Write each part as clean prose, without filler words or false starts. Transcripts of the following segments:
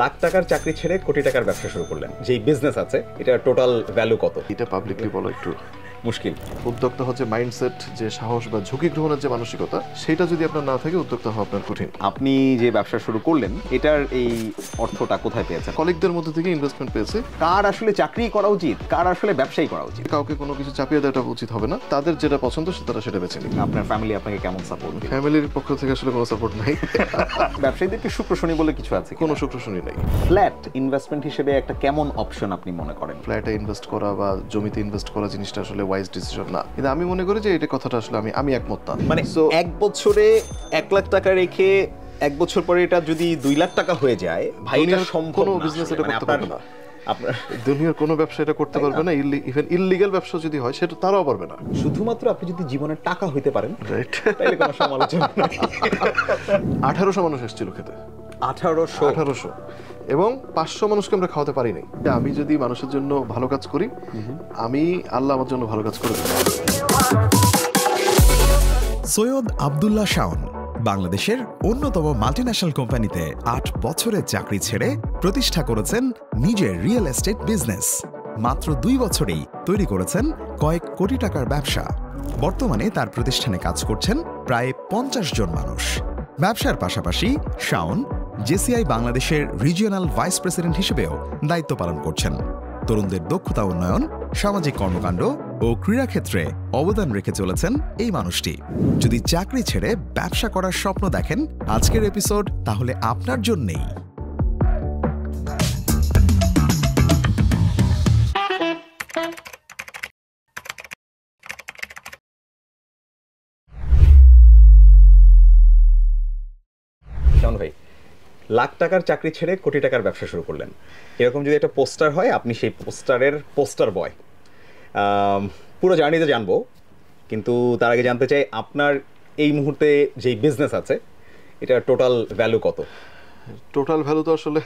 লাখ টাকার চাকরি ছেড়ে কোটি টাকার ব্যবসা শুরু করলেন, যেই বিজনেস আছে এটা টোটাল ভ্যালু কত? এটা পাবলিকলি বলা একটু মুশকিল। উদ্যোক্তা হচ্ছে মাইন্ডসেট, যে সাহস বা ঝুঁকি গ্রহণের যে মানসিকতা, সেটা যদি আপনার না থাকে উদ্যোক্তা হওয়া আপনার কঠিন। আপনি যে ব্যবসা শুরু করলেন এটার এই অর্থটা কোথায় পেয়েছেন? কলিগদের মধ্যে থেকে ইনভেস্টমেন্ট পেয়েছে। কার আসলে চাকরি করা উচিত, কার আসলে ব্যবসায়ী করা উচিত? কাউকে কোনো কিছু চাপিয়ে দেওয়াটা উচিত হবে না, তাদের যেটা পছন্দ তারা সেটা বেছে নিবে। আপনার ফ্যামিলি আপনাকে কেমন সাপোর্ট? ফ্যামিলির পক্ষ থেকে আসলে কোনো সাপোর্ট নাই। ব্যবসায়ীদেরকে শুক্র শনি বলে কিছু আছে? কোনো শুক্র শনি নাই। ফ্ল্যাট ইনভেস্টমেন্ট হিসেবে একটা কেমন অপশন আপনি মনে করেন? ফ্ল্যাটে ইনভেস্ট করা বা জমিতে ইনভেস্ট করা জিনিসটা আসলে ওয়াইজ ডিসিশন না, কিন্তু আমি মনে করি যে এটা কথাটা আসলে আমি একমত না। মানে এক বছরে 1 লাখ টাকা রেখে 1 বছর পরে এটা যদি 2 লাখ টাকা হয়ে যায়, ভাই এটা সম্ভব কোনো না। বিজনেস এটা করতে পারবে না। আপনার দুনিয়ার কোনো ব্যবসা এটা করতে পারবে না, ইভেন ইললিগ্যাল ব্যবসা যদি হয় সেটা তারাও পারবে না। শুধুমাত্র আপনি যদি জীবনে টাকা হইতে পারেন, রাইট, তাহলে কোনো সমালোচনা নাই। 1800 মানুষ এসেছিল খেতে। 1800 এবং 500 মানুষকে আমরা খাওয়াতে পারি নাই। আমি যদি মানুষের জন্য ভালো কাজ করি, আমি আল্লাহ আমার জন্য ভালো কাজ করে দেব। সৈয়দ আব্দুল্লাহ শাওন বাংলাদেশের অন্যতম মাল্টিন্যাশনাল কোম্পানিতে 8 বছরের চাকরি ছেড়ে প্রতিষ্ঠা করেছেন নিজের রিয়েল এস্টেট বিজনেস। মাত্র 2 বছরেই তৈরি করেছেন কয়েক কোটি টাকার ব্যবসা। বর্তমানে তার প্রতিষ্ঠানে কাজ করছেন প্রায় 50 জন মানুষ। ব্যবসার পাশাপাশি শাওন জেসিআই বাংলাদেশের রিজিওনাল ভাইস প্রেসিডেন্ট হিসেবেও দায়িত্ব পালন করছেন। তরুণদের দক্ষতা উন্নয়ন, সামাজিক কর্মকাণ্ড ও ক্রীড়াক্ষেত্রে অবদান রেখে চলেছেন এই মানুষটি। যদি চাকরি ছেড়ে ব্যবসা করার স্বপ্ন দেখেন, আজকের এপিসোড তাহলে আপনার জন্যেই। শাওন ভাই, লাখ টাকার চাকরি ছেড়ে কোটি টাকার ব্যবসা শুরু করলেন, এরকম যদি একটা পোস্টার হয়, আপনি সেই পোস্টারের পোস্টার বয়। পুরো জার্নিতে জানবো, কিন্তু তার আগে জানতে চাই আপনার এই মুহূর্তে যেই বিজনেস আছে এটা টোটাল ভ্যালু কত? টোটাল ভ্যালু তো আসলে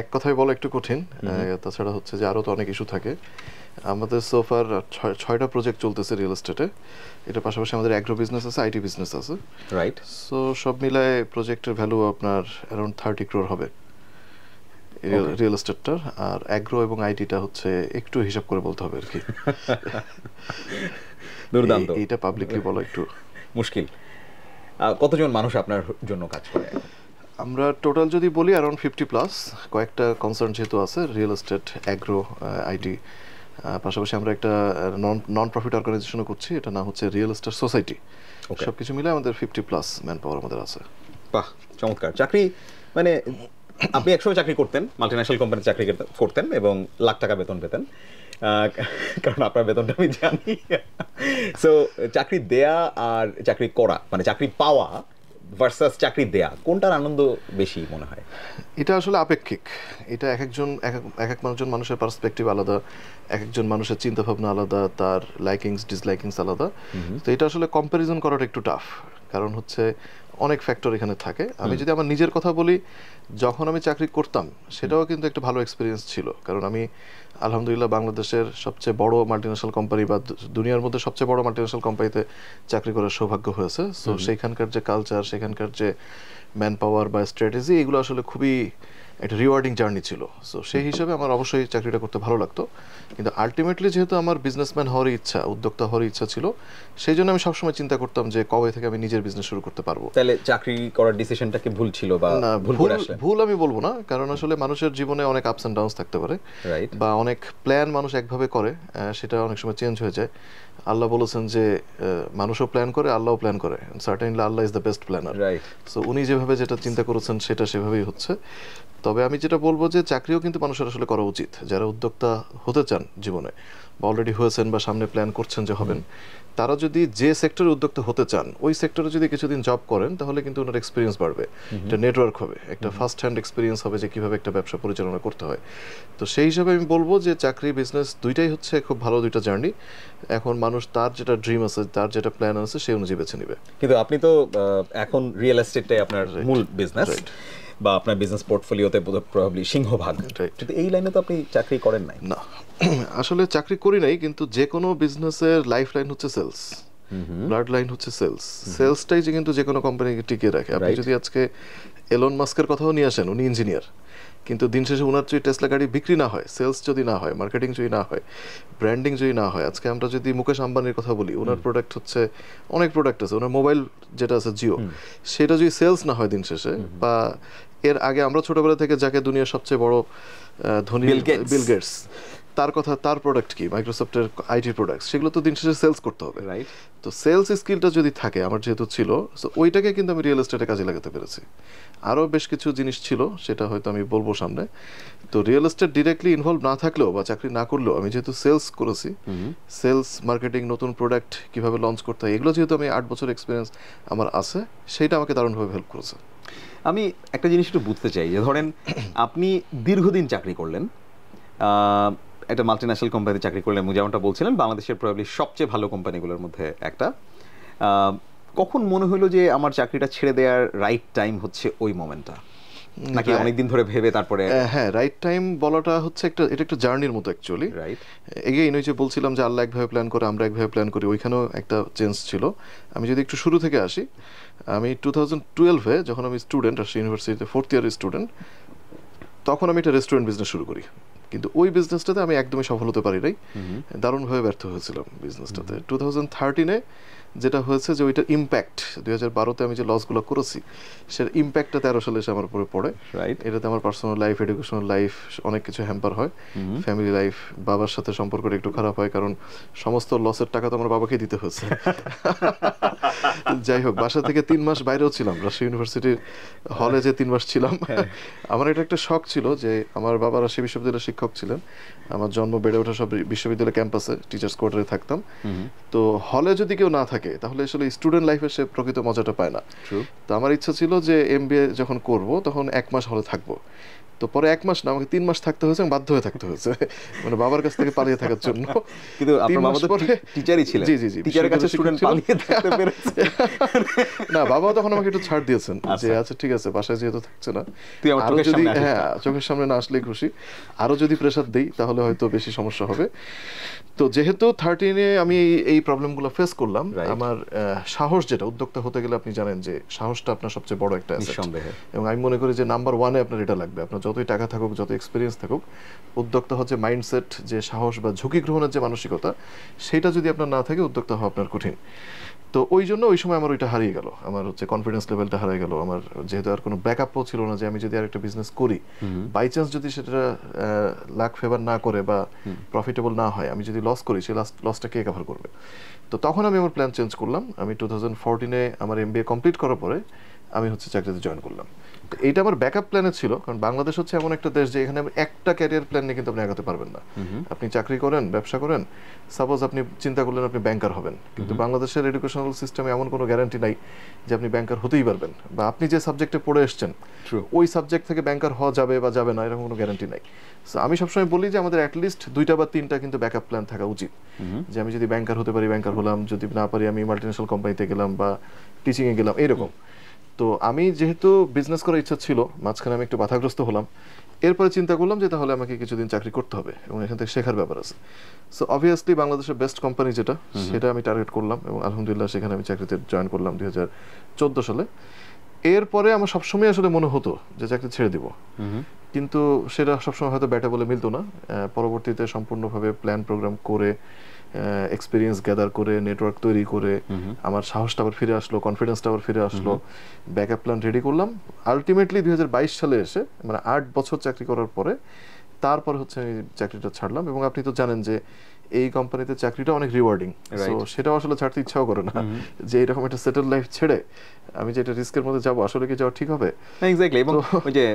এক কথায় বলা একটু কঠিন, তাছাড়া হচ্ছে যে আরও তো অনেক ইস্যু থাকে। আমাদের সোফার 6টা প্রজেক্ট চলতেছে রিয়েল এস্টেটে। এটার পাশাপাশি আমাদের অ্যাগ্রো বিজনেস আছে, আইটি বিজনেস আছে। রাইট। সো সব মিলায় প্রজেক্টের ভ্যালু আপনার অ্যারাউন্ড 30 crore হবে রিয়েল এস্টেটটার। আর অ্যাগ্রো এবং আইটিটা হচ্ছে একটু হিসাব করে বলতে হবে আর কি। দুর্দান্ত। এইটা পাবলিকলি বলা একটু মুশকিল। কতজন মানুষ আপনার জন্য কাজ করে? আমরা টোটাল যদি বলি অ্যারাউন্ড 50+। কয়েকটা কনসার্ন যেহেতু আছে, রিয়েল এস্টেট, অ্যাগ্রো, আইটি, পাশাপাশি আমরা একটা নন প্রফিট অর্গানাইজেশনও করছি, এটা না হচ্ছে রিয়েল এস্টেট সোসাইটি। সব কিছু মিলে আমাদের 50+ ম্যান পাওয়ার আমাদের আছে। বাহ, চমৎকার। চাকরি মানে আপনি একসময় চাকরি করতেন, মাল্টিন্যাশনাল কোম্পানিতে চাকরি করতেন এবং লাখ টাকা বেতন পেতেন, কারণ আপনার বেতনটা আমি জানি। সো চাকরি দেয়া আর চাকরি করা, মানে চাকরি পাওয়া ভার্সাস চাকরি দেয়া, কোনটার আনন্দ বেশি মনে হয়? এটা আসলে আপেক্ষিক। এটা এক এক মানুষের পার্সপেক্টিভ আলাদা, এক একজন মানুষের চিন্তা ভাবনা আলাদা, তার লাইকিংস ডিসলাইকিংস আলাদা। তো এটা আসলে কম্প্যারিজন করাটা একটু টাফ, কারণ হচ্ছে অনেক ফ্যাক্টর এখানে থাকে। আমি যদি আমার নিজের কথা বলি, যখন আমি চাকরি করতাম সেটাও কিন্তু একটা ভালো এক্সপিরিয়েন্স ছিল, কারণ আমি আলহামদুলিল্লাহ বাংলাদেশের সবচেয়ে বড় মাল্টিন্যাশনাল কোম্পানি বা দুনিয়ার মধ্যে সবচেয়ে বড় মাল্টিন্যাশনাল কোম্পানিতে চাকরি করার সৌভাগ্য হয়েছে। সো সেইখানকার যে কালচার, সেখানকার যে ম্যান পাওয়ার বা স্ট্র্যাটেজি, এগুলো আসলে খুবই একটা রিওয়ার্ডিং জার্নি ছিল। সো সেই হিসাবে আমার অবশ্যই চাকরিটা করতে ভালো লাগতো, কিন্তু আলটিমেটলি যেহেতু আমার বিজনেসম্যান হওয়ারই ইচ্ছা, উদ্যোক্তা হওয়ার ইচ্ছা ছিল, সেই জন্য আমি সবসময় চিন্তা করতাম যে কবে থেকে আমি নিজের বিজনেস শুরু করতে পারবো। তাহলে চাকরি করার ডিসিশনটা কি ভুল ছিল বা ভুল আমি বলবো না, কারণ আসলে মানুষের জীবনে অনেক আপস অ্যান্ড ডাউনস থাকতে পারে, বা অনেক প্ল্যান মানুষ একভাবে করে, সেটা অনেক সময় চেঞ্জ হয়ে যায়। আল্লাহ বলেছেন যে মানুষও প্ল্যান করে, আল্লাহও প্ল্যান করে, certainly Allah is the best planner. So উনি যেভাবে যেটা চিন্তা করেছেন সেটা সেভাবেই হচ্ছে। তবে আমি যেটা বলবো যে চাকরিও কিন্তু মানুষের আসলে করা উচিত, যারা উদ্যোক্তা হতে চান জীবনে, বা অলরেডি হয়েছেন বা সামনে প্ল্যান করছেন যে হবেন, তারা যদি যে সেক্টরে উদ্যোক্তা হতে চান ওই সেক্টরে যদি কিছুদিন জব করেন, তাহলে কিন্তু ওনার এক্সপিরিয়েন্স বাড়বে, একটা নেটওয়ার্ক হবে, একটা ফার্স্ট হ্যান্ড এক্সপিরিয়েন্স হবে যে কীভাবে একটা ব্যবসা পরিচালনা করতে হয়। তো সেই হিসাবে আমি বলবো যে চাকরি বিজনেস দুইটাই হচ্ছে খুব ভালো দুইটা জার্নি। এখন মানুষ তার যেটা ড্রিম আছে, তার যেটা প্ল্যান আছে, সেই অনুযায়ী বেছে নেবে। কিন্তু আপনি তো এখন রিয়েল এস্টেটটাই আপনার মূল বিজনেস, বা আপনার বিজনেস পোর্টফোলিওতে প্রবাবলি সিংহভাগ, কিন্তু এই লাইনে তো আপনি চাকরি করেন নাই। না, আসলে চাকরি করি নাই, কিন্তু যে কোনো বিজনেসের লাইফ লাইন হচ্ছে সেলস, ব্লাড লাইন হচ্ছে সেলস। সেলসটাই যে কিন্তু যে কোনো কোম্পানিকে টিকিয়ে রাখে। আপনি যদি আজকে এলন মাস্কের কথাও নিয়ে আসেন, উনি ইঞ্জিনিয়ার, কিন্তু দিন শেষে ওনার যদি টেসলা গাড়ি বিক্রি না হয়, সেলস যদি না হয়, মার্কেটিং যদি না হয়, ব্র্যান্ডিং যদি না হয়, আজকে আমরা যদি মুকেশ আম্বানির কথা বলি, ওনার প্রোডাক্ট হচ্ছে অনেক প্রোডাক্ট আছে, ওনার মোবাইল যেটা আছে জিও, সেটা যদি সেলস না হয় দিন শেষে, বা এর আগে আমরা ছোটবেলা থেকে যাকে দুনিয়ার সবচেয়ে বড় ধনী বিল গেটস, তার কথা, তার প্রোডাক্ট কি মাইক্রোসফটের আইটি প্রোডাক্ট, সেগুলো তো দিন শেষে সেলস করতে হবে, রাইট? তো সেলস স্কিলটা যদি থাকে, আমার যেহেতু ছিল, সো ওইটাকে কিন্তু আমি রিয়েল এস্টেটে কাজে লাগাতে পেরেছি। আরও বেশ কিছু জিনিস ছিল, সেটা হয়তো আমি বলবো সামনে। তো রিয়েল এস্টেট ডিরেক্টলি ইনভলভ না থাকলেও বা চাকরি না করলেও আমি যেহেতু সেলস করেছি, সেলস মার্কেটিং, নতুন প্রোডাক্ট কীভাবে লঞ্চ করতে হয়, এগুলো যেহেতু আমি 8 বছর এক্সপিরিয়েন্স আমার আছে, সেইটা আমাকে দারুণভাবে হেল্প করেছে। আমি একটা জিনিস একটু বুঝতে চাই, যে ধরেন আপনি দীর্ঘদিন চাকরি করলেন, একটা মাল্টিন্যাশনাল কোম্পানিতে চাকরি করলেন, যেমনটা বলছিলেন বাংলাদেশের প্রবাবলি সবচেয়ে ভালো কোম্পানিগুলোর মধ্যে একটা, কখন মনে হলো যে আমার চাকরিটা ছেড়ে দেওয়ার রাইট টাইম হচ্ছে ওই মোমেন্টটা, নাকি অনেকদিন ধরে ভেবে তারপরে? হ্যাঁ, রাইট টাইম বলাটা হচ্ছে এটা একটা জার্নির মতো অ্যাকচুয়ালি, রাইট? এগেইন ওই যে বলছিলাম যে আল্লাহ একভাবে প্ল্যান করে, আমরা একভাবে প্ল্যান করি, ওইখানেও একটা চেঞ্জ ছিল। আমি যদি একটু শুরু থেকে আসি, আমি 2012-এ যখন আমি স্টুডেন্ট, রাজশাহী ইউনিভার্সিটিতে 4th ইয়ারের স্টুডেন্ট, তখন আমি একটা রেস্টুরেন্ট বিজনেস শুরু করি। কিন্তু ওই বিজনেসটাতে আমি একদমই সফল হতে পারি নাই, দারুণভাবে ব্যর্থ হয়েছিলাম বিজনেসটাতে। 2013-এ যেটা হয়েছে যে ওইটার ইম্প্যাক্ট, 2012-তে আমি যে লসগুলো করেছি, সেটার ইম্প্যাক্টটা 13 সালে এসে আমার উপরে পড়ে। এটাতে আমার পার্সোনাল লাইফ, এডুকেশনাল লাইফ, অনেক কিছু হ্যাম্পার হয়, ফ্যামিলি লাইফ, বাবার সাথে সম্পর্কটা একটু খারাপ হয়, কারণ সমস্ত লসের টাকা তো আমার বাবাকে দিতে হয়েছে। যাই হোক, বাসা থেকে 3 মাস বাইরেও ছিলাম, রাজশাহী ইউনিভার্সিটির হলে যে 3 মাস ছিলাম, আমার এটা একটা শখ ছিল যে আমার বাবা রাজশাহী বিশ্ববিদ্যালয়ের শিক্ষক ছিলেন, আমার জন্ম বেড়ে ওঠা সব বিশ্ববিদ্যালয় ক্যাম্পাসে টিচার্স কোয়ার্টারে থাকতাম। তো হলে যদি কেউ না থাকে তাহলে আসলে স্টুডেন্ট লাইফে সে প্রকৃত মজাটা পায় না। তো আমার ইচ্ছা ছিল যে MBA যখন করব তখন 1 মাস হলে থাকবো। তো পরে 1 মাস না, আমাকে 3 মাস থাকতে হয়েছে, বাধ্য হয়ে থাকতে হয়েছে, মানে বাবার কাছ থেকে পালিয়ে থাকার জন্য। কিন্তু আপনার বাবা তো টিচারই ছিলেন। জি জি জি, টিচারের কাছে স্টুডেন্ট পালিয়ে থাকতে পেরেছে না, বাবাও তখন আমাকে একটু ছাড় দিয়েছেন যে আচ্ছা ঠিক আছে, বাসায় যেহেতু থাকছে না, তুই আমার চোখের সামনে আসিস। হ্যাঁ, চোখের সামনে না আসলেই খুশি, আরো যদি প্রেসার দেই তাহলে হয়তো বেশি সমস্যা হবে। তো যেহেতু 13-এ আমি এই প্রবলেমগুলো ফেস করলাম, আমার সাহস, যেটা উদ্যোক্তা হতে গেলে আপনি জানেন যে সাহসটা আপনার সবচেয়ে বড় একটা অ্যাসেট, এবং আমি মনে করি যে নাম্বার 1-এ আপনার এটা লাগবে। আপনার যতই টাকা থাকুক, যত এক্সপিরিয়েন্স থাকুক, উদ্যোক্তা হচ্ছে মাইন্ডসেট, যে সাহস বা ঝুঁকি গ্রহণের যে মানসিকতা, সেটা যদি আপনার না থাকে, উদ্যোক্তা হওয়া আপনার কঠিন। তো ওই জন্য ওই সময় আমার ওইটা হারিয়ে গেল, আমার হচ্ছে কনফিডেন্স লেভেলটা হারিয়ে গেল। আমার যেহেতু আর কোনো ব্যাকআপও ছিল না যে আমি যদি আর একটা বিজনেস করি, বাই চান্স যদি সেটা লাক ফেভার না করে বা প্রফিটেবল না হয়, আমি যদি লস করি, সেই লসটা কে কভার করবে? তো তখন আমি আমার প্ল্যান চেঞ্জ করলাম। আমি 2014-এ আমার MBA কমপ্লিট করার পরে আমি হচ্ছে চাকরিতে জয়েন করলাম। এইটা আমার ব্যাকআপ প্ল্যানে ছিল, কারণ বাংলাদেশ হচ্ছে এমন একটা দেশ যে এখানে একটা ক্যারিয়ার প্ল্যান নিয়ে কিন্তু আপনি এগোতে পারবেন না। আপনি চাকরি করেন, ব্যবসা করেন, সাপোজ আপনি চিন্তা করলেন আপনি ব্যাংকার হবেন, কিন্তু বাংলাদেশের এডুকেশনাল সিস্টেমে এমন কোনো গ্যারান্টি নাই যে আপনি ব্যাংকার হতেই পারবেন, বা আপনি যে সাবজেক্টে পড়ে এসছেন ওই সাবজেক্ট থেকে ব্যাংকার হওয়া যাবে বা যাবে না, এরকম কোনো গ্যারান্টি নাই। সো আমি সবসময় বলি যে আমাদের অ্যাটলিস্ট 2টা বা 3টা কিন্তু ব্যাকআপ প্ল্যান থাকা উচিত, যে আমি যদি ব্যাংকার হতে পারি ব্যাংকার হলাম, যদি না পারি আমি মাল্টিন্যাশনাল কোম্পানিতে গেলাম বা টিচিংয়ে গেলাম, এরকম। তো আমি যেহেতু বিজনেস করার ইচ্ছা ছিল, মাঝখানে আমি একটু বাধাগ্রস্ত হলাম, এরপরে চিন্তা করলাম যে তাহলে আমাকে কিছুদিন চাকরি করতে হবে এবং এখান থেকে শেখার ব্যাপার আছে। সো অবভিয়াসলি বাংলাদেশের বেস্ট কোম্পানি যেটা, সেটা আমি টার্গেট করলাম এবং আলহামদুলিল্লাহ সেখানে আমি চাকরিতে জয়েন করলাম 2014 সালে। এরপরে আমার সবসময় আসলে মনে হতো যে চাকরি ছেড়ে দিব, কিন্তু সেটা সবসময় হয়তো ব্যাটা বলে মিলতো না। পরবর্তীতে সম্পূর্ণভাবে প্ল্যান প্রোগ্রাম করে, এক্সপিরিয়েন্স গ্যাদার করে, নেটওয়ার্ক তৈরি করে আমার সাহসটা আবার ফিরে আসলো, কনফিডেন্সটা আবার ফিরে আসলো, ব্যাকআপ প্ল্যান রেডি করলাম। আলটিমেটলি 2022 সালে এসে, মানে 8 বছর চাকরি করার পরে, তারপরে হচ্ছে আমি চাকরিটা ছাড়লাম। এবং আপনি তো জানেন যে এই কোম্পানিতে চাকরিটা অনেক রিওয়ার্ডিং, সো সেটাও আসলে ছাড়তে ইচ্ছাও করে না, যে এরকম একটা সেটেল লাইফ ছেড়ে আমি যে এটা রিস্কের মধ্যে যাব, আসলে কি যাওয়া ঠিক হবে? এক্স্যাক্টলি। এবং ওই যে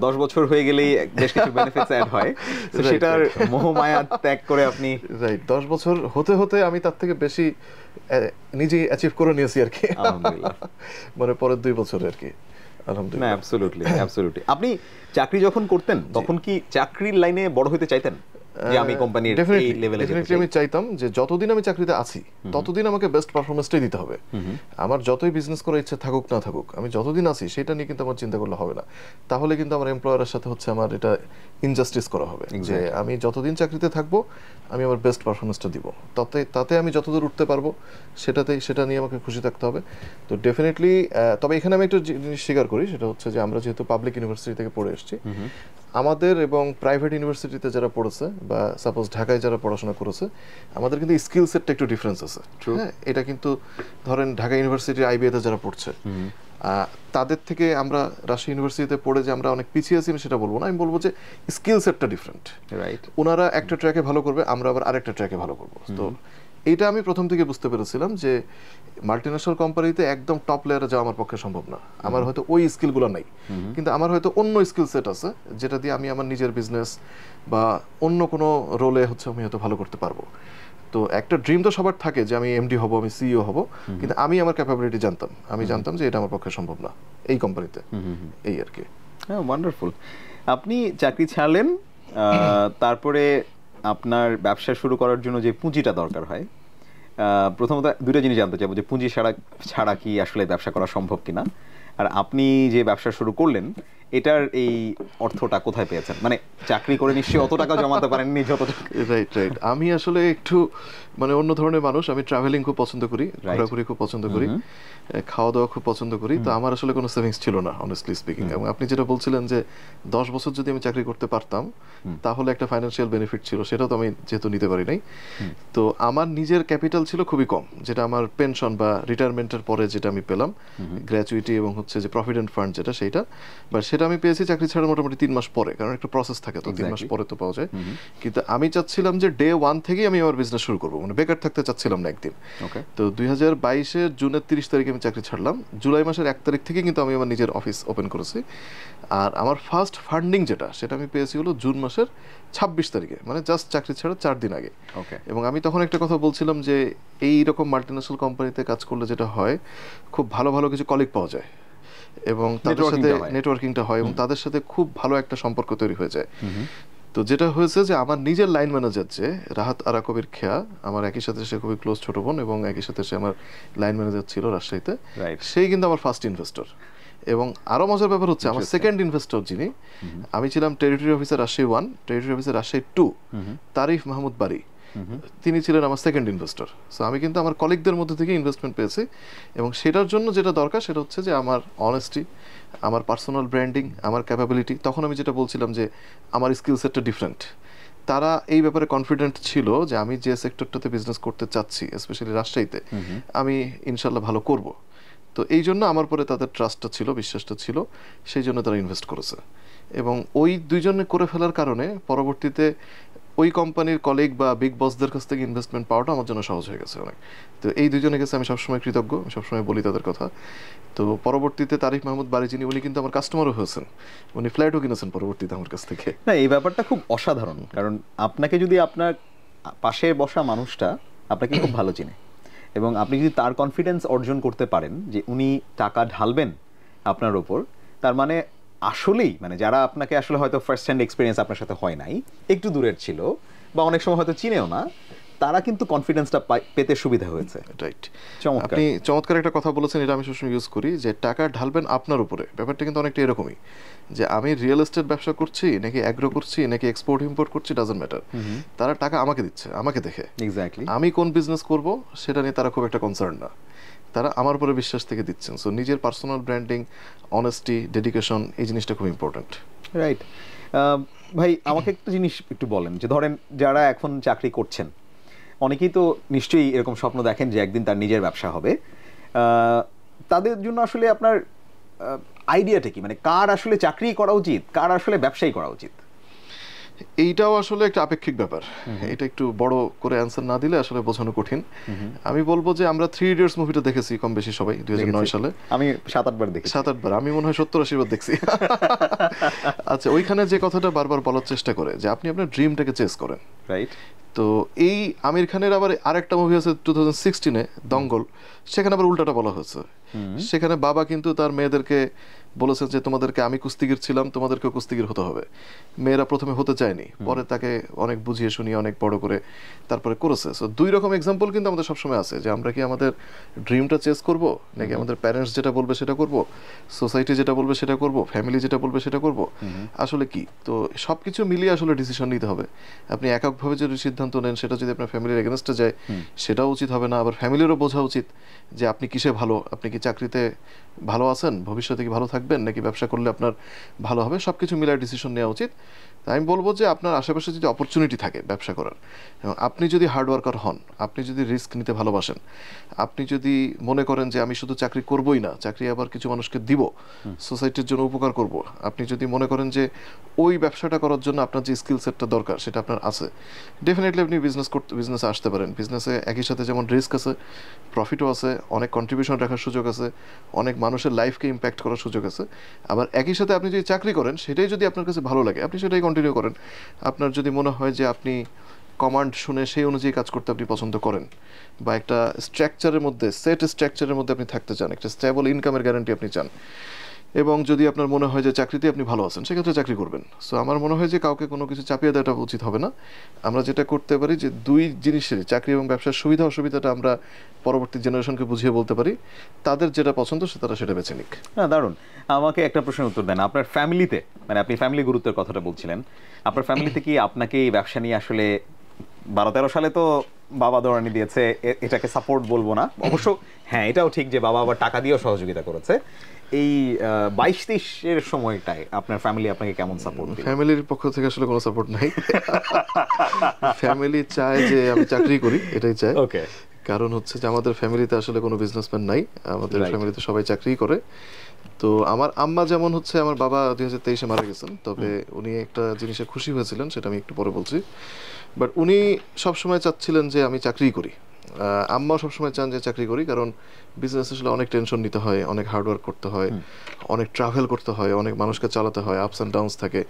10 বছর হয়ে গেলেই বেশ কিছু বেনিফিটস অ্যাড হয়, তো সেটার মোহমায়া ত্যাগ করে আপনি, রাইট, 10 বছর হতে হতে আমি তার থেকে বেশি নিজেই অ্যাচিভ করে নিয়েছি আর কি, আলহামদুলিল্লাহ। মানে পরের 2 বছরে আর কি, আলহামদুলিল্লাহ। Absolutely absolutely. আপনি চাকরি যখন করতেন তখন কি চাকরির লাইনে বড় হতে চাইতেন? যে আমি কোম্পানির এই লেভেলে যেতে চাই? আমি চাইতাম যে যতদিন আমি চাকরিতে আছি ততদিন আমাকে বেস্ট পারফরম্যান্সটাই দিতে হবে। আমার যতই বিজনেস করার ইচ্ছা থাকুক না থাকুক, আমি যতদিন আছি সেটা নিয়ে কিন্তু আমার চিন্তা করলে হবে না। তাহলে কিন্তু আমার এমপ্লয়ারের সাথে হচ্ছে আমার এটা ইনজাস্টিস করা হবে, যে আমি যতদিন চাকরিতে থাকবো আমি আমার বেস্ট পারফরম্যান্সটা দিব, তাতে আমি যতদূর উঠতে পারবো সেটা নিয়ে আমাকে খুশি থাকতে হবে। তো ডেফিনেটলি, তবে এখানে আমি একটা জিনিস স্বীকার করি, সেটা হচ্ছে যে আমরা যেহেতু পাবলিক ইউনিভার্সিটি থেকে পড়ে এসেছি, আমাদের এবং প্রাইভেট ইউনিভার্সিটিতে যারা পড়েছে বা সাপোজ ঢাকায় যারা পড়াশোনা করেছে আমাদের কিন্তু স্কিল সেটটা একটু ডিফারেন্স আছে। হ্যাঁ, এটা কিন্তু ধরেন ঢাকা ইউনিভার্সিটির আইবিএতে যারা পড়ছে তাদের থেকে আমরা রাজশাহী ইউনিভার্সিটিতে পড়ে যে আমরা অনেক পিছিয়ে আছি সেটা বলবো না, আমি বলবো যে স্কিল সেটটা ডিফারেন্ট। রাইট, ওনারা একটা ট্র্যাকে ভালো করবে, আমরা আবার আরেকটা ট্র্যাকে ভালো করবো। তো এইটা আমি প্রথম থেকে বুঝতে পেরেছিলাম যে মাল্টিন্যাশনাল কোম্পানিতে একদম টপ লেয়ারে যাওয়া আমার পক্ষে সম্ভব না। আমার হয়তো ওই স্কিলগুলো নাই, কিন্তু আমার হয়তো অন্য স্কিল সেট আছে যেটা দিয়ে আমি আমার নিজের বিজনেস বা অন্য কোনো রোলে হচ্ছে আমি হয়তো ভালো করতে পারবো। তো একটা ড্রিম তো সবার থাকে যে আমি এমডি হব, আমি সিইও হব, কিন্তু আমি আমার ক্যাপাবিলিটি জানতাম, আমি জানতাম যে এটা আমার পক্ষে সম্ভব না এই কোম্পানিতে। এই আর কি। হ্যাঁ, ওয়ান্ডারফুল। আপনি চাকরি ছাড়লেন, তারপরে আপনার ব্যবসা শুরু করার জন্য যে পুঁজিটা দরকার হয়, প্রথমত দুটো জিনিস জানতে চাইবো, যে পুঁজি ছাড়া কি আসলে ব্যবসা করা সম্ভব কিনা, আর আপনি যে ব্যবসা শুরু করলেন এটার এই অর্থটা কোথায় পেয়েছেন? মানে চাকরি করে নিশ্চয়ই অত টাকা জমাতে পারেননি যত। রাইট রাইট, আমি আসলে একটু মানে অন্য ধরনের মানুষ। আমি ট্রাভেলিং খুব পছন্দ করি, ঘোরাঘুরি খুব পছন্দ করি, খাওয়া দাওয়া খুব পছন্দ করি। তো আমার আসলে কোনো সেভিংস ছিল না অনেস্টলি স্পিকিং। এবং আপনি যেটা বলছিলেন যে 10 বছর যদি আমি চাকরি করতে পারতাম তাহলে একটা ফাইন্যান্সিয়াল বেনিফিট ছিল, সেটাও তো আমি যেহেতু নিতে পারি নাই। তো আমার নিজের ক্যাপিটাল ছিল খুবই কম, যেটা আমার পেনশন বা রিটায়ারমেন্টের পরে যেটা আমি পেলাম, গ্র্যাচুইটি এবং হচ্ছে যে প্রভিডেন্ট ফান্ড যেটা, সেইটা বা সেটা আমি পেয়েছি চাকরি ছাড়া মোটামুটি 3 মাস পরে, কারণ একটা প্রসেস থাকে, তো 3 মাস পরে তো পাওয়া যায়। কিন্তু আমি চাচ্ছিলাম যে ডে 1 থেকেই আমি আমার বিজনেস শুরু করবো, মানে বেকার থাকতে চাচ্ছিলাম না একদিন। তো 2022-এর জুনের 30 তারিখে আমি চাকরি ছাড়লাম, জুলাই মাসের 1 তারিখ থেকে কিন্তু আমি আমার নিজের অফিস ওপেন করেছি। আর আমার ফার্স্ট ফান্ডিং যেটা, সেটা আমি পেয়েছি হলো জুন মাসের 26 তারিখে, মানে জাস্ট চাকরি ছাড়া 4 দিন আগে। এবং আমি তখন একটা কথা বলছিলাম যে এই রকম মাল্টিন্যাশনাল কোম্পানিতে কাজ করলে যেটা হয়, খুব ভালো ভালো কিছু কলিগ পাওয়া যায় এবং তাদের সাথে নেটওয়ার্কিংটা হয় এবং তাদের সাথে খুব ভালো একটা সম্পর্ক তৈরি হয়ে যায়। তো যেটা হয়েছে যে আমার নিজের লাইন ম্যানেজার যে রাহাত আরা কবির খেয়া, আমার একই সাথে সে খুবই ক্লোজ ছোট বোন এবং একই সাথে সে আমার লাইন ম্যানেজার ছিল রাজশাহীতে, সেই কিন্তু আমার ফার্স্ট ইনভেস্টর। এবং আরো মজার ব্যাপার হচ্ছে আমার সেকেন্ড ইনভেস্টর যিনি, আমি ছিলাম territory officer Rajshahi 1, territory officer Rajshahi 2, তারিফ মাহমুদ বারি, তিনি ছিলেন আমার সেকেন্ড ইনভেস্টর। সো আমি কিন্তু আমার কলিগদের মধ্যে থেকে ইনভেস্টমেন্ট পেয়েছি এবং সেটার জন্য যেটা দরকার সেটা হচ্ছে যে আমার অনেস্টি, আমার পার্সোনাল ব্র্যান্ডিং, আমার ক্যাপাবিলিটি। তখন আমি যেটা বলছিলাম যে আমার স্কিল সেটটা ডিফারেন্ট, তারা এই ব্যাপারে কনফিডেন্ট ছিল যে আমি যে সেক্টরটাতে বিজনেস করতে চাচ্ছি, স্পেশালি রাজশাহীতে, আমি ইনশাল্লাহ ভালো করব। তো এই জন্য আমার পরে তাদের ট্রাস্টটা ছিল, বিশ্বাসটা ছিল, সেই জন্য তারা ইনভেস্ট করেছে। এবং ওই দুইজনে করে ফেলার কারণে পরবর্তীতে ওই কোম্পানির কলিগ বা বিগ বসদের কাছ থেকে ইনভেস্টমেন্ট পাওয়াটা আমার জন্য সহজ হয়ে গেছে অনেক। তো এই দুজনের কাছে আমি সবসময় কৃতজ্ঞ, আমি সবসময় বলি তাদের কথা। তো পরবর্তীতে তারিফ মাহমুদ বারি যিনি, উনি কিন্তু আমার কাস্টমারও হয়েছেন, উনি ফ্ল্যাটও কিনেছেন পরবর্তীতে আমার কাছ থেকে। না, এই ব্যাপারটা খুব অসাধারণ, কারণ আপনাকে যদি আপনার পাশে বসা মানুষটা আপনাকে খুব ভালো চিনে এবং আপনি যদি তার কনফিডেন্স অর্জন করতে পারেন যে উনি টাকা ঢালবেন আপনার ওপর, তার মানে আসলেই মানে যারা আপনাকে আসলে হয়তো ফার্স্ট হ্যান্ড এক্সপিরিয়েন্স আপনার সাথে হয় নাই, একটু দূরের ছিল বা অনেক সময় হয়তো চিনেও না, তারা কিন্তু কনফিডেন্সটা পেতে সুবিধা হয়েছে। রাইট, চমৎকার। আপনি চমৎকার একটা কথা বলেছেন, এটা আমি সবসময় ইউজ করি, যে টাকা ঢালবেন আপনার উপরে। ব্যাপারটা কিন্তু অনেকটা এরকমই, যে আমি রিয়েল এস্টেট ব্যবসা করছি নাকি অ্যাগ্রো করছি নাকি এক্সপোর্ট ইম্পোর্ট করছি, ডাজন্ট ম্যাটার, তারা টাকা আমাকে দিচ্ছে, আমাকে দেখে। এক্স্যাক্টলি, আমি কোন বিজনেস করব সেটা নিয়ে তারা খুব একটা কনসার্ন না, তারা আমার উপরে বিশ্বাস থেকে দিচ্ছেন। সো নিজের পার্সোনাল ব্র্যান্ডিং, অনেস্টি, ডেডিকেশন, এই জিনিসটা খুব ইম্পর্টেন্ট। রাইট। ভাই, আমাকে একটা জিনিস একটু বলেন, যে ধরেন যারা এখন চাকরি করছেন, অনেকেই তো নিশ্চয়ই এরকম স্বপ্ন দেখেন যে একদিন তার নিজের ব্যবসা হবে, তাদের জন্য আসলে আপনার আইডিয়াটা কি? মানে কার আসলে চাকরি করা উচিত, কার আসলে ব্যবসায়ী করা উচিত? এইটাও আসলে একটা আপেক্ষিক ব্যাপার, এটা একটু বড় করে অ্যান্সার না দিলে আসলে বোঝানো কঠিন। আমি বলবো যে আমরা 3 Idiots মুভিটা দেখেছি কম বেশি সবাই 2009 সালে। আমি 7-8 বার দেখি। 7-8 বার, আমি মনে হয় 70-80 বার দেখছি। আচ্ছা, ওইখানে যে কথাটা বারবার বলার চেষ্টা করে যে আপনি আপনার ড্রিমটাকে চেস করেন, রাইট? তো এই আমির খানের আবার আরেকটা মুভি আছে 2016-এ, দঙ্গল, সেখানে আবার উল্টাটা বলা হয়েছে। সেখানে বাবা কিন্তু তার মেয়েদেরকে বলেছে যে তোমাদেরকে, আমি কুস্তিগির ছিলাম, তোমাদেরকেও কুস্তিগির হতে হবে। মেয়েরা প্রথমে হতে চায়নি, পরে তাকে অনেক বুঝিয়ে শুনিয়ে অনেক বড় করে তারপরে করেছে। সো 2 রকম এক্সাম্পল কিন্তু আমাদের সবসময় আছে, যে আমরা কি আমাদের ড্রিমটা চেস করব নাকি আমাদের প্যারেন্টস যেটা বলবে সেটা করব, সোসাইটি যেটা বলবে সেটা করব, ফ্যামিলি যেটা বলবে সেটা করব, আসলে কি? তো সবকিছু মিলিয়ে আসলে ডিসিশন নিতে হবে। আপনি এককভাবে যদি সিদ্ধান্ত নেন, সেটা যদি আপনার ফ্যামিলির এগেনস্টে যায়, সেটাও উচিত হবে না। আবার ফ্যামিলিরও বোঝা উচিত যে আপনি কিসে ভালো, আপনি কি চাকরিতে ভালো আছেন, ভবিষ্যতে কি ভালো থাকবেন, নাকি ব্যবসা করলে আপনার ভালো হবে, সব কিছু মিলায় ডিসিশন নেওয়া উচিত। তাই আমি বলবো যে আপনার আশেপাশে যদি অপরচুনিটি থাকে ব্যবসা করার, এবং আপনি যদি হার্ডওয়ার্কার হন, আপনি যদি রিস্ক নিতে ভালোবাসেন, আপনি যদি মনে করেন যে আমি শুধু চাকরি করবই না, চাকরি আবার কিছু মানুষকে দিব, সোসাইটির জন্য উপকার করব, আপনি যদি মনে করেন যে ওই ব্যবসাটা করার জন্য আপনার যে স্কিল সেটটা দরকার সেটা আপনার আছে, ডেফিনেটলি আপনি বিজনেসে আসতে পারেন। বিজনেসে একই সাথে যেমন রিস্ক আছে, প্রফিটও আছে, অনেক কন্ট্রিবিউশন রাখার সুযোগ আছে, অনেক মানুষের লাইফকে ইম্প্যাক্ট করার সুযোগ আছে। আবার একই সাথে আপনি যদি চাকরি করেন সেটাই যদি আপনার কাছে ভালো লাগে, আপনি সেটাই কন্টিনিউ করেন। আপনার যদি মনে হয় যে আপনি কমান্ড শুনে সেই অনুযায়ী কাজ করতে আপনি পছন্দ করেন, বা একটা স্ট্রাকচারের মধ্যে, সেট স্ট্রাকচারের মধ্যে আপনি থাকতে চান, একটা স্টেবল ইনকামের গ্যারান্টি আপনি চান, এবং যদি আপনার মনে হয় যে চাকরিতে আপনি ভালো আছেন, সেক্ষেত্রে চাকরি করবেন। সো আমার মনে হয় যে কাউকে কোনো কিছু চাপিয়ে দেওয়াটা উচিত হবে না। আমরা যেটা করতে পারি যে দুই জিনিসেরই, চাকরি এবং ব্যবসার সুবিধা অসুবিধাটা আমরা পরবর্তী জেনারেশনকে বুঝিয়ে বলতে পারি, তাদের যেটা পছন্দ তারা সেটা বেছে নিক। হ্যাঁ, দারুণ। আমাকে একটা প্রশ্নের উত্তর দেন, আপনার ফ্যামিলিতে, মানে আপনি ফ্যামিলি গুরুত্বের কথাটা বলছিলেন, আপনার ফ্যামিলিতে কি আপনাকে এই ব্যবসা নিয়ে আসলে 12-13 সালে তো বাবা দৌড়ানি দিয়েছে, এটাকে সাপোর্ট বলবো না অবশ্য, হ্যাঁ এটাও ঠিক যে বাবা আবার টাকা দিয়েও সহযোগিতা করেছে, এই 22-23 এর সময়টায় আপনার ফ্যামিলি আপনাকে কেমন সাপোর্ট দিল? ফ্যামিলির পক্ষ থেকে আসলে কোনো সাপোর্ট নাই। ফ্যামিলি চায় যে আমি চাকরি করি, এটাই চায়। ওকে। কারণ হচ্ছে যে আমাদের ফ্যামিলিতে আসলে কোনো বিজনেসম্যান নাই, আমাদের ফ্যামিলিতে সবাই চাকরিই করে। তো আমার আম্মা যেমন হচ্ছে, আমার বাবা 2023-এ মারা গেছেন, তবে উনি একটা জিনিসে খুশি হয়েছিলেন, সেটা আমি একটু পরে বলছি। বাট উনি সবসময় চাচ্ছিলেন যে আমি চাকরি করি। আম্মাও সবসময় চান যে চাকরি করি, কারণ বিজনেস আসলে অনেক টেনশন নিতে হয়, অনেক হার্ডওয়ার্ক করতে হয়, অনেক ট্রাভেল করতে হয়, অনেক মানুষকে চালাতে হয়, আপস অ্যান্ড ডাউনস থাকে।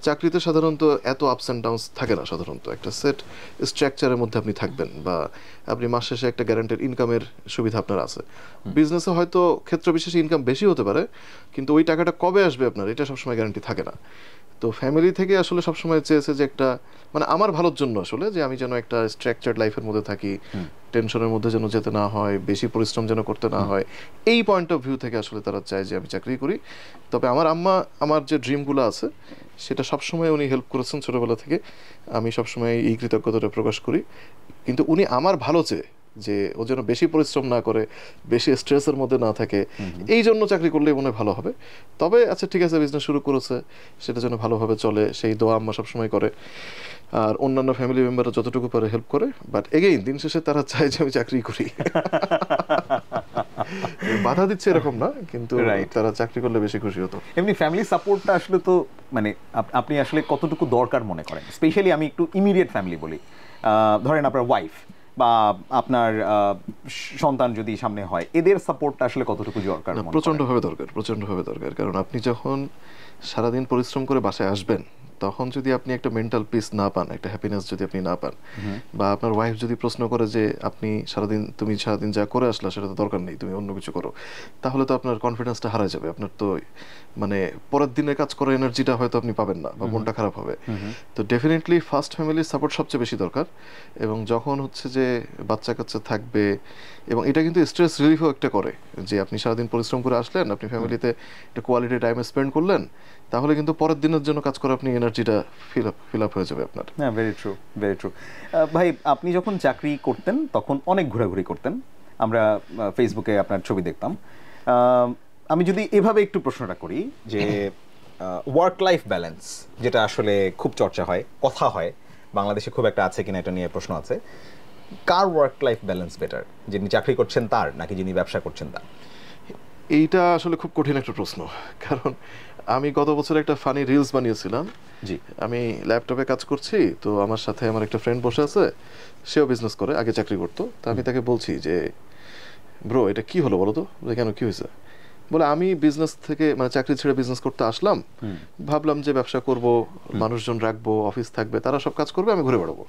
চাকরিতে সাধারণত এত আপস অ্যান্ড ডাউনস থাকে না, সাধারণত একটা সেট স্ট্রাকচারের মধ্যে আপনি থাকবেন, বা আপনি মাস শেষে একটা গ্যারান্টেড ইনকামের সুবিধা আপনার আছে। বিজনেসে হয়তো ক্ষেত্র বিশেষে ইনকাম বেশি হতে পারে, কিন্তু ওই টাকাটা কবে আসবে আপনার, এটা সবসময় গ্যারান্টি থাকে না। তো ফ্যামিলি থেকে আসলে সবসময় চেয়েছে যে একটা, মানে আমার ভালোর জন্য আসলে, যে আমি যেন একটা স্ট্রাকচার্ড লাইফের মধ্যে থাকি, টেনশনের মধ্যে যেন যেতে না হয়, বেশি পরিশ্রম যেন করতে না হয়, এই পয়েন্ট অফ ভিউ থেকে আসলে তারা চায় যে আমি চাকরি করি। তবে আমার আম্মা আমার যে ড্রিমগুলো আছে সেটা সবসময় উনি হেল্প করেছেন ছোটোবেলা থেকে, আমি সবসময় এই কৃতজ্ঞতাটা প্রকাশ করি। কিন্তু উনি আমার ভালো চেয়ে যে ও যেন বেশি পরিশ্রম না করে, বেশি স্ট্রেসের মধ্যে না থাকে, এই জন্য চাকরি করলেই মনে হয় ভালো হবে। তবে আচ্ছা ঠিক আছে, বিজনেস শুরু করেছে, সেটা যেন ভালোভাবে চলে, সেই দোয়া আম্মা সবসময় করে, আর অন্যান্য ফ্যামিলি মেম্বাররা যতটুকু পারে হেল্প করে। বাট এগেইন দিন শেষে তারা চায় যে আমি চাকরি করি। বাধা দিচ্ছে এরকম না, কিন্তু তারা চাকরি করলে বেশি খুশি হতো। এমনি ফ্যামিলি সাপোর্টটা আসলে তো, মানে আপনি আসলে কতটুকু দরকার মনে করেন? স্পেশালি আমি একটু ইমিডিয়েট ফ্যামিলি বলি, ধরেন আপনার ওয়াইফ বা আপনার সন্তান যদি সামনে হয়, এদের সাপোর্টটা আসলে কতটুকু দরকার? প্রচন্ডভাবে দরকার, প্রচন্ডভাবে দরকার। কারণ আপনি যখন সারাদিন পরিশ্রম করে বাসায় আসবেন, তখন যদি আপনি একটা মেন্টাল পিস না পান, একটা হ্যাপিনেস যদি আপনি না পান, বা আপনার ওয়াইফ যদি প্রশ্ন করে যে তুমি সারাদিন যা করে আসলা সেটা তো দরকার নেই, তুমি অন্য কিছু করো, তাহলে তো আপনার কনফিডেন্সটা হারায় যাবে। আপনার তো মানে পরের দিনে কাজ করার এনার্জিটা হয়তো আপনি পাবেন না, বা মনটা খারাপ হবে। তো ডেফিনেটলি ফার্স্ট ফ্যামিলির সাপোর্ট সবচেয়ে বেশি দরকার। এবং যখন হচ্ছে যে বাচ্চা কাচ্চা থাকবে, এবং এটা কিন্তু স্ট্রেস রিলিফও একটা করে, যে আপনি সারাদিন পরিশ্রম করে আসলেন, আপনি ফ্যামিলিতে একটা কোয়ালিটি টাইম স্পেন্ড করলেন, তাহলে কিন্তু পরের দিনের জন্য কাজ করে আপনি এনার্জিটা ফিল আপ হয়ে যাবে আপনার। হ্যাঁ, ভেরি ট্রু, ভেরি ট্রু। ভাই, আপনি যখন চাকরি করতেন তখন অনেক ঘোরাঘুরি করতেন, আমরা ফেসবুকে আপনার ছবি দেখতাম। আমি যদি এভাবে একটু প্রশ্নটা করি যে ওয়ার্ক লাইফ ব্যালেন্স, যেটা আসলে খুব চর্চা হয়, কথা হয়, বাংলাদেশে খুব একটা আছে কিনা এটা নিয়ে প্রশ্ন আছে, কার ওয়ার্ক লাইফ ব্যালেন্স বেটার, যিনি চাকরি করছেন তার, নাকি যিনি ব্যবসা করছেন তার? এইটা আসলে খুব কঠিন একটা প্রশ্ন। কারণ আমি গত বছর একটা ফানি রিলস বানিয়েছিলাম। জি। আমি ল্যাপটপে কাজ করছি, তো আমার সাথে আমার একটা ফ্রেন্ড বসে আছে, সেও বিজনেস করে, আগে চাকরি করতো। তো আমি তাকে বলছি যে ব্রো এটা কি হলো বলো তো, কেন কি হয়েছে? বলে আমি বিজনেস থেকে, মানে চাকরি ছেড়ে বিজনেস করতে আসলাম, ভাবলাম যে ব্যবসা করব, মানুষজন রাখবো, অফিস থাকবে, তারা সব কাজ করবে, আমি ঘুরে বেড়াবো।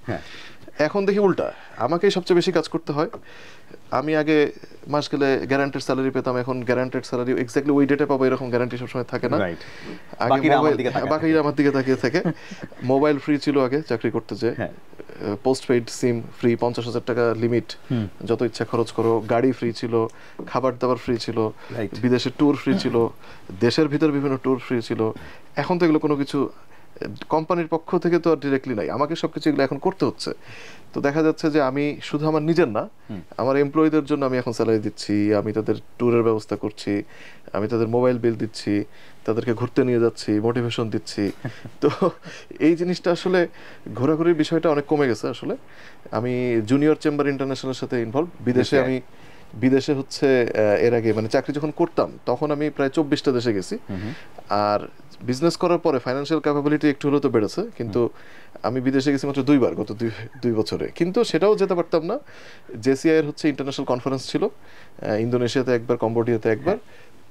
এখন দেখি উল্টা, আমাকেই সবচেয়ে বেশি কাজ করতে হয়। আমি আগে মাস গেলে গ্যারান্টেড স্যালারি পেতাম, এখন গ্যারান্টেড স্যালারি এক্স্যাক্টলি ওই ডেটে পাবো এরকম গ্যারান্টি সবসময় থাকে না। বাকিরা আমার দিকে তাকিয়ে থাকে। মোবাইল ফ্রি ছিল আগে চাকরি করতে, যে পোস্টপেইড সিম ফ্রি, 50,000 টাকা লিমিট, যত ইচ্ছা খরচ করো, গাড়ি ফ্রি ছিল, খাবার দাবার ফ্রি ছিল, বিদেশে ট্যুর ফ্রি ছিল, দেশের ভিতর বিভিন্ন ট্যুর ফ্রি ছিল। এখন তো এগুলো কোনো কিছু কোম্পানির পক্ষ থেকে তো আর ডিরেক্টলি নাই, আমাকে সবকিছু এগুলো এখন করতে হচ্ছে। তো দেখা যাচ্ছে যে আমি শুধু আমার নিজের না, আমার এমপ্লয়ীদের জন্য আমি এখন স্যালারি দিচ্ছি, আমি তাদের ট্যুরের ব্যবস্থা করছি, আমি তাদের মোবাইল বিল দিচ্ছি, তাদেরকে ঘুরতে নিয়ে যাচ্ছি, মোটিভেশন দিচ্ছি। তো এই জিনিসটা আসলে ঘোরাঘুরির বিষয়টা অনেক কমে গেছে আসলে। আমি জুনিয়র চেম্বার ইন্টারন্যাশনালের সাথে ইনভলভ। বিদেশে হচ্ছে এর আগে মানে চাকরি যখন করতাম তখন আমি প্রায় 24টা দেশে গেছি। আর বিজনেস করার পরে ফাইন্যান্সিয়াল ক্যাপাবিলিটি একটু হলেও তো বেড়েছে, কিন্তু আমি বিদেশে গেছি মাত্র 2 বার গত 2 বছরে, কিন্তু সেটাও যেতে পারতাম না। জেসিআই এর হচ্ছে ইন্টারন্যাশনাল কনফারেন্স ছিল ইন্দোনেশিয়াতে একবার, কম্বোডিয়াতে একবার,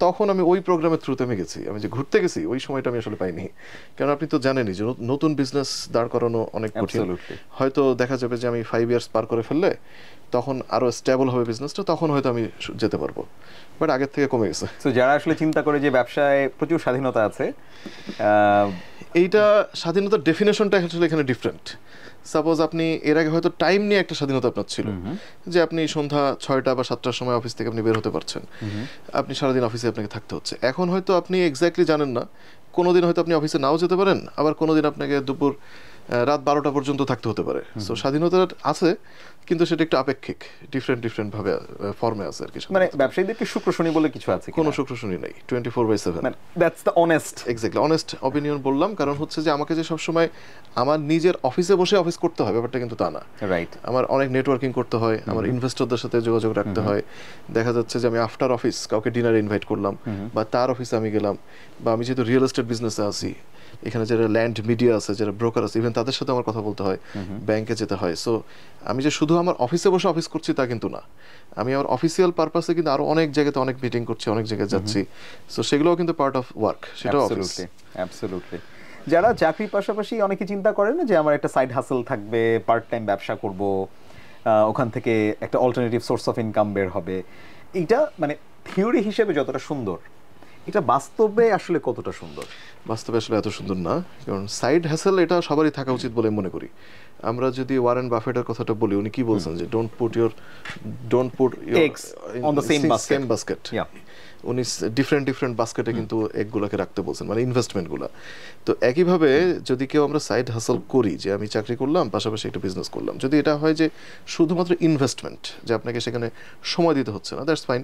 তখন আমি ওই প্রোগ্রামের থ্রুতে আমি গেছি। আমি যে ঘুরতে গেছি ওই সময়টা আমি আসলে পাইনি, কারণ আপনি তো জানেনই যে নতুন বিজনেস দাঁড় করানো অনেক কঠিন। হয়তো দেখা যাবে যে আমি 5 ইয়ার্স পার করে ফেললে তখন আরো স্টেবল হবে বিজনেসটা, তখন হয়তো আমি যেতে পারবো, বাট আগের থেকে কমে গেছে। তো যারা আসলে চিন্তা করে যে ব্যবসায় প্রচুর স্বাধীনতা আছে, এইটা স্বাধীনতার ডেফিনেশনটা আসলে এখানে ডিফারেন্ট। সাপোজ আপনি এর আগে হয়তো টাইম নিয়ে একটা স্বাধীনতা আপনার ছিল, যে আপনি সন্ধ্যা 6টা বা 7টার সময় অফিস থেকে আপনি বের হতে পারছেন, আপনি সারাদিন অফিসে আপনাকে থাকতে হচ্ছে। এখন হয়তো আপনি এক্স্যাক্টলি জানেন না, কোনোদিন হয়তো আপনি অফিসে নাও যেতে পারেন, আবার কোনোদিন আপনাকে দুপুর রাত 12টা পর্যন্ত থাকতে হতে পারে। সো স্বাধীনতা আছে, কিন্তু সেটা একটু আপেক্ষিক, ডিফারেন্ট ভাবে ফর্মে আছে আর কি। মানে ব্যবসায়ীদেরকে শুক্র শনি বলে কিছু আছে? কোনো শুক্র শনি নাই, 24/7। That's the honest, exactly honest opinion বললাম। কারণ হচ্ছে যে আমাকে যে সবসময় আমার নিজের অফিসে বসে অফিস করতে হয়, ব্যাপারটা কিন্তু তা না। রাইট, আমার অনেক নেটওয়ার্কিং করতে হয়, আমার ইনভেস্টরদের সাথে যোগাযোগ রাখতে হয়। দেখা যাচ্ছে যে আমি আফটার অফিস কাউকে ডিনারে ইনভাইট করলাম, বা তার অফিসে আমি গেলাম, বা আমি যেহেতু রিয়েল এস্টেট বিজনেসে আছি, এখানে যারা ল্যান্ড মিডিয়া আছে, যারা ব্রোকার আছে, ইভেন তাদের সাথে আমার কথা বলতে হয়, ব্যাংকে যেতে হয়। সো আমি যে শুধু আমার অফিসে বসে অফিস করছি তা কিন্তু না, আমি আমার অফিসিয়াল পারপাসে কিন্তু আরো অনেক জায়গাতে অনেক মিটিং করছি, অনেক জায়গায় যাচ্ছি। সো সেগুলোও কিন্তু পার্ট অফ ওয়ার্ক, সেটাও অফিস। অ্যাবসলিউটলি। যারা চাকরির পাশাপাশি অনেকে চিন্তা করেন যে আমার একটা সাইড হাসেল থাকবে, পার্ট টাইম ব্যবসা করব, ওখান থেকে একটা অল্টারনেটিভ সোর্স অফ ইনকাম বের হবে, এইটা মানে থিওরি হিসেবে যতটা সুন্দর, এটা বাস্তবে আসলে কতটা সুন্দর? বাস্তবে আসলে এত সুন্দর না, কারণ সাইড হ্যাসেল এটা সবারই থাকা উচিত বলে মনে করি। আমরা যদি ওয়ারেন বাফেটের কথাটা বলি, উনি কি বলছেন যে don't put your eggs on the same basket. উনি ডিফারেন্ট বাস্কেটে কিন্তু এগুলোকে রাখতে বলছেন, মানে ইনভেস্টমেন্টগুলো। তো একইভাবে যদি কেউ আমরা সাইড হাসল করি, যে আমি চাকরি করলাম পাশাপাশি একটা বিজনেস করলাম, যদি এটা হয় যে শুধুমাত্র ইনভেস্টমেন্ট, যে আপনাকে সেখানে সময় দিতে হচ্ছে না, দ্যাটস ফাইন।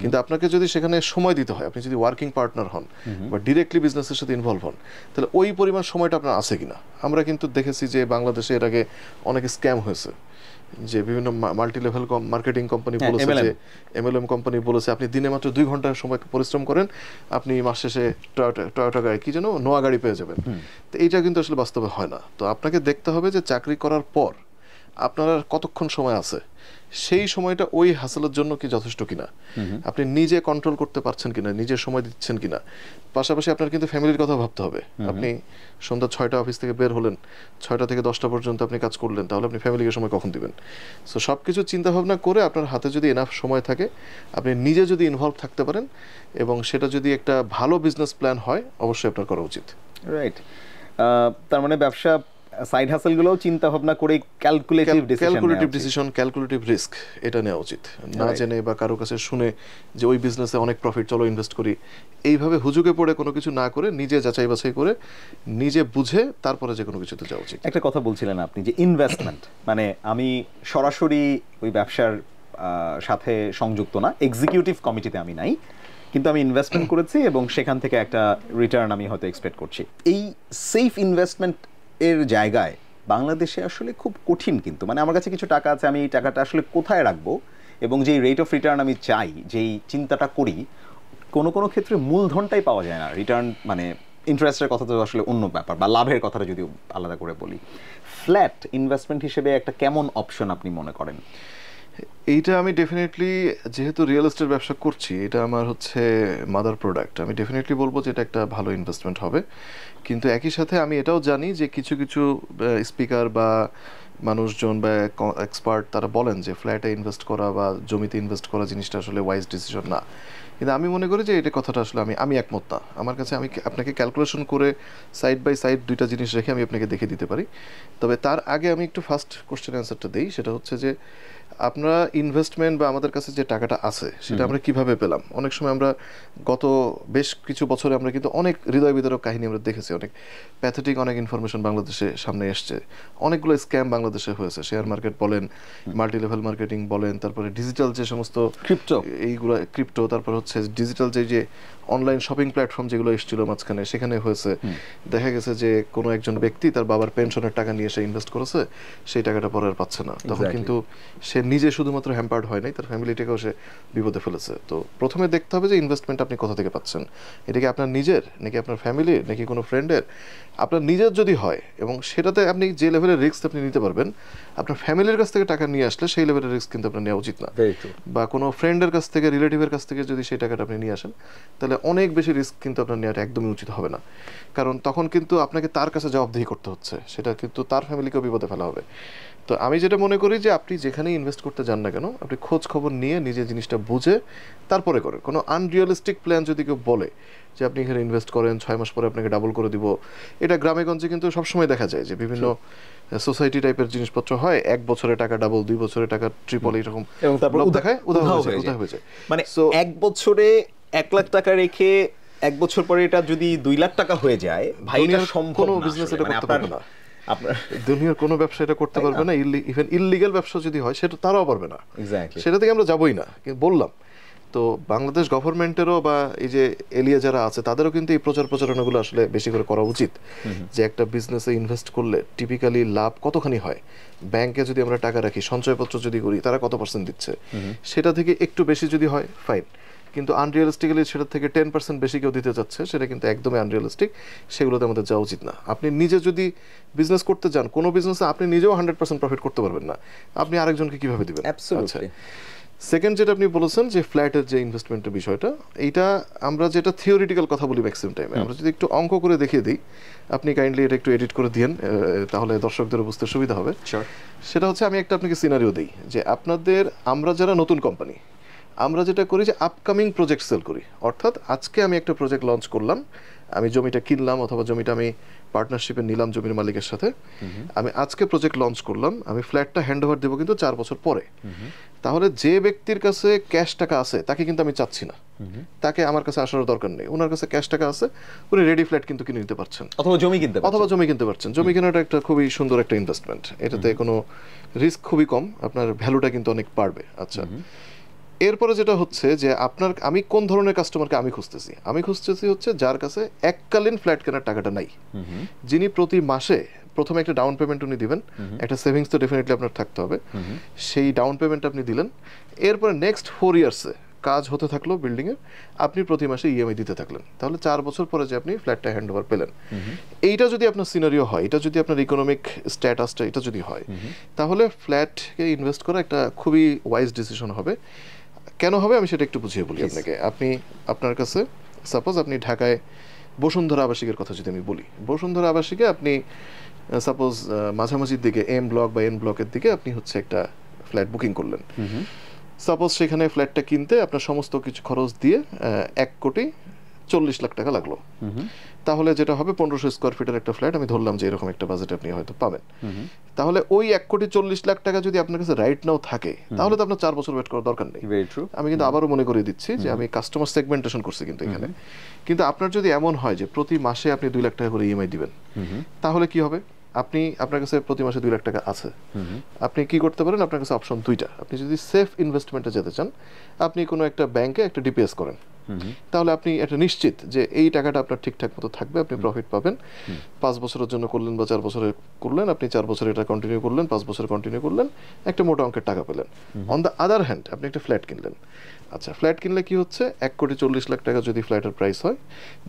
কিন্তু আপনাকে যদি সেখানে সময় দিতে হয়, আপনি যদি ওয়ার্কিং পার্টনার হন বা ডিরেক্টলি বিজনেসের সাথে ইনভলভ হন, তাহলে ওই পরিমাণ সময়টা আপনার আছে কিনা। আমরা কিন্তু দেখেছি যে বাংলাদেশে এর আগে অনেক স্ক্যাম হয়েছে, যে বিভিন্ন মাল্টি লেভেল মার্কেটিং কোম্পানি বলেছে, যে MLM কোম্পানি বলেছে আপনি দিনে মাত্র 2 ঘন্টা সময় পরিশ্রম করেন, আপনি মাস শেষে টয়োটা গাড়ি, কি যেন নোয়া গাড়ি পেয়ে যাবেন। তো এইটা কিন্তু আসলে বাস্তবে হয় না। তো আপনাকে দেখতে হবে যে চাকরি করার পর আপনার কতক্ষণ সময় আছে, সেই সময়টা ওই হাসলের জন্য কি যথেষ্ট কিনা, আপনি নিজে কন্ট্রোল করতে পারছেন কিনা, নিজে সময় দিচ্ছেন কিনা। পাশাপাশি আপনার কিন্তু ফ্যামিলির কথা ভাবতে হবে। আপনি সন্ধ্যা 6টা অফিস থেকে বের হলেন, 6টা থেকে 10টা পর্যন্ত আপনি কাজ করলেন, তাহলে আপনি ফ্যামিলিকে সময় কখন দিবেন? সো সব কিছু চিন্তা ভাবনা করে আপনার হাতে যদি এনাফ সময় থাকে, আপনি নিজে যদি ইনভলভ থাকতে পারেন, এবং সেটা যদি একটা ভালো বিজনেস প্ল্যান হয়, অবশ্যই আপনার করা উচিত। রাইট, তার মানে ব্যবসা সাইড হাসেলগুলোও চিন্তা ভাবনা করে ক্যালকুলেটিভ ডিসিশন, ক্যালকুলেটিভ রিস্ক এটা নেওয়া উচিত, না জেনে বা কারো কাছে শুনে যে ওই বিজনেসে অনেক প্রফিট, চলো ইনভেস্ট করি, এইভাবে হুজুগে পড়ে কোনো কিছু না করে নিজে যাচাই বাছাই করে নিজে বুঝে তারপরে যে কোনো কিছুতে যাওয়া উচিত। একটা কথা বলছিলেন আপনি যে ইনভেস্টমেন্ট, মানে আমি সরাসরি ওই ব্যবসার সাথে সংযুক্ত না, এক্সিকিউটিভ কমিটিতে আমি নাই, কিন্তু আমি ইনভেস্টমেন্ট করেছি এবং সেখান থেকে একটা রিটার্ন আমি হয়তো এক্সপেক্ট করছি। এই সেফ ইনভেস্টমেন্ট এর জায়গায় বাংলাদেশে আসলে খুব কঠিন, কিন্তু মানে আমার কাছে কিছু টাকা আছে, আমি এই টাকাটা আসলে কোথায় রাখবো, এবং যেই রেট অফ রিটার্ন আমি চাই, যেই চিন্তাটা করি, কোনো কোনো ক্ষেত্রে মূলধনটাই পাওয়া যায় না। রিটার্ন মানে ইন্টারেস্টের কথা তো আসলে অন্য ব্যাপার, বা লাভের কথাটা যদি আলাদা করে বলি, ফ্ল্যাট ইনভেস্টমেন্ট হিসেবে একটা কেমন অপশন আপনি মনে করেন? এইটা আমি ডেফিনেটলি, যেহেতু রিয়েল এস্টেট ব্যবসা করছি, এটা আমার হচ্ছে মাদার প্রোডাক্ট, আমি ডেফিনেটলি বলবো যে এটা একটা ভালো ইনভেস্টমেন্ট হবে। কিন্তু একই সাথে আমি এটাও জানি যে কিছু কিছু স্পিকার বা মানুষজন বা এক্সপার্ট তারা বলেন যে ফ্ল্যাটে ইনভেস্ট করা বা জমিতে ইনভেস্ট করা জিনিসটা আসলে ওয়াইজ ডিসিশন না, কিন্তু আমি মনে করি যে এটা কথাটা আসলে আমি একমত না। আমার কাছে আমি আপনাকে ক্যালকুলেশন করে সাইড বাই সাইড দুইটা জিনিস রেখে আমি আপনাকে দেখে দিতে পারি। তবে তার আগে আমি একটু ফার্স্ট কোশ্চেন অ্যান্সারটা দিই, সেটা হচ্ছে যে আপনারা ইনভেস্টমেন্ট বা আমাদের কাছে যে টাকাটা আছে সেটা আমরা কিভাবে পেলাম। অনেক সময় আমরা গত বেশ কিছু বছরে আমরা কিন্তু অনেক হৃদয় বিদারক কাহিনী আমরা দেখেছি, অনেক প্যাথেটিক অনেক ইনফরমেশন বাংলাদেশে সামনে এসছে, অনেকগুলো স্ক্যাম বাংলাদেশে হয়েছে, শেয়ার মার্কেট বলেন, মাল্টি লেভেল মার্কেটিং বলেন, তারপরে ডিজিটাল যে সমস্ত এইগুলো ক্রিপ্টো, তারপর হচ্ছে ডিজিটাল যে অনলাইন শপিং প্ল্যাটফর্ম যেগুলো এসেছিল মাঝখানে সেখানে হয়েছে। দেখা গেছে যে কোনো একজন ব্যক্তি তার বাবার পেনশনের টাকা নিয়ে সে ইনভেস্ট করেছে, সেই টাকাটা পরে আর পাচ্ছে না, তখন কিন্তু সে নিজে শুধুমাত্র হ্যাম্পার্ড হয় নাই, তার ফ্যামিলিটাকেও সে বিপদে ফেলেছে। তো প্রথমে দেখতে হবে যে ইনভেস্টমেন্ট আপনি কোথা থেকে পাচ্ছেন, এটা কি আপনার নিজের নাকি আপনার ফ্যামিলির নাকি কোনো ফ্রেন্ডের। আপনার নিজের যদি হয় এবং সেটাতে আপনি যে লেভেলের রিস্ক আপনি নিতে পারবেন, আপনার ফ্যামিলির কাছ থেকে টাকা নিয়ে আসলে সেই লেভেলের রিস্ক কিন্তু আপনার নেওয়া উচিত না। বা কোনো ফ্রেন্ডের কাছ থেকে রিলেটিভের কাছ থেকে যদি সেই টাকাটা আপনি নিয়ে আসেন, তাহলে অনেক বেশি রিস্ক কিন্তু আপনার নেওয়াটা একদমই উচিত হবে না, কারণ তখন কিন্তু আপনাকে তার কাছে জবাবদিহি করতে হচ্ছে, সেটা কিন্তু তার ফ্যামিলিকেও বিপদে ফেলা হবে। তো আমি যেটা মনে করি যে আপনি যেখানে ইনভেস্ট করতে যান না কেন, আপনি খোঁজ খবর নিয়ে নিজে জিনিসটা বুঝে তারপরে করেন। কোনো আনরিয়ালিস্টিক প্ল্যান যদি কেউ বলে যে আপনি এখানে ইনভেস্ট করেন 6 মাস পরে আপনাকে ডাবল করে দিব, এটা গ্রামেগঞ্জে কিন্তু সবসময় দেখা যায় যে বিভিন্ন সোসাইটি টাইপের জিনিসপত্র হয়, 1 বছরে টাকা ডাবল, 2 বছরে টাকা ট্রিপল, এরকম এবং তারপর দেখায় উদাহ হয়ে যায়। মানে 1 বছরে 1 লাখ টাকা রেখে 1 বছর পরে এটা যদি 2 লাখ টাকা হয়ে যায়, ভাই এটা সম্ভব না, বিজনেস এটা করতে পারবে না, আপনার দুনিয়ার কোনো ব্যবসা এটা করতে পারবে না, ইভেন ইললিগাল ব্যবসা যদি হয় সেটা তারাও পারবে না, সেটা থেকে আমরা যাবোই না। কিন্তু বললাম তো বাংলাদেশ গভর্নমেন্টেরও বা এই যে এলিয়া যারা আছে তাদেরও কিন্তু এই প্রচারণাগুলো আসলে বেশি করে করা উচিত, যে একটা বিজনেসে ইনভেস্ট করলে টিপিক্যালি লাভ কতখানি হয়, ব্যাংকে যদি আমরা টাকা রাখি, সঞ্চয়পত্র যদি করি, তারা কত % দিচ্ছে, সেটা থেকে একটু বেশি যদি হয় ফাইন, কিন্তু আনরিয়ালিস্টিক্যালি সেটা থেকে 10% বেশি কেউ দিতে চাচ্ছে, সেটা কিন্তু একদমই আনরিয়ালিস্টিক, সেগুলোতে আমাদের যাওয়া উচিত না। আপনি নিজে যদি বিজনেস করতে যান, কোনো বিজনেসে আপনি নিজেও 100% প্রফিট করতে পারবেন না, আপনি আরেকজনকে কিভাবে দিবেন? আচ্ছা, সেকেন্ড যেটা আপনি বলেছেন যে ফ্ল্যাটের যে ইনভেস্টমেন্টের বিষয়টা, এইটা আমরা যেটা থিওরিটিক্যাল কথা বলি ম্যাক্সিমাম টাইমে, আমরা যদি একটু অঙ্ক করে দেখিয়ে দিই, আপনি কাইন্ডলি এটা একটু এডিট করে দিয়েন, তাহলে দর্শকদের বুঝতে সুবিধা হবে। সেটা হচ্ছে আমি একটা আপনাকে সিনারিও দিই যে আমরা যারা নতুন কোম্পানি, আমরা যেটা করি যে আপকামিং প্রজেক্ট সেল করি, অর্থাৎ আজকে আমি একটা প্রজেক্ট লঞ্চ করলাম, আমি জমিটা কিনলাম অথবা জমিটা আমি পার্টনারশিপে নিলাম জমির মালিকের সাথে, আমি আজকে প্রজেক্ট লঞ্চ করলাম, আমি ফ্ল্যাটটা হ্যান্ড ওভার দেবো কিন্তু 4 বছর পরে। তাহলে যে ব্যক্তির কাছে ক্যাশ টাকা আছে তাকে কিন্তু আমি চাচ্ছি না, তাকে আমার কাছে আসার দরকার নেই, ওনার কাছে ক্যাশ টাকা আছে, উনি রেডি ফ্ল্যাট কিন্তু কিনে নিতে পারছেন, অথবা জমি কিনতে পারছেন। জমি কেনাটা একটা খুবই সুন্দর একটা ইনভেস্টমেন্ট, এটাতে কোনো রিস্ক খুবই কম, আপনার ভ্যালুটা কিন্তু অনেক বাড়বে। আচ্ছা, এরপরে যেটা হচ্ছে যে আমি কোন ধরনের কাস্টমারকে আমি খুঁজতেছি হচ্ছে যার কাছে এককালীন ফ্ল্যাট কেনার টাকাটা নাই, যিনি প্রতি মাসে প্রথমে একটা ডাউন পেমেন্ট উনি দিবেন, একটা সেভিংস তো ডেফিনেটলি আপনার থাকতে হবে, সেই ডাউন পেমেন্ট আপনি দিলেন, এরপরে নেক্সট 4 ইয়ার্সে কাজ হতে থাকলো বিল্ডিংয়ের, আপনি প্রতি মাসে ইএমআই দিতে থাকলেন, তাহলে 4 বছর পরে যে আপনি ফ্ল্যাটটা হ্যান্ড ওভার পেলেন। এইটা যদি আপনার সিনারিও হয়, এটা যদি আপনার ইকোনমিক স্ট্যাটাসটা এটা যদি হয়, তাহলে ফ্ল্যাটকে ইনভেস্ট করা একটা খুবই ওয়াইজ ডিসিশন হবে। কেন হবে আমি সেটা একটু বুঝিয়ে বলি আপনাকে। আপনার কাছে সাপোজ আপনি ঢাকায় বসুন্ধরা আবাসিকের কথা যদি আমি বলি, বসুন্ধরা আবাসিকে আপনি সাপোজ মাঝামাঝির দিকে এম ব্লক বা এন ব্লকের দিকে আপনি হচ্ছে একটা ফ্ল্যাট বুকিং করলেন, সাপোজ সেখানে ফ্ল্যাটটা কিনতে আপনার সমস্ত কিছু খরচ দিয়ে 1,40,00,000 টাকা লাগলো, তাহলে যেটা হবে 1500 স্কোয়ার ফিটের একটা ফ্ল্যাট, আমি ধরলাম যে এরকম একটা বাজেট আপনি হয়তো পাবেন, তাহলে ওই 1,40,00,000 টাকা যদি আপনার কাছে রাইট নাও থাকে, তাহলে তো আপনার 4 বছর ওয়েট করার দরকার নেই। আমি কিন্তু আবারও মনে করিয়ে দিচ্ছি যে আমি কাস্টমার সেগমেন্টেশন করছি কিন্তু এখানে। কিন্তু আপনার যদি এমন হয় যে প্রতি মাসে আপনি 2 লাখ টাকা করে ইএমআই দিবেন, তাহলে কি হবে? আপনার কাছে প্রতি মাসে 2 লাখ টাকা আছে, আপনি কি করতে পারেন? আপনার কাছে অপশন 2টা। আপনি যদি সেফ ইনভেস্টমেন্টে যেতে চান, আপনি কোনো একটা ব্যাংকে একটা ডিপিএস করেন, তাহলে আপনি এটা নিশ্চিত যে এই টাকাটা আপনার ঠিকঠাক মতো থাকবে, আপনি প্রফিট পাবেন। 5 বছরের জন্য করলেন বা 4 বছরে করলেন, আপনি 4 বছরে এটা কন্টিনিউ করলেন, 5 বছর কন্টিনিউ করলেন, একটা মোটা অঙ্কের টাকা পেলেন। অন দ্য আদার হ্যান্ড আপনি একটা ফ্ল্যাট কিনলেন। আচ্ছা, ফ্ল্যাট কিনলে কি হচ্ছে, 1,40,00,000 টাকা যদি ফ্ল্যাটের প্রাইস হয়,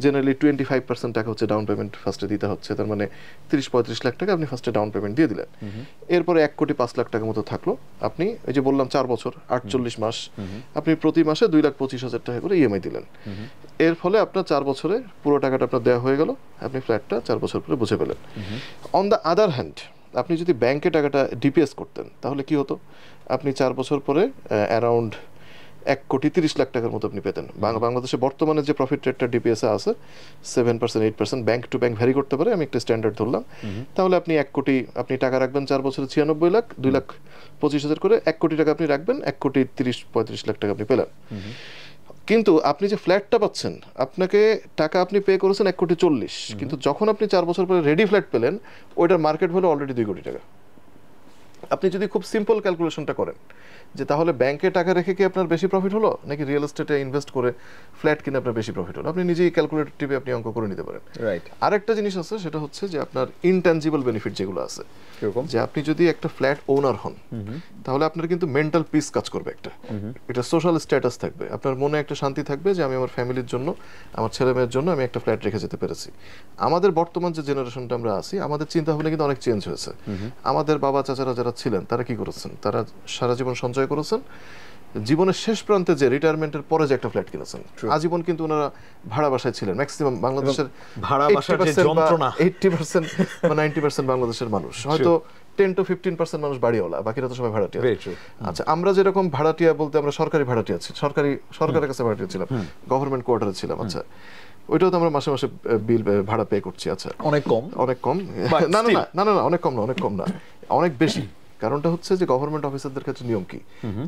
জেনারেলি 25% টাকা হচ্ছে ডাউন পেমেন্ট ফার্স্টে দিতে হচ্ছে, তার মানে 30-35 লাখ টাকা আপনি ফার্স্টে ডাউন পেমেন্ট দিয়ে দিলেন। এরপরে 1,05,00,000 টাকা মতো থাকলো, আপনি এই যে বললাম 4 বছর 48 মাস, আপনি প্রতি মাসে 2,25,000 টাকা করে ইএমআই দিলেন। এর ফলে আপনার 4 বছরে পুরো টাকাটা আপনার দেওয়া হয়ে গেল, আপনি ফ্ল্যাটটা 4 বছর পরে বুঝে পেলেন। অন দ্য আদার হ্যান্ড আপনি যদি ব্যাংকে টাকাটা ডিপিএস করতেন তাহলে কি হতো, আপনি 4 বছর পরে অ্যারাউন্ড 1,30,00,000 টাকার মতো আপনি পেতেন। বাংলাদেশে বর্তমানে যে প্রফিট রেটটা ডিপিএসে আছে 7% 8%, ব্যাংক টু ব্যাংক ভ্যারি করতে পারে, আমি একটা স্ট্যান্ডার্ড ধরলাম, তাহলে আপনি 1 কোটি আপনি টাকা রাখবেন 4 বছরে 96 লাখ, 2,25,000 করে 1 কোটি টাকা আপনি রাখবেন, 1,30,35,00,000 টাকা আপনি পেলেন। কিন্তু আপনি যে ফ্ল্যাটটা পাচ্ছেন, আপনাকে টাকা আপনি পে করেছেন 1,40,00,000, কিন্তু যখন আপনি 4 বছর পরে রেডি ফ্ল্যাট পেলেন ওইটার মার্কেট ভ্যালু অলরেডি 2 কোটি টাকা। আপনি যদি খুব সিম্পল ক্যালকুলেশনটা করেন যে তাহলে ব্যাংকে টাকা রেখে কি আপনার বেশি প্রফিট হলো নাকি রিয়েল এস্টেটে ইনভেস্ট করে ফ্ল্যাট কিনে আপনার বেশি প্রফিট হলো, আপনি নিজেই ক্যালকুলেটর টিপে আপনি অঙ্ক করে নিতে পারেন। রাইট। আরেকটা জিনিস আছে, সেটা হচ্ছে যে আপনার ইনট্যানজিবল বেনিফিট যেগুলো আছে, যে আপনি যদি একটা ফ্ল্যাট ওনার হন তাহলে আপনার কিন্তু মেন্টাল পিস কাজ করবে, একটা এটা সোশ্যাল স্ট্যাটাস থাকবে, আপনার মনে একটা শান্তি থাকবে যে আমি আমার ফ্যামিলির জন্য, আমার ছেলে মেয়ের জন্য আমি একটা ফ্ল্যাট রেখে যেতে পেরেছি। আমাদের বর্তমান যে জেনারেশনটা আমরা আছি, আমাদের চিন্তা ভাবনা কিন্তু অনেক চেঞ্জ হয়েছে। আমাদের বাবা চাচারা যারা ছিলেন তারা কি করেছেন, তারা সারা জীবন সঞ্চয় করেছেন, জীবনের শেষ প্রান্তে যে রিটায়ারমেন্টের পরে যে একটা ফ্ল্যাট কিনেছেন, আজীবন কিন্তু ওনারা ভাড়া বাসায় ছিলেন। ম্যাক্সিমাম বাংলাদেশের ভাড়া বাসার যে যন্ত্রণা, 80% বা 90% বাংলাদেশের মানুষ, হয়তো 10 to 15% মানুষ বাড়িওয়ালা, বাকিরা তো সবাই ভাড়াটিয়া। আচ্ছা, আমরা যেরকম ভাড়াটিয়া বলতে আমরা সরকারি ভাড়াটিয়া আছি, সরকারের কাছে ভাড়াটিয়া ছিলাম, গভর্নমেন্ট কোয়ার্টারে ছিলাম। আচ্ছা, ওইটাও তো আমরা মাসে মাসে বিল ভাড়া পে করছি। আচ্ছা, অনেক কম না না না না না অনেক কম না, অনেক বেশি। কারণটা হচ্ছে যে গভর্নমেন্ট অফিসারদের ক্ষেত্রে নিয়ম কি,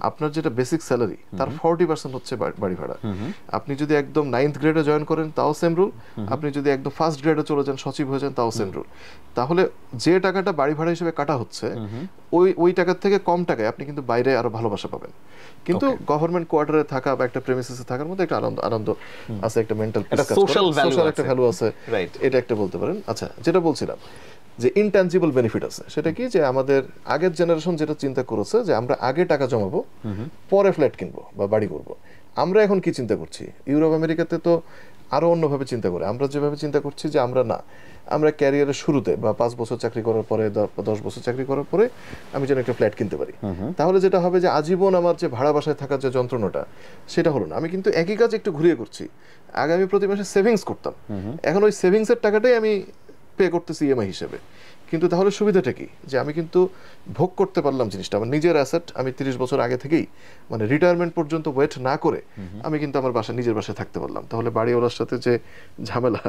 আপনার যেটা বেসিক স্যালারি তার 40% হচ্ছে বাড়ি ভাড়া। আপনি যদি একদম 9th গ্রেডে জয়েন করেন তাও সেম রুল, আপনি যদি একদম ফার্স্ট গ্রেডে চলে যান, সচিব হয়ে যান, তাও সেম রুল। তাহলে যে টাকাটা বাড়ি ভাড়া হিসেবে কাটা হচ্ছে ওই টাকার থেকে কম টাকায় আপনি কিন্তু বাইরে আরো ভালোবাসা পাবেন। কিন্তু গভর্নমেন্ট কোয়ার্টারে থাকা বা একটা প্রেমিসিসে থাকার মধ্যে একটা আনন্দ আছে, একটা মেন্টাল পিস, সোশ্যাল একটা ভ্যালু আছে, এটা একটা বলতে পারেন। আচ্ছা, যেটা বলছিলাম যে ইনট্যানজিবল বেনিফিট আছে, সেটা কি, যে আমাদের আগের জেনারেশন যেটা চিন্তা করেছে যে আমরা আগে টাকা জমাবো পরে ফ্ল্যাট কিনবো বা বাড়ি করবো, আমরা এখন কি চিন্তা করছি, ইউরোপ আমেরিকাতে তো আরো অন্যভাবে চিন্তা করে, আমরা যেভাবে চিন্তা করছি যে আমরা ক্যারিয়ারের শুরুতে বা 5 বছর চাকরি করার পরে 10 বছর চাকরি করার পরে আমি যেন একটা ফ্ল্যাট কিনতে পারি। তাহলে যেটা হবে যে আজীবন আমার যে ভাড়া বাসায় থাকার যে যন্ত্রণাটা, সেটা হলো না। আমি কিন্তু একই কাজ একটু ঘুরিয়ে করছি। আগে আমি প্রতি মাসে সেভিংস করতাম, এখন ওই সেভিংসের টাকাটাই আমি পে করতেছি ইএমআই হিসেবে। কিন্তু তাহলে সুবিধাটা কি, যে আমি কিন্তু ভোগ করতে পারলাম জিনিসটা, আমার নিজের অ্যাসেট। আমি 30 বছর আগে থেকেই মানে রিটায়ারমেন্ট পর্যন্ত ওয়েট না করে আমি কিন্তু আমার নিজের বাসায় থাকতে পারলাম। তাহলে বাড়িওয়ালার সাথে যে ঝামেলা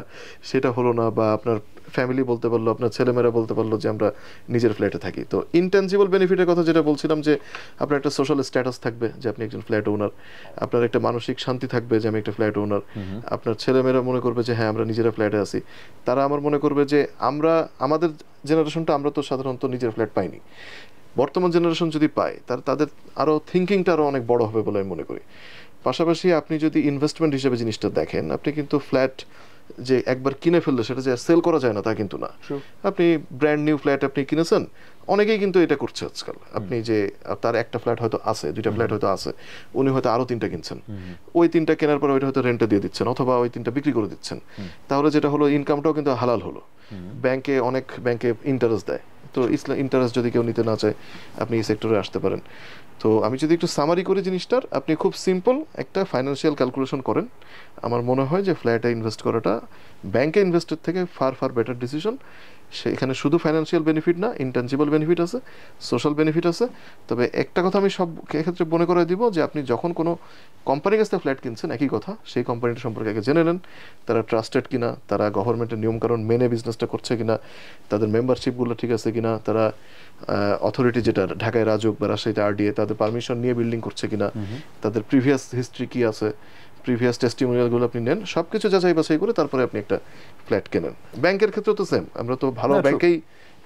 সেটা হলো না, বা আপনার ফ্যামিলি বলতে পারলো, আপনার ছেলেমেয়েরা বলতে পারলো যে আমরা নিজের ফ্ল্যাটে থাকি। তো ইনট্যানজিবল বেনিফিটের কথা যেটা বলছিলাম, যে আপনার একটা সোশ্যাল স্ট্যাটাস থাকবে যে আপনি একজন ফ্ল্যাট ওনার, আপনার একটা মানসিক শান্তি থাকবে যে আমি একটা ফ্ল্যাট ওনার, আপনার ছেলেমেয়েরা মনে করবে যে হ্যাঁ আমরা নিজেরা ফ্ল্যাটে আছি, তারা আমার মনে করবে যে আমাদের জেনারেশনটা আমরা তো সাধারণত নিজের ফ্ল্যাট পাইনি, বর্তমান জেনারেশন যদি পায় তাদের আরো থিঙ্কিংটা আরো অনেক বড় হবে বলে আমি মনে করি। পাশাপাশি আপনি যদি ইনভেস্টমেন্ট হিসেবে জিনিসটা দেখেন, আপনি কিন্তু ফ্ল্যাট যে একবার কিনে ফেললে সেটা যে সেল করা যায় না তা কিন্তু না। আপনি ব্র্যান্ড নিউ ফ্ল্যাট আপনি কিনেছেন, অনেকেই কিন্তু এটা করছে আজকাল। আপনি যে তার একটা ফ্ল্যাট হয়তো আছে, 2টা ফ্ল্যাট হয়তো আছে, উনি হয়তো আরো 3টা কিনছেন, ওই 3টা কেনার পর ওইটা হয়তো রেন্টে দিয়ে দিচ্ছেন, অথবা ওই 3টা বিক্রি করে দিচ্ছেন। তাহলে যেটা হলো, ইনকামটাও কিন্তু হালাল হলো। অনেক ব্যাংকে ইন্টারেস্ট দেয়, তো ইন্টারেস্ট যদি কেউ নিতে না চায় আপনি এই সেক্টরে আসতে পারেন। তো আমি যদি একটু সামারি করি জিনিসটার, আপনি খুব সিম্পল একটা ফাইন্যান্সিয়াল ক্যালকুলেশন করেন, আমার মনে হয় যে ফ্ল্যাটে ইনভেস্ট করাটা ব্যাংকে ইনভেস্টের থেকে ফার বেটার ডিসিশন। সেখানে শুধু ফাইন্যান্সিয়াল বেনিফিট না, ইনট্যানজিবল বেনিফিট আছে, সোশ্যাল বেনিফিট আছে। তবে একটা কথা আমি সব ক্ষেত্রে মনে করে দিব, যে আপনি যখন কোনো কোম্পানির কাছ থেকে ফ্ল্যাট কিনছেন, একই কথা, সেই কোম্পানিটা সম্পর্কে আগে জেনে নেন, তারা ট্রাস্টেড কিনা, তারা গভর্নমেন্টের নিয়মকানুন মেনে বিজনেসটা করছে কিনা, তাদের মেম্বারশিপগুলো ঠিক আছে কিনা, তারা অথরিটি যেটা ঢাকায় রাজুক বা রাজশাহীতে আরডিএ, তাদের পারমিশন নিয়ে বিল্ডিং করছে কিনা, তাদের প্রিভিয়াস হিস্ট্রি কি আছে, প্রিভিয়াস টেস্টিমোনিয়ালগুলো আপনি নেন, সবকিছু যাচাই বাছাই করে তারপরে আপনি একটা ফ্ল্যাট কেনেন। ব্যাংকের ক্ষেত্রেও তো সেম, আমরা তো ভালো ব্যাংকেই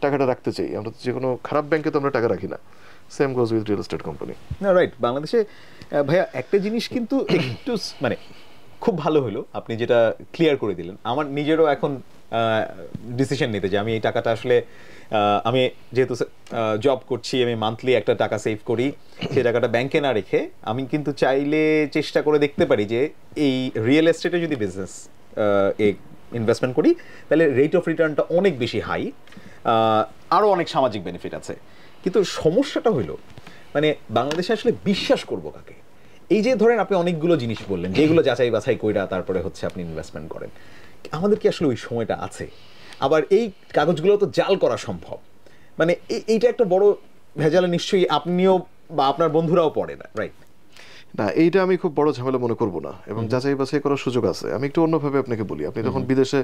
টাকাটা রাখতে চাই, আমরা যে কোনো খারাপ ব্যাংকে তো আমরা টাকা রাখি না। Same goes with real estate company. না, রাইট। বাংলাদেশে ভাইয়া একটা জিনিস কিন্তু একটু মানে খুব ভালো হলো, আপনি যেটা ক্লিয়ার করে দিলেন। আমার নিজেরও এখন ডিসিশন নিতে যে আমি এই টাকাটা আসলে আমি যেহেতু জব করছি, আমি মান্থলি একটা টাকা সেভ করি, সেই টাকাটা ব্যাংকে না রেখে আমি কিন্তু চাইলে চেষ্টা করে দেখতে পারি যে এই রিয়েল এস্টেটে যদি বিজনেস ইনভেস্টমেন্ট করি, তাহলে রেট অফ রিটার্নটা অনেক বেশি হাই, আরও অনেক সামাজিক বেনিফিট আছে। কিন্তু সমস্যাটা হলো, মানে বাংলাদেশে আসলে বিশ্বাস করবো কাকে? এই যে ধরেন আপনি অনেকগুলো জিনিস বললেন, যেগুলো যাচাই বাছাই কইরা তারপরে হচ্ছে আপনি ইনভেস্টমেন্ট করেন, আমাদের কি আসলে ওই সময়টা আছে? আবার এই কাগজগুলো তো জাল করা সম্ভব। মানে এইটা একটা বড় ভেজালে নিশ্চয়ই আপনিও বা আপনার বন্ধুরাও পড়ে না, রাইট? না, এইটা আমি খুব বড় ঝামেলা মনে করব না, এবং যাচাই বাছাই করার সুযোগ আছে। আমি একটু অন্যভাবে আপনাকে বলি, আপনি যখন বিদেশে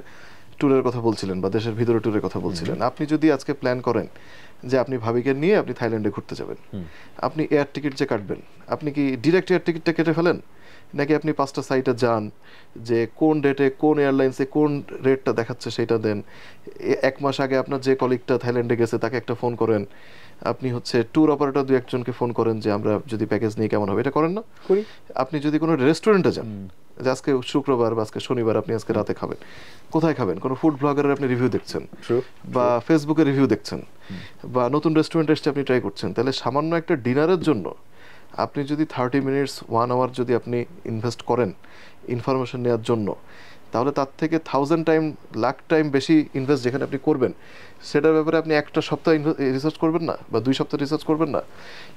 ট্যুরের কথা বলছিলেন বা দেশের ভিতরে ট্যুরের কথা বলছিলেন, আপনি যদি আজকে প্ল্যান করেন যে আপনি ভাবিকে নিয়ে আপনি থাইল্যান্ডে ঘুরতে যাবেন, আপনি এয়ার টিকিট যে কাটবেন, আপনি কি ডিরেক্ট এয়ার টিকিটটা কেটে ফেলেন, নাকি আপনি 5টা সাইটে যান যে কোন ডেটে কোন এয়ারলাইন্সে কোন রেটটা দেখাচ্ছে সেটা দেন, 1 মাস আগে আপনার যে কলিগটা থাইল্যান্ডে গেছে তাকে একটা ফোন করেন, আপনি হচ্ছে ট্যুর অপারেটর 2-1জনকে ফোন করেন যে আমরা যদি প্যাকেজ নিয়ে কেমন হবে, এটা করেন না? আপনি যদি কোনো রেস্টুরেন্টে যান, যে আজকে শুক্রবার বা আজকে শনিবার, আপনি আজকে রাতে খাবেন, কোথায় খাবেন? কোনো ফুড ব্লগারের আপনি রিভিউ দেখছেন বা ফেসবুকে রিভিউ দেখছেন বা নতুন রেস্টুরেন্টে এসে আপনি ট্রাই করছেন, তাহলে সামান্য একটা ডিনারের জন্য আপনি যদি 30 মিনিটস 1 আওয়ার যদি আপনি ইনভেস্ট করেন ইনফরমেশন নেওয়ার জন্য, তাহলে তার থেকে 1000 টাইম, লাখ টাইম বেশি ইনভেস্ট যেখানে আপনি করবেন, সেটার ব্যাপারে আপনি একটা সপ্তাহ রিসার্চ করবেন না বা 2 সপ্তাহ রিসার্চ করবেন না?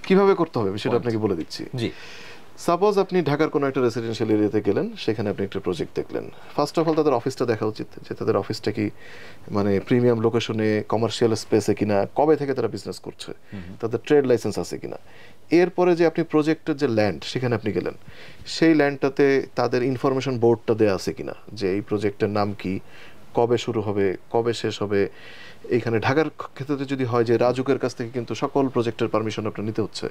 কিভাবে করতে হবে সেটা আপনাকে বলে দিচ্ছি। জি, সাপোজ আপনি ঢাকার কোনো একটা রেসিডেন্সিয়াল এরিয়াতে গেলেন, সেখানে আপনি একটা প্রজেক্ট দেখলেন। ফার্স্ট অফ অল তাদের অফিসটা দেখা উচিত, যে তাদের অফিসটা কি মানে প্রিমিয়াম লোকেশনে, কমার্শিয়াল স্পেসে কিনা, কবে থেকে তারা বিজনেস করছে, তাদের ট্রেড লাইসেন্স আছে কিনা। এরপরে যে আপনি প্রজেক্টের যে ল্যান্ড, সেখানে আপনি গেলেন, সেই ল্যান্ডটাতে তাদের ইনফরমেশন বোর্ডটা দেওয়া আছে কিনা, যে এই প্রজেক্টের নাম কি, কবে শুরু হবে, কবে শেষ হবে। এইখানে ঢাকার ক্ষেত্রে যদি হয় যে রাজুকের কাছ থেকে কিন্তু সকল প্রজেক্টের পারমিশন আপনার নিতে হচ্ছে,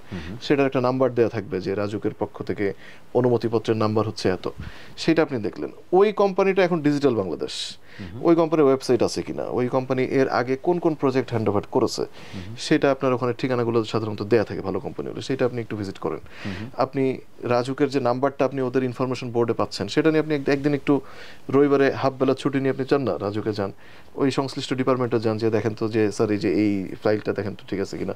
সেটার একটা নাম্বার দেওয়া থাকবে যে রাজুকের পক্ষ থেকে অনুমতিপত্রের নাম্বার হচ্ছে এত, সেটা আপনি দেখলেন। ওই কোম্পানিটা এখন ডিজিটাল বাংলাদেশ, ওই কোম্পানির ওয়েবসাইট আছে কিনা, ওই কোম্পানি এর আগে কোন কোন প্রজেক্ট হ্যান্ড ওভার করেছে, সেটা আপনার ওখানে ঠিকানাগুলো সাধারণত দেওয়া থাকে ভালো কোম্পানি হলে, সেটা আপনি একটু ভিজিট করেন। আপনি রাজুকের যে নাম্বারটা আপনি ওদের ইনফরমেশন বোর্ডে পাচ্ছেন, সেটা নিয়ে আপনি একদিন একটু রবিবারে হাফ বেলা ছুটি নিয়ে আপনি যান না, রাজুকে যান, ওই সংশ্লিষ্ট ডিপার্টমেন্টে যান, যে দেখেন তো যে স্যার এই যে এই ফাইলটা দেখেন তো ঠিক আছে কিনা,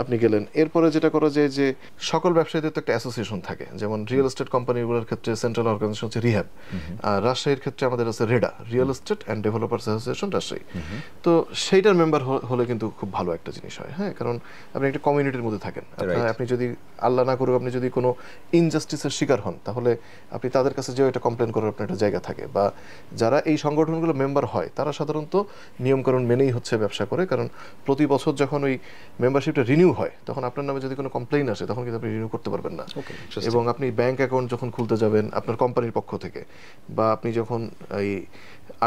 আপনি গেলেন। এরপরে যেটা করা যায় যে সকল ব্যবসায়ীদের তো একটা অ্যাসোসিয়েশন থাকে, যেমন রিয়েল এস্টেট কোম্পানিগুলোর ক্ষেত্রে সেন্ট্রাল অর্গানাইজেশন হচ্ছে রিহ্যাব, আর রাজশাহীর ক্ষেত্রে আমাদের আছে REDA, real estate and developers association Rajshahi. তো সেইটার মেম্বার হলে কিন্তু খুব ভালো একটা জিনিস হয়, হ্যাঁ, কারণ আপনি একটা কমিউনিটির মধ্যে থাকেন। আপনি যদি আল্লাহ না করুক আপনি যদি কোনো ইনজাস্টিসের শিকার হন, তাহলে আপনি তাদের কাছে যেও এটা কমপ্লেন করার আপনার একটা জায়গা থাকে। বা যারা এই সংগঠনগুলো মেম্বার হয় তারা সাধারণত নিয়মকানুন মেনেই হচ্ছে ব্যবসা করে, কারণ প্রতি বছর যখন ওই মেম্বারশিপটা রিনিউ হয়, তখন আপনার নামে যদি কোনো কমপ্লেইন আসে তখন কিন্তু আপনি রিনিউ করতে পারবেন না। এবং আপনি ব্যাংক অ্যাকাউন্ট যখন খুলতে যাবেন আপনার কোম্পানির পক্ষ থেকে, বা আপনি যখন এই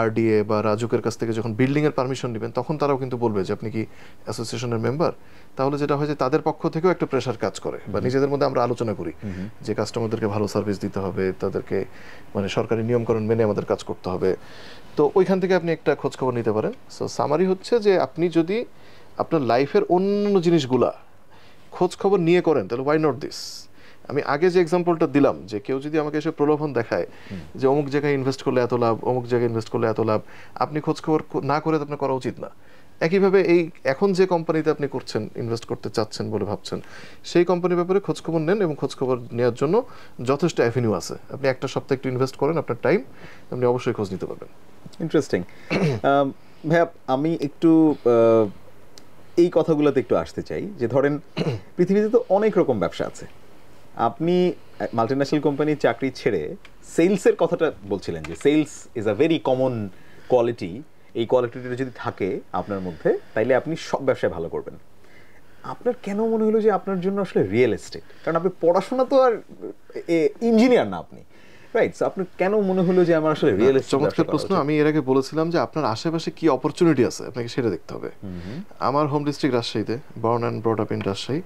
আরডিএ বা রাজুকের কাছ থেকে যখন বিল্ডিংয়ের পারমিশন নেবেন, তখন তারাও কিন্তু বলবে যে আপনি কি অ্যাসোসিয়েশনের মেম্বার। তাহলে যেটা হয় যে তাদের পক্ষ থেকেও একটা প্রেশার কাজ করে, বা নিজেদের মধ্যে আমরা আলোচনা করি যে কাস্টমারদেরকে ভালো সার্ভিস দিতে হবে, তাদেরকে মানে সরকারি নিয়মকানুন মেনে আমাদের কাজ করতে হবে। তো ওইখান থেকে আপনি একটা খোঁজখবর নিতে পারেন। সো সামারি হচ্ছে যে আপনি যদি আপনার লাইফের অন্য জিনিসগুলা খোঁজখবর নিয়ে করেন, তাহলে ওয়াই নট দিস। আমি আগে যে এক্সাম্পলটা দিলাম, যে কেউ যদি আমাকে এসে প্রলোভন দেখায় যে অমুক জায়গায় ইনভেস্ট করলে এত লাভ, অমুক জায়গায় ইনভেস্ট করলে এত লাভ, আপনি খোঁজখবর না করে আপনার করা উচিত না। একইভাবে এই এখন যে কোম্পানিতে আপনি করছেন, ইনভেস্ট করতে চাচ্ছেন বলে ভাবছেন, সেই কোম্পানির ব্যাপারে খোঁজখবর নেন, এবং খোঁজখবর নেওয়ার জন্য যথেষ্ট অ্যাভিনিউ আছে। আপনি একটা সপ্তাহে একটু ইনভেস্ট করেন আপনার টাইম, আপনি অবশ্যই খোঁজ নিতে পারবেন। ইন্টারেস্টিং। ভাইয়া, আমি একটু এই কথাগুলোতে একটু আসতে চাই, যে ধরেন পৃথিবীতে তো অনেক রকম ব্যবসা আছে, আপনি মাল্টিন্যাশনাল কোম্পানি চাকরি ছেড়ে সেলসের কথাটা বলছিলেন, যে sales is a very common quality, এই কোয়ালিটিটা যদি থাকে আপনার মধ্যে তাইলে আপনি সব ব্যবসায় ভালো করবেন। আপনার কেন মনে হলো যে আপনার জন্য আসলে রিয়েল এস্টেট? কারণ আপনি পড়াশোনা তো আর ইঞ্জিনিয়ার না আপনি, রাইট? সো আপনার কেন মনে হলো যে আমার আসলে রিয়েল এস্টেট? চমৎকার প্রশ্ন। আমি এর আগে বলেছিলাম যে আপনার আশেপাশে কি অপরচুনিটি আছে আপনাকে সেটা দেখতে হবে। আমার হোম ডিস্ট্রিক্ট রাজশাহীতে, born and brought up in Rajshahi.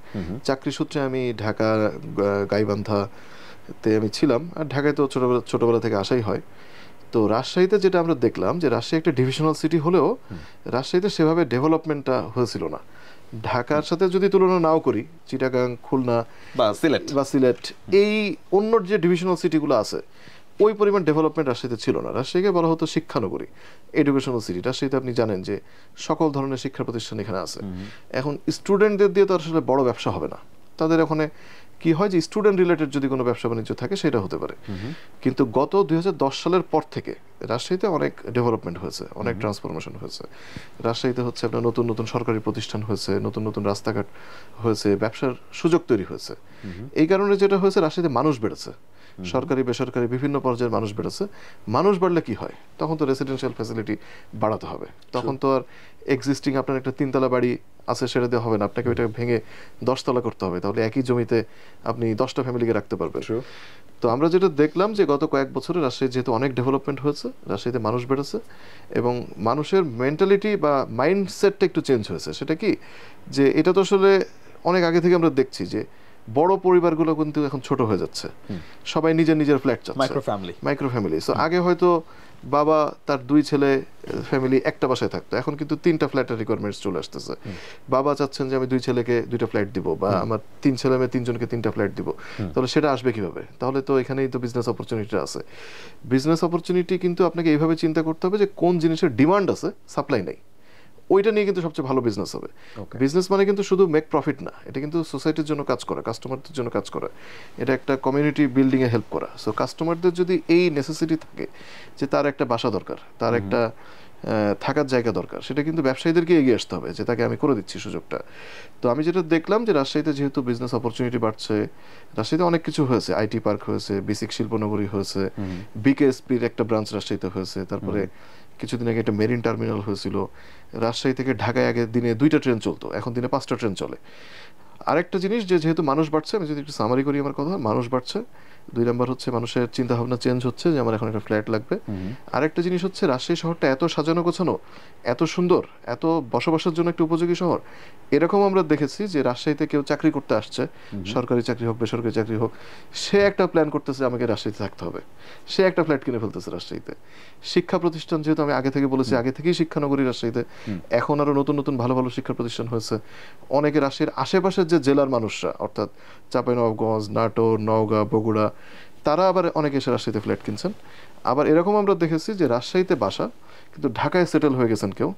চাকরি সূত্রে আমি ঢাকা গাইবান্ধাতে আমি ছিলাম, আর ঢাকায় তো ছোটবেলা থেকে আসাই হয়। তো রাজশাহীতে যেটা আমরা দেখলাম, যে রাজশাহী একটা ডিভিশনাল সিটি হলেও রাজশাহীতে সেভাবে ডেভেলপমেন্টটা হয়েছিল না। ঢাকার সাথে যদি তুলনা নাও করি, চিটাগাং, খুলনা বা সিলেট, এই অন্য যে ডিভিশনাল সিটিগুলো আছে, ওই পরিমাণ ডেভেলপমেন্ট রাজশাহীতে ছিল না। রাজশাহীকে বলা হতো শিক্ষানগরী, এডুকেশনাল সিটি। রাজশাহীতে আপনি জানেন যে সকল ধরনের শিক্ষা প্রতিষ্ঠান এখানে আছে। এখন স্টুডেন্টদের দিয়ে তো আসলে বড় ব্যবসা হবে না, তাদের ওখানে কি হয় যে স্টুডেন্ট রিলেটেড যদি কোনো ব্যবসা বাণিজ্য থাকে সেটা হতে পারে। কিন্তু গত 2010 সালের পর থেকে রাজশাহীতে অনেক ডেভেলপমেন্ট হয়েছে, অনেক ট্রান্সফরমেশন হয়েছে। রাজশাহীতে হচ্ছে আপনার নতুন নতুন সরকারি প্রতিষ্ঠান হয়েছে, নতুন নতুন রাস্তাঘাট হয়েছে, ব্যবসার সুযোগ তৈরি হয়েছে। এই কারণে যেটা হয়েছে, রাজশাহীতে মানুষ বেড়েছে, সরকারি বেসরকারি বিভিন্ন পর্যায়ের মানুষ বেড়েছে। মানুষ বাড়লে কি হয়, তখন তো রেসিডেন্সিয়াল ফ্যাসিলিটি বাড়াতে হবে। তখন তো আর এক্সিস্টিং আপনার একটা 3 তলা বাড়ি আছে সেটা দিয়ে হবে না, আপনাকে ওইটা ভেঙে 10 তলা করতে হবে, তাহলে একই জমিতে আপনি 10টা ফ্যামিলিকে রাখতে পারবেন। তো আমরা যেটা দেখলাম যে গত কয়েক বছরে রাজশাহী যেহেতু অনেক ডেভেলপমেন্ট হয়েছে, রাজশাহীতে মানুষ বেড়েছে এবং মানুষের মেন্টালিটি বা মাইন্ডসেটটা একটু চেঞ্জ হয়েছে। সেটা কি, যে এটা তো আসলে অনেক আগে থেকে আমরা দেখছি যে বড় পরিবারগুলো কিন্তু এখন ছোট হয়ে যাচ্ছে, সবাই নিজের নিজের ফ্ল্যাট চাচ্ছে, মাইক্রো ফ্যামিলি। সো আগে হয়তো বাবা তার 2 ছেলে ফ্যামিলি একটা বাসায় থাকতো, এখন কিন্তু 3টা ফ্ল্যাটের রিকোয়ারমেন্টস চলে আসতেছে। বাবা চাচ্ছেন যে আমি 2 ছেলেকে 2টা ফ্ল্যাট দিব, বা আমার 3 ছেলে মেয়ে 3 জনকে 3টা ফ্ল্যাট দিব, তাহলে সেটা আসবে কিভাবে? তাহলে তো এখানেই তো বিজনেস অপরচুনিটি আছে। বিজনেস অপরচুনিটি কিন্তু আপনাকে এইভাবে চিন্তা করতে হবে যে কোন জিনিসের ডিমান্ড আছে, সাপ্লাই নাই, ওইটা নিয়ে কিন্তু সবচেয়ে ভালো বিজনেস হবে। বিজনেস মানে কিন্তু শুধু মেক প্রফিট না, এটা কিন্তু সোসাইটির জন্য কাজ করা, কাস্টমারদের জন্য কাজ করা, এটা একটা কমিউনিটি বিল্ডিংয়ে হেল্প করা। সো কাস্টমারদের যদি এই নেসেসিটি থাকে যে তার একটা বাসা দরকার, তার একটা থাকার জায়গা দরকার, সেটা কিন্তু ব্যবসায়ীদেরকে এগিয়ে আসতে হবে যে তাকে আমি করে দিচ্ছি সুযোগটা। তো আমি যেটা দেখলাম যে রাজশাহীতে যেহেতু বিজনেস অপরচুনিটি বাড়ছে, রাজশাহীতে অনেক কিছু হয়েছে, আইটি পার্ক হয়েছে, বেসিক শিল্পনগরী হয়েছে, বিকেএসপির একটা ব্রাঞ্চ রাজশাহীতে হয়েছে, তারপরে কিছুদিন আগে একটা মেরিন টার্মিনাল হয়েছিল। রাজশাহী থেকে ঢাকায় আগে দিনে 2টা ট্রেন চলতো, এখন দিনে 5টা ট্রেন চলে। আরেকটা জিনিস যে যেহেতু মানুষ বাড়ছে, আমি যদি একটু সামারি করি আমার কথা, মানুষ বাড়ছে, 2 নম্বর হচ্ছে মানুষের চিন্তা ভাবনা চেঞ্জ হচ্ছে যে আমার এখন একটা ফ্ল্যাট লাগবে। আরেকটা জিনিস হচ্ছে রাজশাহী শহরটা এত সাজানো গোছানো, এত সুন্দর, এত বসবাসের জন্য একটা উপযোগী শহর। এরকম আমরা দেখেছি যে রাজশাহীতে কেউ চাকরি করতে আসছে, সরকারি চাকরি হোক বেসরকারি চাকরি হোক, সে একটা প্ল্যান করতেছে আমাকে রাজশাহীতে থাকতে হবে, সে একটা ফ্ল্যাট কিনে ফেলতেছে রাজশাহীতে। শিক্ষা প্রতিষ্ঠান যেহেতু আমি আগে থেকে বলেছি, আগে থেকেই শিক্ষানগরী রাজশাহীতে, এখন আরো নতুন নতুন ভালো ভালো শিক্ষা প্রতিষ্ঠান হয়েছে। অনেকে রাজশাহীর আশেপাশের যে জেলার মানুষরা, অর্থাৎ চাঁপাইনবাবগঞ্জ, নাটোর, নওগাঁ, বগুড়া, তারা আবার অনেকে এসে রাজশাহীতে ফ্ল্যাট কিনছেন। আবার এরকম আমরা দেখেছি যে রাজশাহীতে বাসা কিন্তু ঢাকায় সেটেল হয়ে গেছেন কেউ,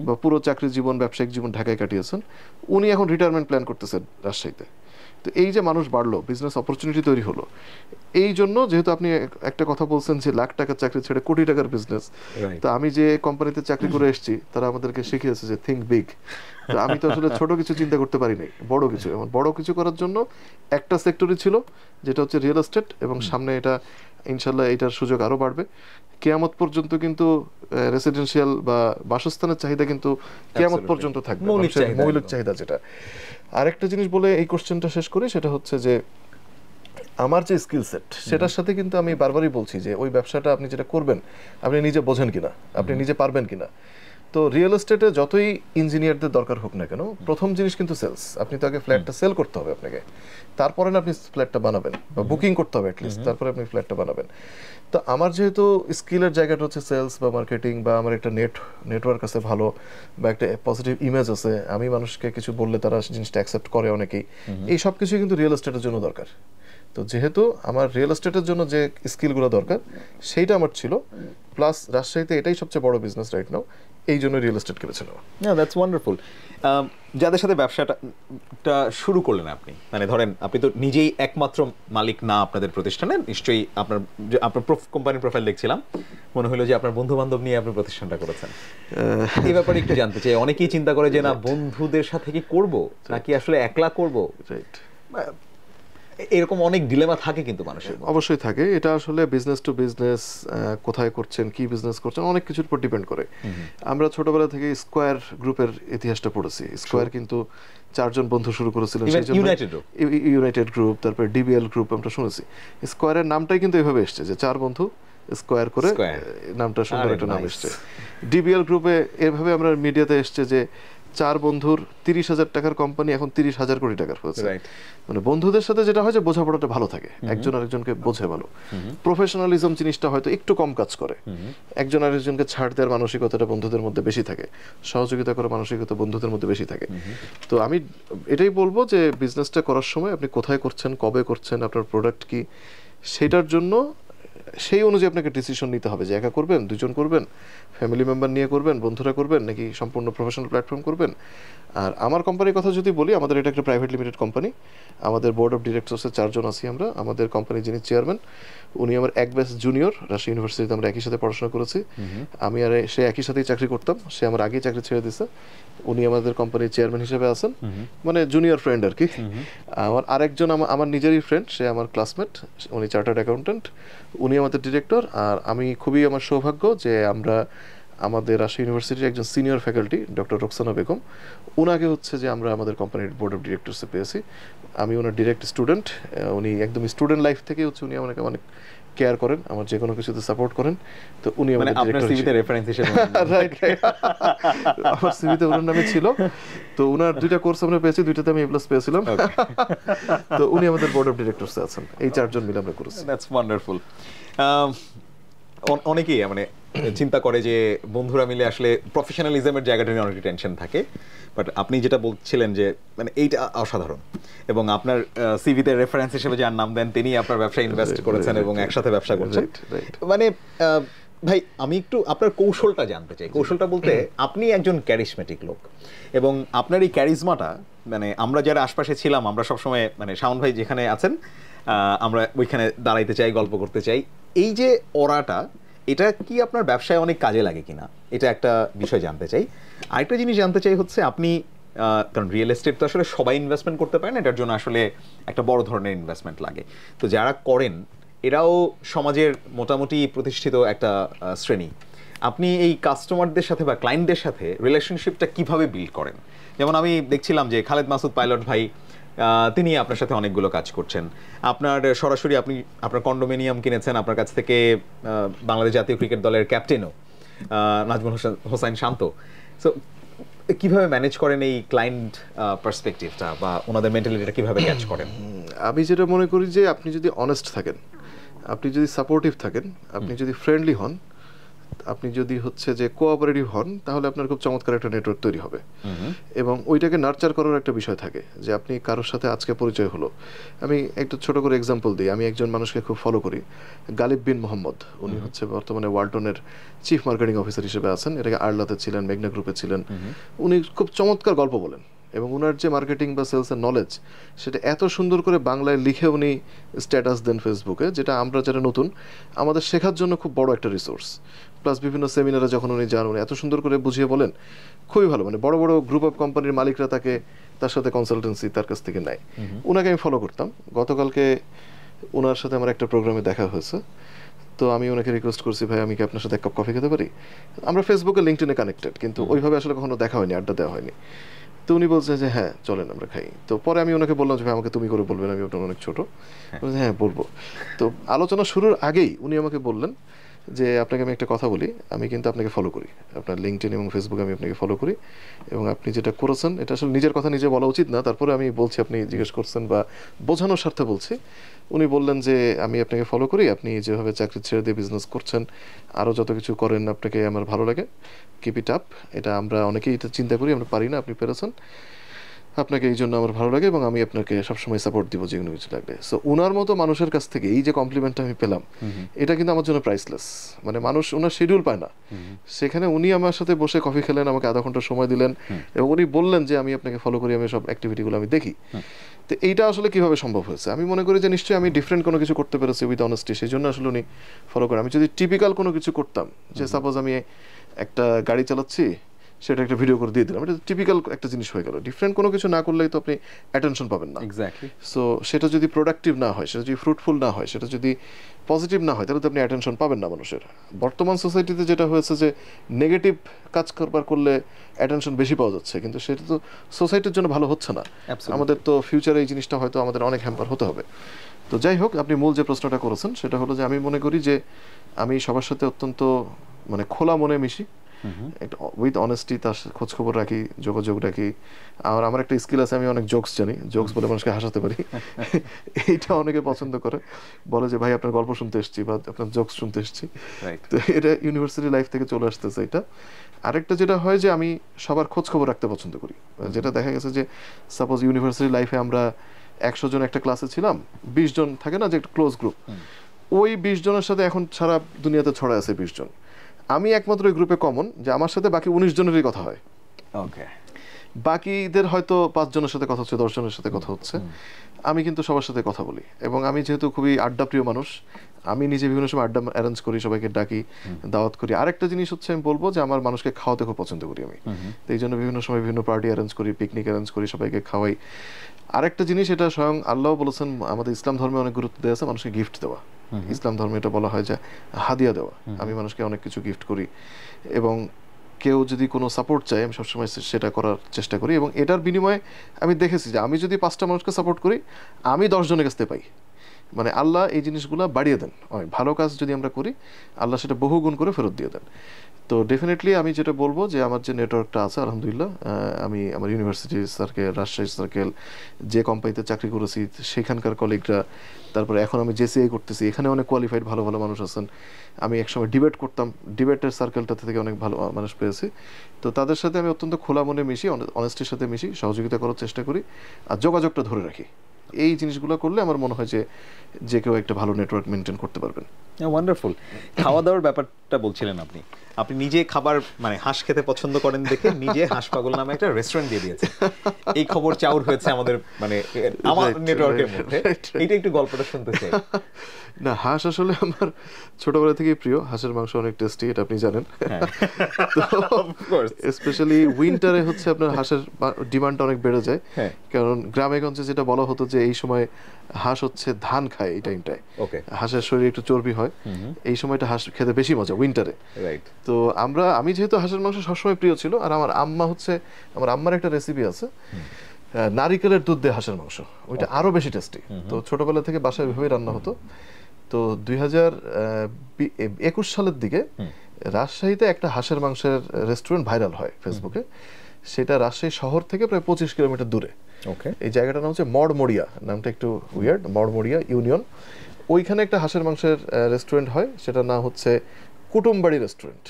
বা পুরো চাকরি জীবন ব্যবসায়িক জীবন ঢাকায় কাটিয়েছেন, উনি এখন রিটায়ারমেন্ট প্ল্যান করতেছেন রাজশাহীতে। তো এই যে মানুষ বাড়লো, বিজনেস অপরচুনিটি তৈরি হলো, এই জন্য যেহেতু আপনি একটা কথা বলছেন যে লাখ টাকার চাকরি ছেড়ে কোটি টাকার বিজনেস, তো আমি যে কোম্পানিতে চাকরি করে এসেছি তারা আমাদেরকে শিখিয়েছে যে থিঙ্ক বিগ। তো আমি তো আসলে ছোট কিছু চিন্তা করতে পারি নাই, বড় কিছু। এবং বড় কিছু করার জন্য একটা সেক্টরই ছিল, যেটা হচ্ছে রিয়েল এস্টেট, এবং সামনে এটা ইনশাল্লাহ এটার সুযোগ আরো বাড়বে। কিয়ামত পর্যন্ত কিন্তু রেসিডেন্সিয়াল বা বাসস্থানের চাহিদা কিন্তু কিয়ামত পর্যন্ত থাকবে, মৌলিক চাহিদা যেটা। আরেকটা জিনিস বলে এই কোশ্চেনটা শেষ করি, সেটা হচ্ছে যে আমার যে স্কিল সেট, সেটার সাথে কিন্তু আমি বারবারই বলছি যে ওই ব্যবসাটা আপনি যেটা করবেন আপনি নিজে বোঝেন কিনা, আপনি নিজে পারবেন কিনা। তো রিয়েল এস্টেটে যতই ইঞ্জিনিয়ারদের দরকার হোক না কেন, প্রথম জিনিস কিন্তু সেলস। আপনি তো আগে ফ্ল্যাটটা সেল করতে হবে আপনাকে, তারপরে না আপনি ফ্ল্যাটটা বানাবেন, বা বুকিং করতে হবে অ্যাটলিস্ট, তারপরে আপনি ফ্ল্যাটটা বানাবেন। তো আমার যেহেতু স্কিলের জায়গাটা হচ্ছে সেলস বা মার্কেটিং, বা আমার একটা নেটওয়ার্ক আছে ভালো, বা একটা পজিটিভ ইমেজ আছে, আমি মানুষকে কিছু বললে তারা জিনিসটা অ্যাকসেপ্ট করে অনেকেই, এই সব কিছুই কিন্তু রিয়েল এস্টেটের জন্য দরকার। তো যেহেতু আমার রিয়েল এস্টেটের জন্য যে স্কিলগুলো দরকার সেইটা আমার ছিল, প্লাস রাজশাহীতে এটাই সবচেয়ে বড় বিজনেস রাইট নাও, এই জন্য রিয়েল এস্টেট কিনেছিল। That's wonderful. যাদের সাথে ব্যবসাটা শুরু করলেন আপনি, মানে ধরেন আপনি তো নিজেই একমাত্র মালিক না আপনাদের প্রতিষ্ঠানের, নিশ্চয়ই আপনার কোম্পানির প্রোফাইল দেখছিলাম, মনে হলো যে আপনার বন্ধু বান্ধব নিয়ে আপনি প্রতিষ্ঠানটা করেছেন। এই ব্যাপারে একটু জানতে চাই। অনেকেই চিন্তা করে যে না বন্ধুদের সাথে কি করব নাকি আসলে একলা করব, রাইট, এরকম অনেক ডিলেমা থাকে কিন্তু মানুষের। অবশ্যই থাকে, এটা আসলে বিজনেস টু বিজনেস, কোথায় করছেন, কি বিজনেস করছেন, অনেক কিছুর উপর ডিপেন্ড করে। আমরা ছোটবেলা থেকে স্কোয়ার গ্রুপের ইতিহাসটা পড়েছি। স্কোয়ার কিন্তু 4 জন বন্ধু শুরু করেছিলেন, ইউনাইটেড গ্রুপ, তারপরে ডিবিএল গ্রুপ আমরা শুনেছি। স্কোয়ারের নামটাই কিন্তু এভাবে এসছে যে 4 বন্ধু স্কোয়ার করে নামটা, সুন্দর একটা নাম এসছে। ডিবিএল গ্রুপে এভাবে আমরা মিডিয়াতে এসছে যে 4 বন্ধুর 30,000 টাকার কোম্পানি এখন 30,000 কোটি টাকার হয়েছে। মানে বন্ধুদের সাথে যেটা হয় যে বোঝাপড়াটা ভালো থাকে, একজন আরেকজনকে বোঝে ভালো। প্রফেশনালিজম জিনিসটা হয়তো একটু কম কাজ করে, একজন আরেকজনকে ছাড় দেওয়ার মানসিকতাটা বন্ধুদের মধ্যে বেশি থাকে, সহযোগিতা করার মানসিকতা বন্ধুদের মধ্যে বেশি থাকে। তো আমি এটাই বলবো যে বিজনেসটা করার সময় আপনি কোথায় করছেন, কবে করছেন, আপনার প্রোডাক্ট কি, সেটার জন্য সেই অনুযায়ী আপনাকে ডিসিশন নিতে হবে যে একা করবেন, দুজন করবেন, ফ্যামিলি মেম্বার নিয়ে করবেন, বন্ধুরা করবেন, নাকি সম্পূর্ণ প্রফেশনাল প্ল্যাটফর্ম করবেন। আর আমার কোম্পানির কথা যদি বলি, আমাদের এটা একটা প্রাইভেট লিমিটেড কোম্পানি। আমাদের বোর্ড অফ ডিরেক্টরসে 4 জন আছি আমরা। আমাদের কোম্পানির যিনি চেয়ারম্যান, উনি আমার এক ব্যাচ জুনিয়র, রাজশাহী ইউনিভার্সিটিতে আমরা একই সাথে পড়াশোনা করেছি। আমি আর সে একই সাথেই চাকরি করতাম, সে আমার আগেই চাকরি ছেড়ে দিছে। উনি আমাদের কোম্পানির চেয়ারম্যান হিসেবে আছেন, মানে জুনিয়র ফ্রেন্ড আর কি। আমার আরেকজন আমার নিজেরই ফ্রেন্ড, সে আমার ক্লাসমেট, উনি চার্টার্ড অ্যাকাউন্ট্যান্ট, উনি আমাদের ডিরেক্টর। আর আমি খুবই আমার সৌভাগ্য যে আমরা আমাদের রাজশাহী ইউনিভার্সিটির একজন senior faculty doctor Roksana Begum, ওনাকে হচ্ছে যে আমরা আমাদের কোম্পানির বোর্ড অফ ডিরেক্টরসে পেয়েছি। আমি ওনার ডিরেক্ট স্টুডেন্ট। উনি একদম স্টুডেন্ট লাইফ থেকে হচ্ছে উনি আমাকে অনেক কেয়ার করেন, আমার যে কোনো কিছুতে সাপোর্ট করেন। তো উনি আমাদের ডিরেক্টর হিসেবে রেফারেন্স হিসেবে রাইট আমার সিভিতে ওনার নামে ছিল। তো ওনার 2টা কোর্স আমরা পেয়েছি, 2টাতে আমি A+ পেয়েছিলাম। তো উনি আমাদের বোর্ড অফ ডিরেক্টরসে আছেন। এই 4 জন মিলে আমরা করেছি। That's wonderful. অনেকেই মানে চিন্তা করে যে বন্ধুরা মিলে আসলে প্রফেশনালিজমের জায়গাটা নিয়ে অনেক টেনশন থাকে, বাট আপনি যেটা বলছিলেন যে মানে এইটা অসাধারণ, এবং আপনার সিভিতে রেফারেন্স হিসেবে যার নাম দেন তিনি আপনার ব্যবসায় ইনভেস্ট করেছেন এবং একসাথে ব্যবসা করছেন। মানে ভাই আমি একটু আপনার কৌশলটা জানতে চাই। কৌশলটা বলতে আপনি একজন ক্যারিসমেটিক লোক, এবং আপনার এই ক্যারিজমাটা মানে আমরা যারা আশপাশে ছিলাম আমরা সবসময় মানে শাওন ভাই যেখানে আছেন আমরা ওইখানে দাঁড়াইতে চাই, গল্প করতে চাই। এই যে অরাটা, এটা কি আপনার ব্যবসায় অনেক কাজে লাগে কিনা, এটা একটা বিষয় জানতে চাই। আরেকটা জিনিস জানতে চাই হচ্ছে আপনি, কারণ রিয়েল এস্টেট তো আসলে সবাই ইনভেস্টমেন্ট করতে পারে না, এটার জন্য আসলে একটা বড় ধরনের ইনভেস্টমেন্ট লাগে। তো যারা করেন এরাও সমাজের মোটামুটি প্রতিষ্ঠিত একটা শ্রেণী। আপনি এই কাস্টমারদের সাথে বা ক্লায়েন্টদের সাথে রিলেশনশিপটা কিভাবে বিল্ড করেন? যেমন আমি দেখছিলাম যে খালেদ মাসুদ পাইলট ভাই, তিনি আপনার সাথে অনেকগুলো কাজ করছেন। আপনার সরাসরি আপনি আপনার কন্ডোমিনিয়াম কিনেছেন, আপনার কাছ থেকে বাংলাদেশ জাতীয় ক্রিকেট দলের ক্যাপ্টেনও নাজমুল হোসাইন শান্ত। সো কিভাবে ম্যানেজ করেন এই ক্লায়েন্ট পার্সপেক্টিভটা বা ওনাদের মেন্টালিটিটা কিভাবে ক্যাচ করেন? আমি যেটা মনে করি যে আপনি যদি অনেস্ট থাকেন, আপনি যদি সাপোর্টিভ থাকেন, আপনি যদি ফ্রেন্ডলি হন, আপনি যদি হচ্ছে যে কোঅপারেটিভ হন, তাহলে আপনার খুব চমৎকার একটা নেটওয়ার্ক তৈরি হবে। এবং ওইটাকে নার্চার করার একটা বিষয় থাকে যে আপনি কারোর সাথে আজকে পরিচয় হলো। আমি একটু ছোট করে এক্সাম্পল দিই। আমি একজন মানুষকে খুব ফলো করি, গালিব বিন মোহাম্মদ। উনি হচ্ছে বর্তমানে ওয়ালটনের চিফ মার্কেটিং অফিসার হিসেবে আছেন। এটাকে আরলাতে ছিলেন, মেঘনা গ্রুপে ছিলেন। উনি খুব চমৎকার গল্প বলেন, এবং ওনার যে মার্কেটিং বা সেলসের নলেজ সেটা এত সুন্দর করে বাংলায় লিখে উনি স্ট্যাটাস দেন ফেসবুকে, যেটা আমরা যারা নতুন আমাদের শেখার জন্য খুব বড় একটা রিসোর্স। প্লাস বিভিন্ন সেমিনারে যখন উনি যান, উনি এত সুন্দর করে বুঝিয়ে বলেন, খুবই ভালো। মানে বড় বড় গ্রুপ অফ কোম্পানির মালিকরা তার সাথে কনসালটেন্সি তার কাছ থেকে নেয়। ওনাকে আমি ফলো করতাম। গতকালকে ওনার সাথে আমার একটা প্রোগ্রামে দেখা হয়েছে। তো আমি ওনাকে রিকোয়েস্ট করছি, ভাই আমি কি আপনার সাথে 1 কাপ কফি খেতে পারি? আমরা ফেসবুকে লিঙ্কডইনে কানেক্টেড, কিন্তু ওইভাবে আসলে কখনো দেখা হয়নি, আড্ডা দেওয়া হয়নি। তো উনি বলছে যে হ্যাঁ চলেন আমরা খাই। তো পরে আমি ওনাকে বললাম যে ভাই আমাকে তুমি করে বলবেন, আমি আপনার অনেক ছোটো। হ্যাঁ বলবো। তো আলোচনা শুরুর আগেই উনি আমাকে বললেন যে আপনাকে আমি একটা কথা বলি, আমি কিন্তু আপনাকে ফলো করি, আপনার লিঙ্কডইন এবং ফেসবুকে আমি আপনাকে ফলো করি, এবং আপনি যেটা করেছেন এটা আসলে নিজের কথা নিজে বলা উচিত না, তারপরে আমি বলছি, আপনি জিজ্ঞেস করছেন বা বোঝানোর স্বার্থে বলছি। উনি বললেন যে আমি আপনাকে ফলো করি, আপনি যেভাবে চাকরি ছেড়ে দিয়ে বিজনেস করছেন, আরও যত কিছু করেন, আপনাকে আমার ভালো লাগে, কিপ ইট আপ। এটা আমরা অনেকেই এটা চিন্তা করি, আমরা পারি না, আপনি পেরেছেন, আপনাকে এই জন্য আমার ভালো লাগে, এবং আমি আপনাকে সবসময় সাপোর্ট দিব যে কোনো কিছু লাগবে। সো ওনার মতো মানুষের কাছ থেকে এই যে কমপ্লিমেন্টটা আমি পেলাম, এটা কিন্তু আমার জন্য প্রাইসলেস। মানে মানুষ ওনার শিডিউল পায় না, সেখানে উনি আমার সাথে বসে কফি খেলেন, আমাকে আধা ঘন্টা সময় দিলেন, এবং উনি বললেন যে আমি আপনাকে ফলো করি, আমি সব অ্যাক্টিভিটিগুলো আমি দেখি। তো এইটা আসলে কিভাবে সম্ভব হয়েছে? আমি মনে করি যে নিশ্চয়ই আমি ডিফারেন্ট কোনো কিছু করতে পেরেছি উইথ অনেস্টি, সেই জন্য আসলে উনি ফলো করেন। আমি যদি টিপিক্যাল কোনো কিছু করতাম, যে সাপোজ আমি একটা গাড়ি চালাচ্ছি, সেটা একটা ভিডিও করে দিয়ে দিলাম, এটা টিপিক্যাল একটা জিনিস হয়ে গেল। ডিফারেন্ট কোনো কিছু না করলেই তো আপনি অ্যাটেনশন পাবেন না। এক্স্যাক্টলি। সো সেটা যদি প্রোডাক্টিভ না হয়, সেটা যদি ফ্রুটফুল না হয়, সেটা যদি পজিটিভ না হয়, তাহলে তো আপনি অ্যাটেনশন পাবেন না মানুষের। বর্তমান সোসাইটিতে যেটা হয়েছে যে নেগেটিভ কাজ করলে অ্যাটেনশন বেশি পাওয়া যাচ্ছে, কিন্তু সেটা তো সোসাইটির জন্য ভালো হচ্ছে না। আমাদের তো ফিউচারে এই জিনিসটা হয়তো আমাদের অনেক হ্যাম্পার হতে হবে। তো যাই হোক, আপনি মূল যে প্রশ্নটা করেছেন সেটা হলো যে আমি মনে করি যে আমি সবার সাথে অত্যন্ত মানে খোলা মনে মিশি, একটা উইথ অনেস্টি, তার খোঁজখবর রাখি, যোগাযোগ রাখি। আর আমার একটা স্কিল আছে, আমি অনেক জোকস জানি, জোকস বলে মানুষকে হাসাতে পারি। এইটা অনেকে পছন্দ করে, বলে যে ভাই আপনার গল্প শুনতে এসেছি বা আপনার জোকস শুনতে এসেছি। তো এটা ইউনিভার্সিটি লাইফ থেকে চলে আসতেছে এটা। আরেকটা যেটা হয় যে আমি সবার খোঁজখবর রাখতে পছন্দ করি। যেটা দেখা গেছে যে সাপোজ ইউনিভার্সিটি লাইফে আমরা 100 জন একটা ক্লাসে ছিলাম, 20 জন থাকে না যে একটা ক্লোজ গ্রুপ, ওই 20 জনের সাথে এখন সারা দুনিয়াতে ছড়া আছে 20 জন। আমি একমাত্র ওই গ্রুপে কমন যে আমার সাথে বাকি 19 জনেরই কথা হয়। ওকে, বাকিদের হয়তো 5 জনের সাথে কথা হচ্ছে, 10 জনের সাথে কথা হচ্ছে। আমি কিন্তু সবার সাথে কথা বলি, এবং আমি যেহেতু খুবই আড্ডা প্রিয় মানুষ, আমি নিজে বিভিন্ন সময় আড্ডা অ্যারেঞ্জ করি, সবাইকে ডাকি, দাওয়াত করি। আরেকটা জিনিস হচ্ছে আমি বলবো যে আমার মানুষকে খাওয়াতে খুব পছন্দ করি আমি, তো এই জন্য বিভিন্ন সময় বিভিন্ন পার্টি অ্যারেঞ্জ করি, পিকনিক অ্যারেঞ্জ করি, সবাইকে খাওয়াই। আরেকটা জিনিস, এটা স্বয়ং আল্লাহ বলেছেন, আমাদের ইসলাম ধর্মে অনেক গুরুত্ব দেওয়া আছে মানুষকে গিফট দেওয়া। ইসলাম ধর্মে এটা বলা হয় যে হাদিয়া দেওয়া। আমি মানুষকে অনেক কিছু গিফট করি, এবং কেউ যদি কোনো সাপোর্ট চায় আমি সবসময় সেটা করার চেষ্টা করি। এবং এটার বিনিময়ে আমি দেখেছি যে আমি যদি 5টা মানুষকে সাপোর্ট করি, আমি 10 জনের কাছ থেকে পাই। মানে আল্লাহ এই জিনিসগুলো বাড়িয়ে দেন। অনেক ভালো কাজ যদি আমরা করি, আল্লাহ সেটা বহুগুণ করে ফেরত দিয়ে দেন। তো ডেফিনেটলি আমি যেটা বলবো যে আমার যে নেটওয়ার্কটা আছে আলহামদুলিল্লাহ, আমি আমার ইউনিভার্সিটি সার্কেল, রাজশাহী সার্কেল, যে কোম্পানিতে চাকরি করেছি সেখানকার কলিগরা, তারপরে এখন আমি জেসিআই করতেছি, এখানে অনেক কোয়ালিফাইড ভালো ভালো মানুষ আছেন। আমি একসময় ডিবেট করতাম, ডিবেটের সার্কেলটা থেকে অনেক ভালো মানুষ পেয়েছি। তো তাদের সাথে আমি অত্যন্ত খোলা মনে মিশি, অনেস্টির সাথে মিশি, সহযোগিতা করার চেষ্টা করি, আর যোগাযোগটা ধরে রাখি। এই জিনিসগুলো করলে আমার মনে হয় যে কেউ একটা ভালো নেটওয়ার্ক মেনটেন করতে পারবেন। ওয়ান্ডারফুল। খাওয়া দাওয়ার ব্যাপারটা বলছিলেন আপনি নিজে খাবার মানে হাঁস খেতে পছন্দ করেন দেখে নিজে হাঁস পাগল নামে একটা রেস্টুরেন্ট দিয়ে দিয়েছেন। এই খবর চাউর হয়েছে আমাদের মানে আমার নেটওয়ার্কের মধ্যে। এটা একটু গল্পটা শুনতে চাই। না, হাঁস আসলে আমার ছোটবেলা থেকেই প্রিয়। হাঁসের মাংস অনেক টেস্টি, এটা আপনি জানেন। স্পেশালি উইন্টারে হচ্ছে আপনার হাঁসের ডিমান্ডটা অনেক বেড়ে যায়, কারণ গ্রামে গঞ্জে যেটা বলা হতো যে এই সময় হাঁস হচ্ছে ধান খায়, এই টাইমটায় হাঁসের শরীরে একটু চর্বি হয়, এই সময়টা হাঁস খেতে বেশি মজা উইন্টারে। তো আমি যেহেতু হাঁসের মাংস সবসময় প্রিয় ছিল, আর আমার আম্মার একটা রেসিপি আছে নারিকেলের দুধ দিয়ে হাঁসের মাংস, ওইটা আরো বেশি টেস্টি। তো ছোটবেলা থেকে বাসায় এভাবেই রান্না হতো। তো 2021 সালের দিকে রাজশাহীতে একটা হাঁসের মাংসের রেস্টুরেন্ট ভাইরাল হয় ফেসবুকে। সেটা রাজশাহী শহর থেকে প্রায় 25 কিলোমিটার দূরে। এই জায়গাটার নাম হচ্ছে মড়মড়িয়া, নামটা একটু উইয়ার্ড, মড়মড়িয়া ইউনিয়ন। ওইখানে একটা হাঁসের মাংসের রেস্টুরেন্ট হয়, সেটার নাম হচ্ছে কুটুমবাড়ি রেস্টুরেন্ট।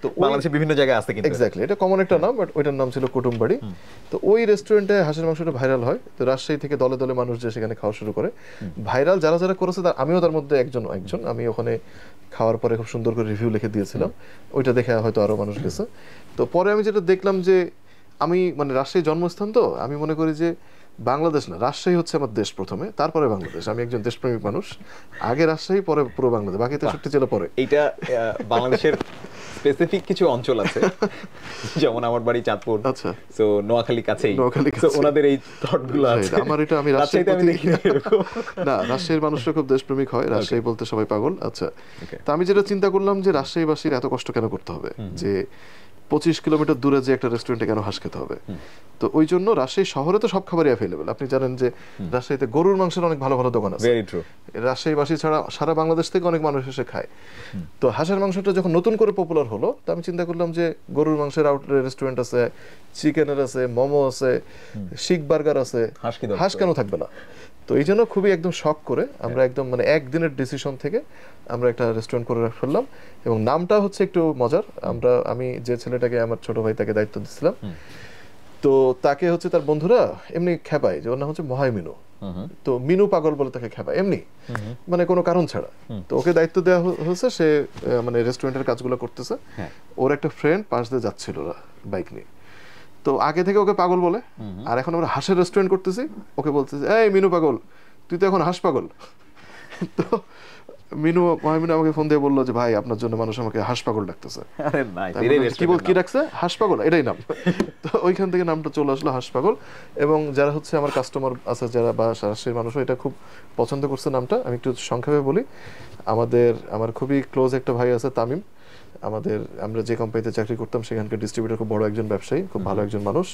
তো বাংলাদেশে বিভিন্ন জায়গায় আছে কিন্তু এক্স্যাক্টলি, এটা কমন একটা নাম, বাট ওইটার নাম ছিল কুটুমবাড়ি। তো ওই রেস্টুরেন্টে হাঁসের মাংসটা ভাইরাল হয়। তো রাজশাহী থেকে দলে দলে মানুষ যে সেখানে খাওয়া শুরু করে। ভাইরাল যারা যারা করেছে আমিও তার মধ্যে একজন। আমি ওখানে খাওয়ার পরে খুব সুন্দর করে রিভিউ লিখে দিয়েছিলাম, ওইটা দেখে হয়তো আরো মানুষ গেছে। তো পরে আমি যেটা দেখলাম যে আমি মানে রাজশাহী জন্মস্থান, তো আমি মনে করি যে বাংলাদেশ না, রাজশাহী হচ্ছে আমার দেশ প্রথমে, তারপরে বাংলাদেশ। আমি একজন দেশপ্রেমিক মানুষ, আগে রাজশাহী পরে পুরো বাংলাদেশ, বাকি 63 জেলা পরে। এইটা বাংলাদেশের স্পেসিফিক কিছু অঞ্চল আছে, যেমন আমার বাড়ি চাঁদপুর, আচ্ছা, সো নোয়াখালী কাছেই, তো ওনাদের এই থটগুলো আছে। আমার এটা আমি রাজশাহীতে আমি দেখি না, রাজশাহীর মানুষরা খুব দেশপ্রেমিক হয়, রাজশাহী বলতে সবাই পাগল। আচ্ছা, তো আমি যেটা চিন্তা করলাম যে রাজশাহীবাসীর এত কষ্ট কেন করতে হবে, যে 25 কিলোমিটার দূরে যে একটা রেস্টুরেন্টে কেন হাঁস খেতে হবে। তো ওই জন্য রাজশাহী শহরে তো সব খাবারই অ্যাভেলেবল। আপনি জানেন যে রাজশাহীতে গরুর মাংসের অনেক ভালো ভালো দোকান আছে, রাজশাহীবাসী ছাড়া সারা বাংলাদেশ থেকে অনেক মানুষ এসে খায়। তো হাঁসের মাংসটা যখন নতুন করে পপুলার হলো, তো আমি চিন্তা করলাম যে গরুর মাংসের আউটলেট রেস্টুরেন্ট আছে, চিকেনের আছে, মোমো আছে, শিক বার্গার আছে, হাঁস কেন থাকবে না। তো এই জন্য খুবই একদম শখ করে আমরা একদম মানে একদিনের ডিসিশন থেকে আমরা একটা রেস্টুরেন্ট করে ফেললাম। এবং নামটা হচ্ছে একটু মজার। আমি যে ছেলেটাকে, আমার ছোট ভাই, তাকে দায়িত্ব দিচ্ছিলাম, তো তাকে হচ্ছে তার বন্ধুরা এমনি খেপায় যে ওর নাম হচ্ছে মহামিনু। তো মিনু পাগল বলে তাকে খেপায় এমনি, মানে কোনো কারণ ছাড়া। তো ওকে দায়িত্ব দেওয়া হয়েছে, সে মানে রেস্টুরেন্টের কাজগুলো করতেছে। ওর একটা ফ্রেন্ড পাশ দিয়ে যাচ্ছিল বাইক নিয়ে, তো আগে থেকে ওকে পাগল বলে। আর এখন আমরা হাঁসের রেস্টুরেন্ট করতেছি, ওকে বলতেছে এই মিনু পাগল, তুই তো এখন হাঁস পাগল। তো মহামিনু আমাকে ফোন দিয়ে বললো যে ভাই, আপনার জন্য মানুষ আমাকে হাঁস পাগল ডাকতেছে। কি ডাকছে? হাঁস পাগল, এটাই নাম। তো ওইখান থেকে নামটা চলে আসলো হাঁস পাগল। এবং যারা হচ্ছে আমার কাস্টমার আছে, যারা বা রাজশাহীর মানুষও এটা খুব পছন্দ করছে নামটা। আমি একটু সংক্ষেপে বলি, আমার খুবই ক্লোজ একটা ভাই আছে তামিম, আমরা যে কোম্পানিতে চাকরি করতাম সেখানকার ডিস্ট্রিবিউটর, খুব বড় একজন ব্যবসায়ী, খুব ভালো একজন মানুষ।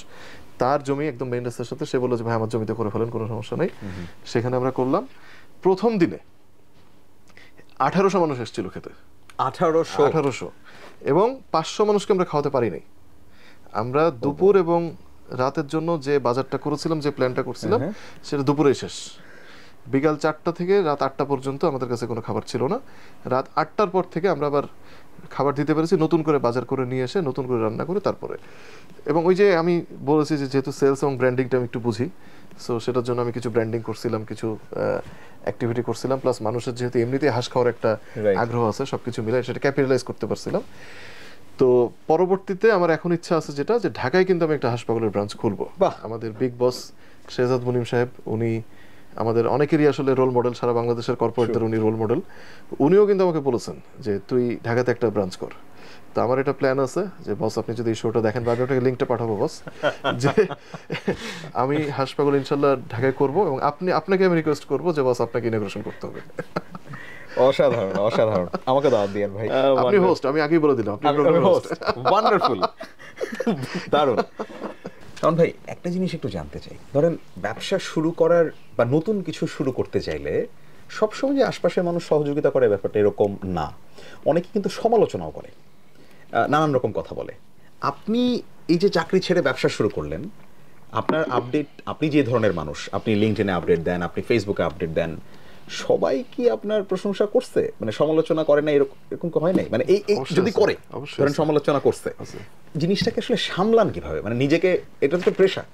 তার জমি একদম মেইন রাস্তার সাথে। সে বললো যে ভাই আমার জমিতে করে ফেলেন, কোনো সমস্যা নেই। সেখানে আমরা করলাম। প্রথম দিনে 1800 মানুষ এসেছিল খেতে। 1800 এবং 500 মানুষকে আমরা খাওয়াতে পারি নাই। আমরা দুপুর এবং রাতের জন্য যে বাজারটা করেছিলাম, যে প্ল্যানটা করছিলাম, সেটা দুপুরেই শেষ। বিকাল 4টা থেকে রাত 8টা পর্যন্ত আমাদের কাছে কোনো খাবার ছিল না। রাত 8টার পর থেকে আমরা আবার খাবার দিতে পেরেছি, নতুন করে বাজার করে নিয়ে এসে নতুন করে রান্না করে তারপরে। এবং ওই যে আমি বলেছি যে যেহেতু সেলস এবং ব্র্যান্ডিংটা আমি একটু বুঝি, সো সেটার জন্য আমি কিছু ব্র্যান্ডিং করছিলাম, কিছু অ্যাক্টিভিটি করছিলাম, প্লাস মানুষের যেহেতু এমনিতেই হাঁস খাওয়ার একটা আগ্রহ আছে, সবকিছু মিলে সেটা ক্যাপিটালাইজ করতে পারছিলাম। তো পরবর্তীতে আমার এখন ইচ্ছা আছে যেটা, যে ঢাকায় কিন্তু আমি একটা হাসপাতালের ব্রাঞ্চ খুলবো। আমাদের বিগ বস শেহজাদ মুনিম সাহেব, উনি আমাদের অনেকেরই আসলে রোল মডেল, সারা বাংলাদেশের কর্পোরেটদের উনি রোল মডেল। উনিও কিন্তু আমাকে বলেছেন যে তুই ঢাকাতে একটা ব্রাঞ্চ কর। তো আমার এটা প্ল্যান আছে যে বস আপনি যদি এই শোটা দেখেন, বা আমি আপনাকে লিঙ্কটা পাঠাবো বস, যে আমি হাসপাতাল ইনশাল্লাহ ঢাকায় করবো, এবং আপনাকে আমি রিকোয়েস্ট করবো যে বস আপনাকে ইনগ্রেশন করতে হবে। অসাধারণ, অসাধারণ। আমাকে দাওয়াত দিয়েন ভাই। আপনি হোস্ট, আমি আগেই বলে দিলাম আপনি হোস্ট। ওয়ান্ডারফুল, দারুণ। কারণ ভাই একটা জিনিস একটু জানতে চাই, ধরেন ব্যবসা শুরু করার বা নতুন কিছু শুরু করতে চাইলে সবসময় যে আশপাশের মানুষ সহযোগিতা করে ব্যাপারটা এরকম না, অনেকে কিন্তু সমালোচনাও করে, নানান রকম কথা বলে। আপনি এই যে চাকরি ছেড়ে ব্যবসা শুরু করলেন, আপনার আপডেট, আপনি যে ধরনের মানুষ, আপনি লিঙ্কডইনে আপডেট দেন, আপনি ফেসবুকে আপডেট দেন, সবাই কি আপনার প্রশংসা করছে? মানে সমালোচনা করে না এরকম হয় নাই? মানে এই যদি করে, ধরেন সমালোচনা করছে, জিনিসটাকে আসলে সামলান কিভাবে? মানে নিজেকে, এটা তো প্রেশার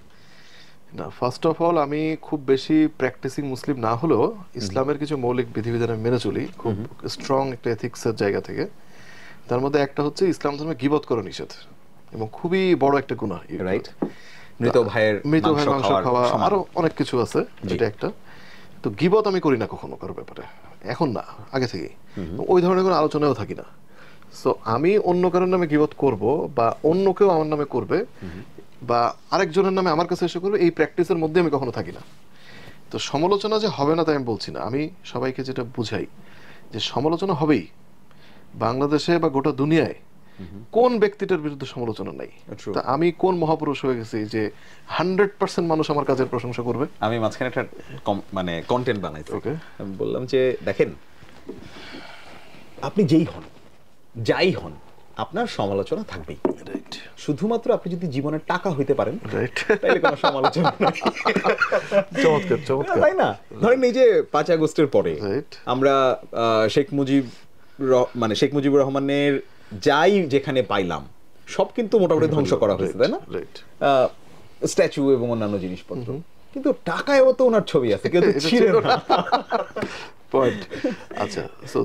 না। ফার্স্ট অফ অল আমি খুব বেশি প্র্যাকটিসিং মুসলিম না হলেও ইসলামের কিছু মৌলিক বিধিবিধান আমি মেনে চলি, খুব স্ট্রং একটা এথিক্সের জায়গা থেকে। তার মধ্যে একটা হচ্ছে ইসলাম ধর্মে গীবত করা নিষেধ, এবং খুবই বড় একটা গুনাহ, রাইট? মৃত ভাইয়ের মাংস খাওয়া, আরো অনেক কিছু আছে, যেটা একটা। তো গীবত আমি করি না কখনো কারো ব্যাপারে, এখন না, আগে থেকেই ওই ধরনের কোনো আলোচনাও থাকি না। সো আমি অন্য কারোর নামে গীবত করব, বা অন্য কেউ আমার নামে করবে, বা আরেকজনের নামে আমার কাছে এসে করবে, এই প্র্যাকটিসের মধ্যে আমি কখনো থাকি না। তো সমালোচনা যে হবে না তাই আমি বলছি না। আমি সবাইকে যেটা বুঝাই যে সমালোচনা হবেই। বাংলাদেশে বা গোটা দুনিয়ায় কোন ব্যক্তিটার বিরুদ্ধে সমালোচনা নাই? তা আমি কোন মহাপুরুষ হয়ে গেছি যে 100% মানুষ আমার কাজের প্রশংসা করবে? আমি মাঝখানে একটা মানে কন্টেন্ট বানাইছি, আমি বললাম যে দেখেন, আপনি যেই হন, যাই হন, আপনার সমালোচনা থাকবেই। শুধুমাত্র আপনি যদি জীবনের টাকা হইতে পারেন, তাহলে কোনো সমালোচনা নাই। চমৎকার, চমৎকার, তাই না? ধরেন এই যে 5 আগস্টের পরে আমরা শেখ মুজিবুর রহমানের যাই যেখানে পাইলাম সব কিন্তু মোটামুটি ধ্বংস করা হয়েছে, তাই না? স্ট্যাচু এবং অন্যান্য জিনিসপত্র, কিন্তু টাকায়ও তো ওনার ছবি আছে, কিন্তু ছিঁড়ে না। পয়েন্ট। আচ্ছা, সো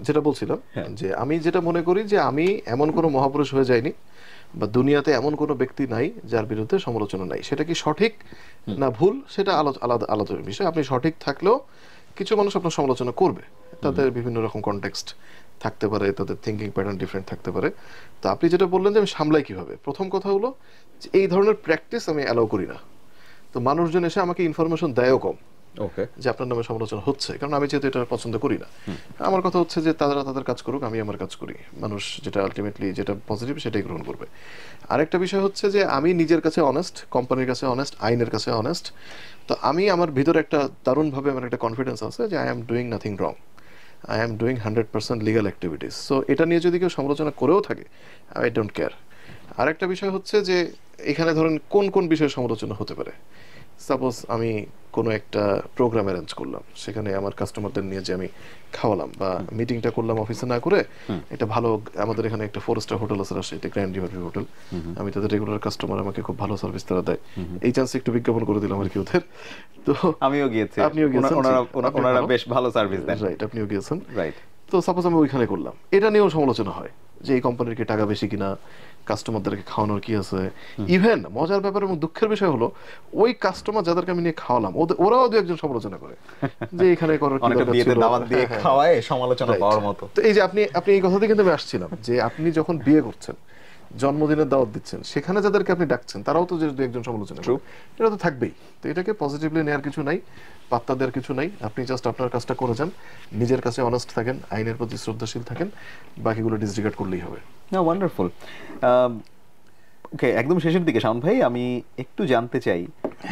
যেটা বলছিলাম, যে আমি যেটা মনে করি যে আমি এমন কোনো মহাপুরুষ হয়ে যাইনি, বা দুনিয়াতে এমন কোনো ব্যক্তি নাই যার বিরুদ্ধে সমালোচনা নাই। সেটা কি সঠিক না ভুল, সেটা আলাদা আলাদা বিষয়। আপনি সঠিক থাকলেও কিছু মানুষ আপনার সমালোচনা করবে, তাদের বিভিন্ন রকম কনটেক্সট থাকতে পারে, তাদের থিঙ্কিং প্যাটার্ন ডিফারেন্ট থাকতে পারে। তো আপনি যেটা বললেন যে আমি সামলাই কিভাবে, প্রথম কথা হলো যে এই ধরনের প্র্যাকটিস আমি অ্যালাউ করি না। তো মানুষজন এসে আমাকে ইনফরমেশন দেয়ও কম যে আপনার নামে সমালোচনা হচ্ছে, কারণ আমি যেহেতু এটা পছন্দ করি না। আমার কথা হচ্ছে যে তারা তাদের কাজ করুক, আমি আমার কাজ করি, মানুষ যেটা আলটিমেটলি যেটা পজিটিভ সেটাই গ্রহণ করবে। আরেকটা বিষয় হচ্ছে যে আমি নিজের কাছে অনেস্ট, কোম্পানির কাছে অনেস্ট, আইনের কাছে অনেস্ট। তো আমি আমার ভিতরে একটা দারুণভাবে আমার একটা কনফিডেন্স আছে যে I am doing nothing wrong, I am doing 100% legal activities. So এটা নিয়ে যদি কেউ সমালোচনা করেও থাকে, আই ডোন্ট কেয়ার। আরেকটা বিষয় হচ্ছে যে এখানে ধরেন কোন কোন বিষয়ে সমালোচনা হতে পারে। সাপোজ আমি কোনো একটা প্রোগ্রাম অ্যারেঞ্জ করলাম, সেখানে আমার কাস্টমারদের নিয়ে যে আমি খাওয়ালাম, বা মিটিংটা করলাম অফিসে না করে, এটা ভালো, আমাদের এখানে একটা 4 স্টার হোটেল আছে রাজশাহীতে, গ্র্যান্ড রিভার ভিউ হোটেল, আমি তাদের রেগুলার কাস্টমার, আমাকে খুব ভালো সার্ভিস তারা দেয়, এই চান্সে একটু বিজ্ঞাপন করে দিলাম আর কি ওদের। তো আমিও গিয়েছি, আপনিও গিয়েছেন, ওনারা বেশ ভালো সার্ভিস দেন, রাইট? আপনিও গিয়েছেন, রাইট? তো সাপোজ আমি ওইখানে করলাম, এটা নিয়েও সমালোচনা হয় যে এই কোম্পানির কি টাকা বেশি কিনা, কাস্টমারদেরকে খাওয়ানোর কি আছে। ইভেন মজার ব্যাপার এবং দুঃখের বিষয় হলো, ওই কাস্টমার যাদেরকে আমি নিয়ে খাওয়ালাম, ওরাও দু একজন সমালোচনা করে যে এখানে করার কি দরকার ছিল, দাওয়াত দিয়ে খাওয়ায় সমালোচনা পাওয়ার মতো। তো এই যে আপনি এই কথা থেকে কিন্তু আমি আসছিলাম যে আপনি যখন বিয়ে করছেন, জন্মদিনের দাওয়াত দিচ্ছেন, সেখানে যাদেরকে আপনি ডাকছেন তারাও তো যে দু একজন সমালোচনা করে, এটা তো থাকবেই। তো এটাকে পজিটিভলি নেওয়ার কিছু নাই, পাত্তা দেওয়ার কিছু নাই। আপনি জাস্ট আপনার কাজটা করে যান, নিজের কাছে অনেস্ট থাকেন, আইনের প্রতি শ্রদ্ধাশীল থাকেন, বাকিগুলো ডিসরিগার্ড করলেই হবে। ওয়ান্ডারফুল। ওকে, একদম শেষের দিকে শাওন ভাই, আমি একটু জানতে চাই,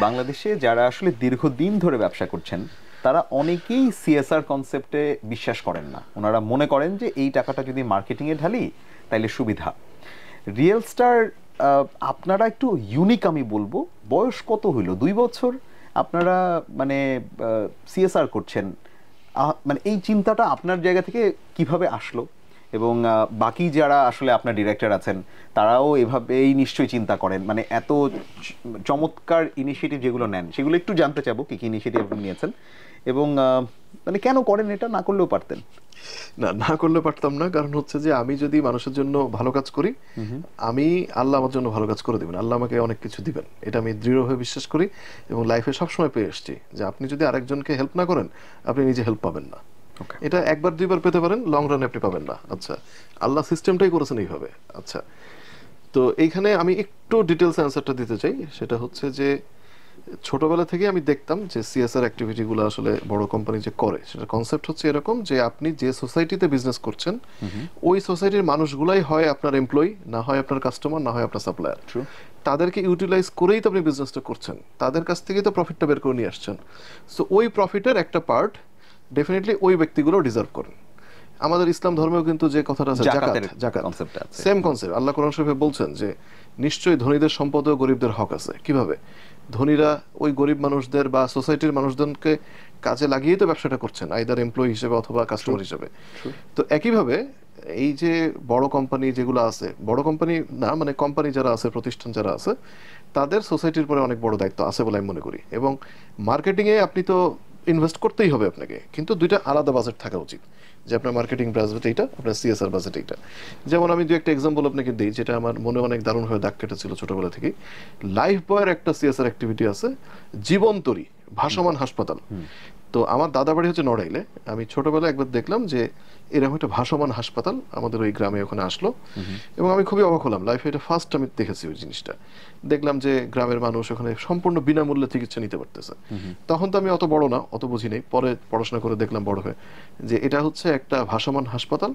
বাংলাদেশে যারা আসলে দীর্ঘদিন ধরে ব্যবসা করছেন, তারা অনেকেই সিএসআর কনসেপ্টে বিশ্বাস করেন না। ওনারা মনে করেন যে এই টাকাটা যদি মার্কেটিংয়ে ঢালি তাইলে সুবিধা। রিয়েল স্টার আপনারা একটু ইউনিক, আমি বলবো। বয়স কত হইল? 2 বছর, আপনারা মানে সিএসআর করছেন, মানে এই চিন্তাটা আপনার জায়গা থেকে কিভাবে আসলো, এবং বাকি যারা আসলে আপনার ডিরেক্টর আছেন তারাও এভাবেই নিশ্চয়ই চিন্তা করেন, মানে এত চমৎকার ইনিশিয়েটিভ যেগুলো নেন সেগুলো একটু জানতে চাবো কি কি ইনিশিয়েটিভ নিয়েছেন, এবং মানে কেন করেন, এটা না করলেও পারতেন? না করলে পারতাম না, কারণ হচ্ছে যে আমি যদি মানুষের জন্য ভালো কাজ করি, আমি আল্লাহ আমার জন্য ভালো কাজ করে দিবেন, আল্লাহ আমাকে অনেক কিছু দিবেন, এটা আমি দৃঢ়ভাবে বিশ্বাস করি এবং লাইফে সবসময় পেয়ে এসেছি যে আপনি যদি আরেকজনকে হেল্প না করেন আপনি নিজে হেল্প পাবেন না। এটা একবার দুইবার পেতে পারেন, লং রানে আপনি পাবেন না। আচ্ছা, আল্লাহ সিস্টেমটাই করেছেন এইভাবে। আচ্ছা, তো এইখানে আমি একটু ডিটেলস অ্যান্সারটা দিতে চাই। সেটা হচ্ছে যে ছোটবেলা থেকে আমি দেখতাম যে সিএসআর অ্যাক্টিভিটিগুলো আসলে বড় কোম্পানি যে করে, সেটা কনসেপ্ট হচ্ছে এরকম যে আপনি যে সোসাইটিতে বিজনেস করছেন ওই সোসাইটির মানুষগুলাই হয় আপনার এমপ্লয়ি, না হয় আপনার কাস্টমার, না হয় আপনার সাপ্লায়ার। তাদেরকে ইউটিলাইজ করেই তো আপনি বিজনেসটা করছেন, তাদের কাছ থেকেই তো প্রফিটটা বের করে নিয়ে আসছেন। সো ওই প্রফিটের একটা পার্ট ডেফিনেটলি ওই ব্যক্তিগুলো ডিজার্ভ করেন। আমাদের ইসলাম ধর্মেও কিন্তু যে কথাটা আছে জাকাত, সেম কনসেপ্ট। আল্লাহ কোরআন শরীফে বলছেন যে নিশ্চয়ই ধনীদের সম্পদ ও গরিবদের হক আছে। কিভাবে? ধনীরা ওই গরিব মানুষদের বা সোসাইটির মানুষজনকে কাজে লাগিয়েই তো ব্যবসাটা করছেন, আইদার এমপ্লয়ি হিসেবে অথবা কাস্টমার হিসেবে। তো একইভাবে এই যে বড় কোম্পানি যেগুলো আছে, বড় কোম্পানি না মানে কোম্পানি যারা আছে, প্রতিষ্ঠান যারা আছে, তাদের সোসাইটির পরে অনেক বড় দায়িত্ব আছে বলে আমি মনে করি। এবং মার্কেটিংয়ে আপনি তো ইনভেস্ট করতেই হবে আপনাকে, কিন্তু দুইটা আলাদা বাজেট থাকা উচিত, যে আপনার মার্কেটিং বাজেট এইটা, আপনার সিএসআর বাজেট এইটা। যেমন আমি দু একটা এক্সাম্পল আপনাকে দিই যেটা আমার মনে অনেক দারুণভাবে দাগ কেটেছিল ছোটবেলা থেকেই। লাইফ বয়ের একটা সিএসআর অ্যাক্টিভিটি আছে, জীবন্তরী ভাসমান হাসপাতাল। তো আমার দাদা বাড়ি হচ্ছে নড়াইলে। আমি ছোটবেলায় একবার দেখলাম যে এরকম একটা ভাসমান হাসপাতাল আমাদের ওই গ্রামে ওখানে আসলো, এবং আমি খুবই অবাক হলাম। লাইফে এটা ফার্স্ট আমি দেখেছি ওই জিনিসটা। দেখলাম যে গ্রামের মানুষ ওখানে সম্পূর্ণ বিনামূল্যে চিকিৎসা নিতে পারতেছে। তখন তো আমি অত বড় না, অত বুঝি নেই, পরে পড়াশোনা করে দেখলাম বড় হয়ে যে এটা হচ্ছে একটা ভাসমান হাসপাতাল।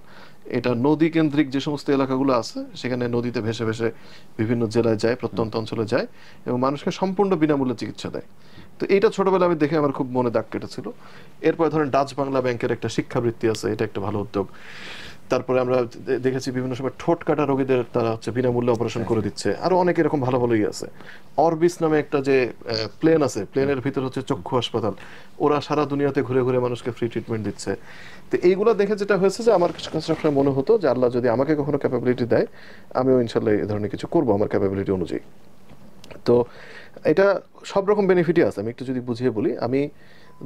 এটা নদী কেন্দ্রিক যে সমস্ত এলাকাগুলো আছে সেখানে নদীতে ভেসে ভেসে বিভিন্ন জেলায় যায়, প্রত্যন্ত অঞ্চলে যায়, এবং মানুষকে সম্পূর্ণ বিনামূল্যে চিকিৎসা দেয়। তো এইটা ছোটবেলা আমি দেখে আমার খুব মনে দাগ কেটেছিল। এরপরে ধরেন ডাচ বাংলা ব্যাংকের একটা শিক্ষাবৃত্তি আছে, এটা একটা ভালো উদ্যোগ। তারপরে আমরা দেখেছি বিভিন্ন সময় ঠোঁট কাটা রোগীদের তারা হচ্ছে বিনামূল্যে অপারেশন করে দিচ্ছে। আরো অনেক এরকম ভালো ভালোই আছে। অরবিস নামে একটা যে প্লেন আছে, প্লেনের ভিতর হচ্ছে চক্ষু হাসপাতাল, ওরা সারা দুনিয়াতে ঘুরে ঘুরে মানুষকে ফ্রি ট্রিটমেন্ট দিচ্ছে। তো এইগুলো দেখে যেটা হয়েছে যে আমার কাছে সবসময় মনে হতো যে আল্লাহ যদি আমাকে কখনো ক্যাপাবিলিটি দেয়, আমিও ইনশাল্লাহ এই ধরনের কিছু করবো আমার ক্যাপাবিলিটি অনুযায়ী। তো এটা সব রকম বেনিফিটই আছে। আমি একটু যদি বুঝিয়ে বলি, আমি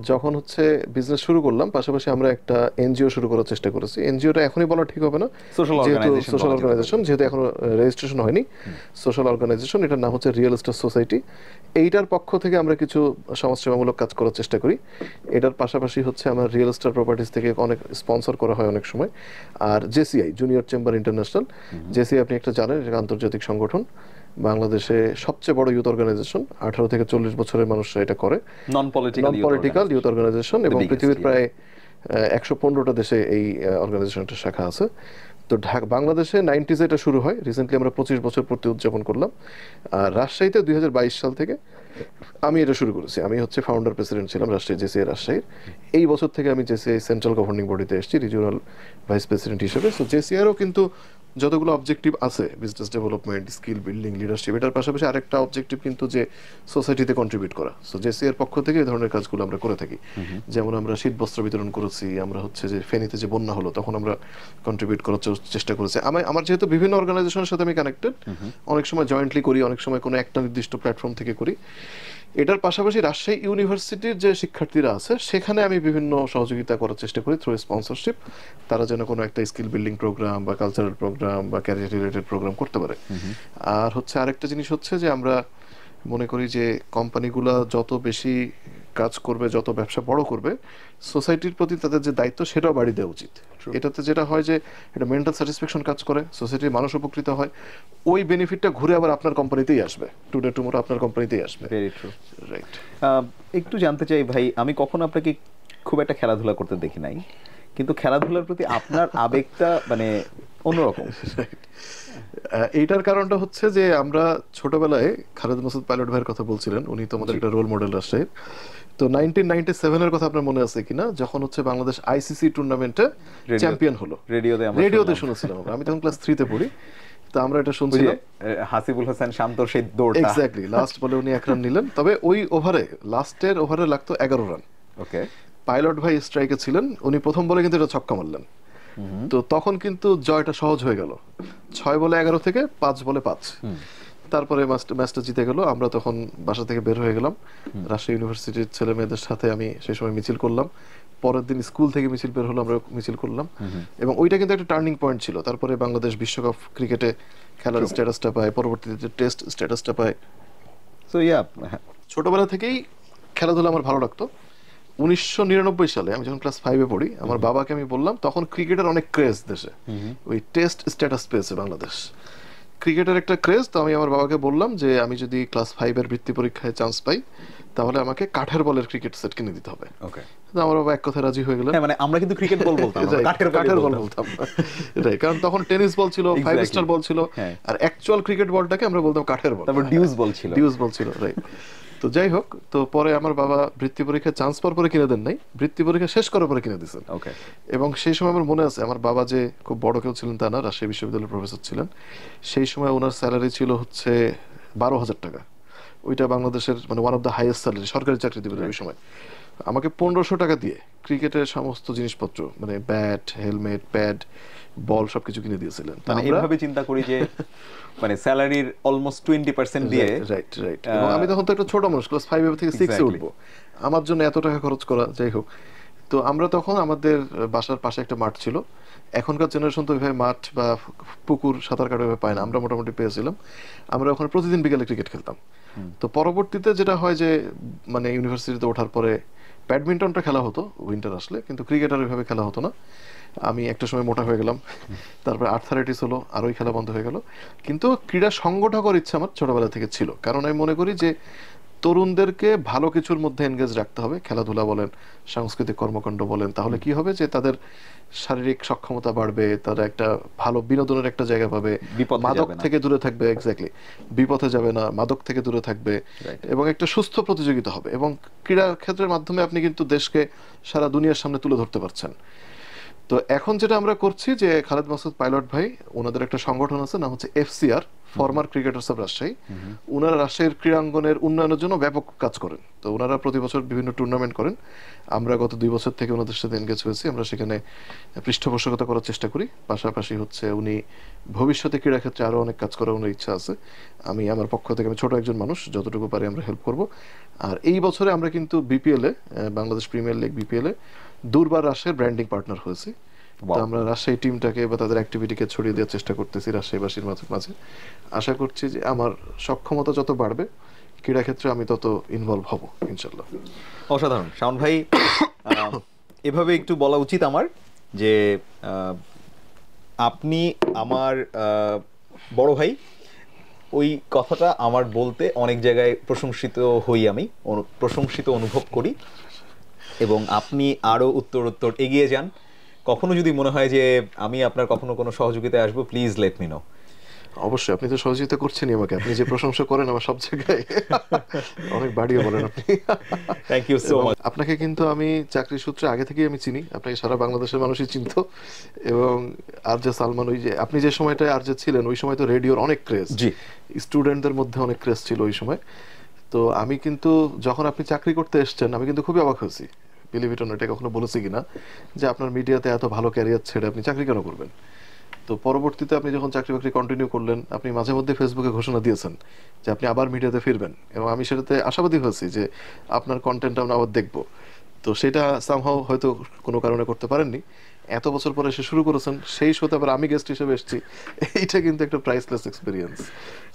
যখন হচ্ছে বিজনেস শুরু করলাম, পাশাপাশি আমরা একটা এনজিও শুরু করার চেষ্টা করেছি। এনজিওটা এখনই বলা ঠিক হবে না, যেহেতু সোশ্যাল অর্গানাইজেশন, যেহেতু এখনো রেজিস্ট্রেশন হয়নি। সোশ্যাল অর্গানাইজেশন, এটার নাম হচ্ছে রিয়েল এস্টেট সোসাইটি। এইটার পক্ষ থেকে আমরা কিছু সমাজসেবামূলক কাজ করার চেষ্টা করি। এটার পাশাপাশি হচ্ছে আমার রিয়েল এস্টেট প্রপার্টিজ থেকে অনেক স্পন্সর করা হয় অনেক সময়। আর JCI, junior chamber international, JCI আপনি একটা জানেন, এটা আন্তর্জাতিক সংগঠন, বাংলাদেশে সবচেয়ে বড় ইউথ অর্গানাইজেশন। 18 থেকে 40 বছরের মানুষরা এটা করে, নন পলিটিক্যাল ইউথ অর্গানাইজেশন, এবং পৃথিবীর প্রায় 115টা দেশে এই অর্গানাইজেশনটার শাখা আছে। তো বাংলাদেশে 90s এটা শুরু হয়, রিসেন্টলি আমরা 25 বছর পূর্তি উদযাপন করলাম। আর রাজশাহীতে 2022 সাল থেকে আমি এটা শুরু করেছি। আমি হচ্ছে ফাউন্ডার প্রেসিডেন্ট ছিলাম রাজশাহী, জেসিআই রাজশাহীর। এই বছর থেকে আমি জেসিআই সেন্ট্রাল গভর্নিং বডিতে এসেছি রিজিওনাল ভাইস প্রেসিডেন্ট হিসেবে। সো জেসিআইয়েরও কিন্তু যতগুলো অবজেক্টিভ আছে, business development, skill building, leadership, এটার পাশাপাশি আরেকটা অবজেক্টিভ কিন্তু যে সোসাইটিতে কন্ট্রিবিউট করা। সো জেসিআইয়ের পক্ষ থেকে এই ধরনের কাজগুলো আমরা করে থাকি। যেমন আমরা শীত বস্ত্র বিতরণ করেছি, আমরা হচ্ছে যে ফেনীতে যে বন্যা হলো তখন আমরা কন্ট্রিবিউট করার চেষ্টা করেছি। আমার যেহেতু বিভিন্ন অর্গানাইজেশনের সাথে আমি কানেক্টেড, অনেক সময় জয়েন্টলি করি, অনেক সময় কোনো একটা নির্দিষ্ট প্ল্যাটফর্ম থেকে করি। এটার পাশাপাশি রাজশাহী ইউনিভার্সিটির যে শিক্ষার্থীরা আছে সেখানে আমি বিভিন্ন সহযোগিতা করার চেষ্টা করি থ্রু স্পন্সরশিপ, তারা যেন কোনো একটা স্কিল বিল্ডিং প্রোগ্রাম বা কালচারাল প্রোগ্রাম বা ক্যারিয়ার রিলেটেড প্রোগ্রাম করতে পারে। আর হচ্ছে আরেকটা জিনিস হচ্ছে যে আমরা মনে করি যে কোম্পানিগুলো যত বেশি কাজ করবে, যত ব্যবসা বড় করবে, সোসাইটির প্রতি তাদের যে দায়িত্ব সেটাও বাড়িয়ে দেওয়া উচিত। এটাতে যেটা হয় যে এটা মেন্টাল স্যাটিসফ্যাকশন কাজ করে, সোসাইটির মানুষ উপকৃত হয়, ওই বেনিফিটটা ঘুরে আবার আপনার কোম্পানিতেই আসবে, টুডে টুমোরো আপনার কোম্পানিতেই আসবে। Very true, right. একটু জানতে চাই ভাই, আমি কখনো আপনাকে খুব একটা খেলাধুলা করতে দেখি নাই, কিন্তু খেলাধুলার প্রতি আপনার আবেগটা মানে অন্যরকম। এইটার কারণটা হচ্ছে যে আমরা ছোটবেলায়, খালেদ মাসুদ পাইলট ভাইয়ের কথা বলছিলেন, উনি তো আমাদের একটা রোল মডেল রাজশাহীর। তো 1997 এর কথা আপনার মনে আছে কিনা, যখন হচ্ছে বাংলাদেশ আইসিসি টুর্নামেন্টে চ্যাম্পিয়ন হলো, রেডিওতে শুনেছিলাম। আমি তখন ক্লাস 3-তে পড়ি। তো আমরা এটা শুনছিলাম। হাসিবুল হোসেন শান্তর সেই দৌড়টা এক্স্যাক্টলি লাস্ট বলে উনি 1 রান নিলেন, তবে ওই ওভারে লাস্টের ওভারে লাগতো 11 রান। ওকে, পাইলট ভাই স্ট্রাইকে ছিলেন, উনি প্রথম বলে কিন্তু এটা ছক্কা মারলেন। তো তখন কিন্তু জয়টা সহজ হয়ে গেল, 6 বলে 11 থেকে 5 বলে 5। তারপরে ম্যাচটা জিতে গেল। আমরা তখন বাসা থেকে বের হয়ে গেলাম, রাজশাহী ইউনিভার্সিটির ছেলে মেয়েদের সাথে আমি সেই সময় মিছিল করলাম। পরের দিন স্কুল থেকে মিছিল বের হলো, আমরা মিছিল করলাম, এবং ওইটা কিন্তু একটা টার্নিং পয়েন্ট ছিল। তারপরে বাংলাদেশ বিশ্বকাপ ক্রিকেটে খেলার স্ট্যাটাসটা পায়, পরবর্তীতে টেস্ট স্ট্যাটাসটা পায়। সো ইয়া, ছোটবেলা থেকেই খেলাধুলা আমার ভালো লাগতো। 1999 সালে আমি যখন ক্লাস 5-এ পড়ি, আমার বাবাকে আমি বললাম, তখন ক্রিকেটের অনেক ক্রেজ দেশে, ওই টেস্ট স্ট্যাটাস পেয়েছে বাংলাদেশ, ক্রিকেটের একটা ক্রেজ। তো আমি আমার বাবাকে বললাম যে আমি যদি ক্লাস 5-এর বৃত্তি পরীক্ষায় চান্স পাই তাহলে আমাকে কাঠের বলের ক্রিকেট সেট কিনে দিতে হবে। ওকে, তো আমার বাবা এক কথায় রাজি হয়ে গেলেন। মানে আমরা কিন্তু ক্রিকেট বল বলতাম, কাঠের বল বলতাম, কারণ তখন টেনিস বল ছিল, 5 স্টার বল ছিল, আর অ্যাকচুয়াল ক্রিকেট বলটাকে আমরা বলতাম কাঠের বল, তারপর ডিউস বল ছিল, রাইট। তো যাই হোক, তো পরে আমার বাবা বৃত্তি পরীক্ষায় চান্স পাওয়ার পরে কিনে দেন নাই, বৃত্তি পরীক্ষা শেষ করার পরে কিনে দিয়েছেন। ওকে, এবং সেই সময় আমার মনে আছে, আমার বাবা যে খুব বড় কেউ ছিলেন তা না, রাজশাহী বিশ্ববিদ্যালয়ের প্রফেসর ছিলেন। সেই সময় ওনার স্যালারি ছিল হচ্ছে 12,000 টাকা। ওইটা বাংলাদেশের মানে one of the highest salary, সরকারি চাকরি দিবে ওই সময়। আমাকে 1500 টাকা দিয়ে ক্রিকেটের সমস্ত জিনিসপত্র, মানে ব্যাট, হেলমেট, প্যাড, বল সবকিছু কিনে দিয়েছিলেন। মানে এইভাবে চিন্তা করি যে মানে স্যালারির অলমোস্ট 20% দিয়ে, রাইট। এবং আমি তখন তো একটা ছোট মানুষ, ক্লাস 5 থেকে 6-এ উঠবো, আমার জন্য এত টাকা খরচ করা, যাই হোক। তো আমরা তখন আমাদের বাসার পাশে একটা মাঠ ছিল, এখনকার জেনারেশন তো ওইভাবে মাঠ বা পুকুর সাঁতার কাটা পায় না, আমরা মোটামুটি পেয়েছিলাম। আমরা ওখানে প্রতিদিন বিকেলে ক্রিকেট খেলতাম। তো পরবর্তীতে যেটা হয় যে মানে ইউনিভার্সিটিতে ওঠার পরে ব্যাডমিন্টনটা খেলা হতো উইন্টার আসলে, কিন্তু ক্রিকেট আর ওইভাবে খেলা হতো না। আমি একটা সময় মোটা হয়ে গেলাম, তারপরে আর্থারাইটিস হলো, আর ওই খেলা বন্ধ হয়ে গেল। কিন্তু ক্রীড়া সংগঠক করার ইচ্ছা আমার ছোটবেলা থেকে ছিল, কারণ আমি মনে করি যে তরুণদেরকে ভালো কিছুর মধ্যে এনগেজ রাখতে হবে, খেলাধুলা বলেন, সাংস্কৃতিক কর্মকাণ্ড বলেন, তাহলে কি হবে যে তাদের শারীরিক সক্ষমতা বাড়বে, তারা একটা ভালো বিনোদনের একটা জায়গা পাবে, মাদক থেকে দূরে থাকবে, এক্স্যাক্টলি বিপথে যাবে না, মাদক থেকে দূরে থাকবে, এবং একটা সুস্থ প্রতিযোগিতা হবে। এবং ক্রীড়া ক্ষেত্রের মাধ্যমে আপনি কিন্তু দেশকে সারা দুনিয়ার সামনে তুলে ধরতে পারছেন। তো এখন যেটা আমরা করছি যে খালেদ মাসুদ পাইলট ভাই, ওনাদের একটা সংগঠন আছে, নাম হচ্ছে FCR, former cricketers of Rajshahi. ওনারা রাজশাহীর ক্রীড়াঙ্গনের উন্নয়নের জন্য ব্যাপক কাজ করেন। তো ওনারা প্রতি বছর বিভিন্ন টুর্নামেন্ট করেন। আমরা গত 2 বছর থেকে ওনাদের সাথে এনগেজ হয়েছি, আমরা সেখানে পৃষ্ঠপোষকতা করার চেষ্টা করি। পাশাপাশি হচ্ছে উনি ভবিষ্যতে ক্রীড়া ক্ষেত্রে আরও অনেক কাজ করার ওনার ইচ্ছা আছে। আমি আমার পক্ষ থেকে, আমি ছোট একজন মানুষ, যতটুকু পারি আমরা হেল্প করব। আর এই বছরে আমরা কিন্তু BPL-এ, বাংলাদেশ প্রিমিয়ার লিগ BPL-এ দুর্বার রাজশাহীর ব্র্যান্ডিং পার্টনার হয়েছি। তো আমরা রাজশাহী টিমটাকে বা তাদের অ্যাক্টিভিটিকে ছড়িয়ে দেওয়ার চেষ্টা করতেছি রাজশাহীবাসীর মাঝে। আশা করছি যে আমার সক্ষমতা যত বাড়বে ক্রীড়া ক্ষেত্রে আমি তত ইনভলভ হব ইনশাল্লাহ। অসাধারণ শাওন ভাই। এভাবে একটু বলা উচিত আমার যে আপনি আমার বড় ভাই, ওই কথাটা আমার বলতে অনেক জায়গায় প্রশংসিত হই, আমি প্রশংসিত অনুভব করি, এবং আপনি আরও উত্তর এগিয়ে যান। কখনো যদি মনে হয় যে আমি আপনার কখনো কোনো সহযোগিতায় আসবো, প্লিজ লেট মি নো। অবশ্যই, আপনি তো সহযোগিতা করছেনই আমাকে, আপনি যে প্রশংসা করেন আমার সব জায়গায়, অনেক বাড়িয়ে বলেন আপনি। Thank you so much. আপনাকে কিন্তু আমি চাকরি সূত্রে আগে থেকেই আমি চিনি, আপনাকে সারা বাংলাদেশের মানুষই চিনত। এবং আরজে সালমান, ওই যে আপনি যে সময়টায় আরজে ছিলেন, ওই সময় তো রেডিওর অনেক ক্রেজ, জি, স্টুডেন্টদের মধ্যে অনেক ক্রেজ ছিল ওই সময়। তো আমি কিন্তু যখন আপনি চাকরি করতে এসছেন, আমি কিন্তু খুবই অবাক হয়েছি, বিলিভ ইট অর নট, এটা কখনো বলেছি কিনা, যে আপনার মিডিয়াতে এত ভালো ক্যারিয়ার ছেড়ে আপনি চাকরি কেন করবেন। তো পরবর্তীতে আপনি যখন চাকরি বাকরি কন্টিনিউ করলেন, আপনি মাঝে মধ্যে ফেসবুকে ঘোষণা দিয়েছেন যে আপনি আবার মিডিয়াতে ফিরবেন, এবং আমি সেটাতে আশাবাদী হয়েছি যে আপনার কন্টেন্ট আমরা আবার দেখবো। তো সেটা সামহাও হয়তো কোনো কারণে করতে পারেননি, এত বছর পরে এসে শুরু করেছেন, সেই শোতে আবার আমি গেস্ট হিসেবে এসেছি, এইটা কিন্তু একটা প্রাইসলেস এক্সপিরিয়েন্স।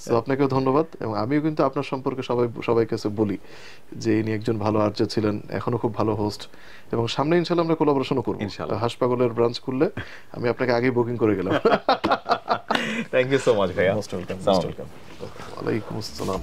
তো আপনাকেও ধন্যবাদ। এবং আমিও কিন্তু আপনার সম্পর্কে সবাই কাছে বলি যে ইনি একজন ভালো আর্জে ছিলেন, এখনো খুব ভালো হোস্ট, এবং সামনে ইনশাল্লাহ আমরা কোলাবোরেশনও করবো। হাসপাগলের ব্রাঞ্চ খুললে আমি আপনাকে আগেই বুকিং করে গেলাম। থ্যাংক ইউ সো মাচ ভাইয়া। Most welcome. ওয়ালাইকুম আসসালাম।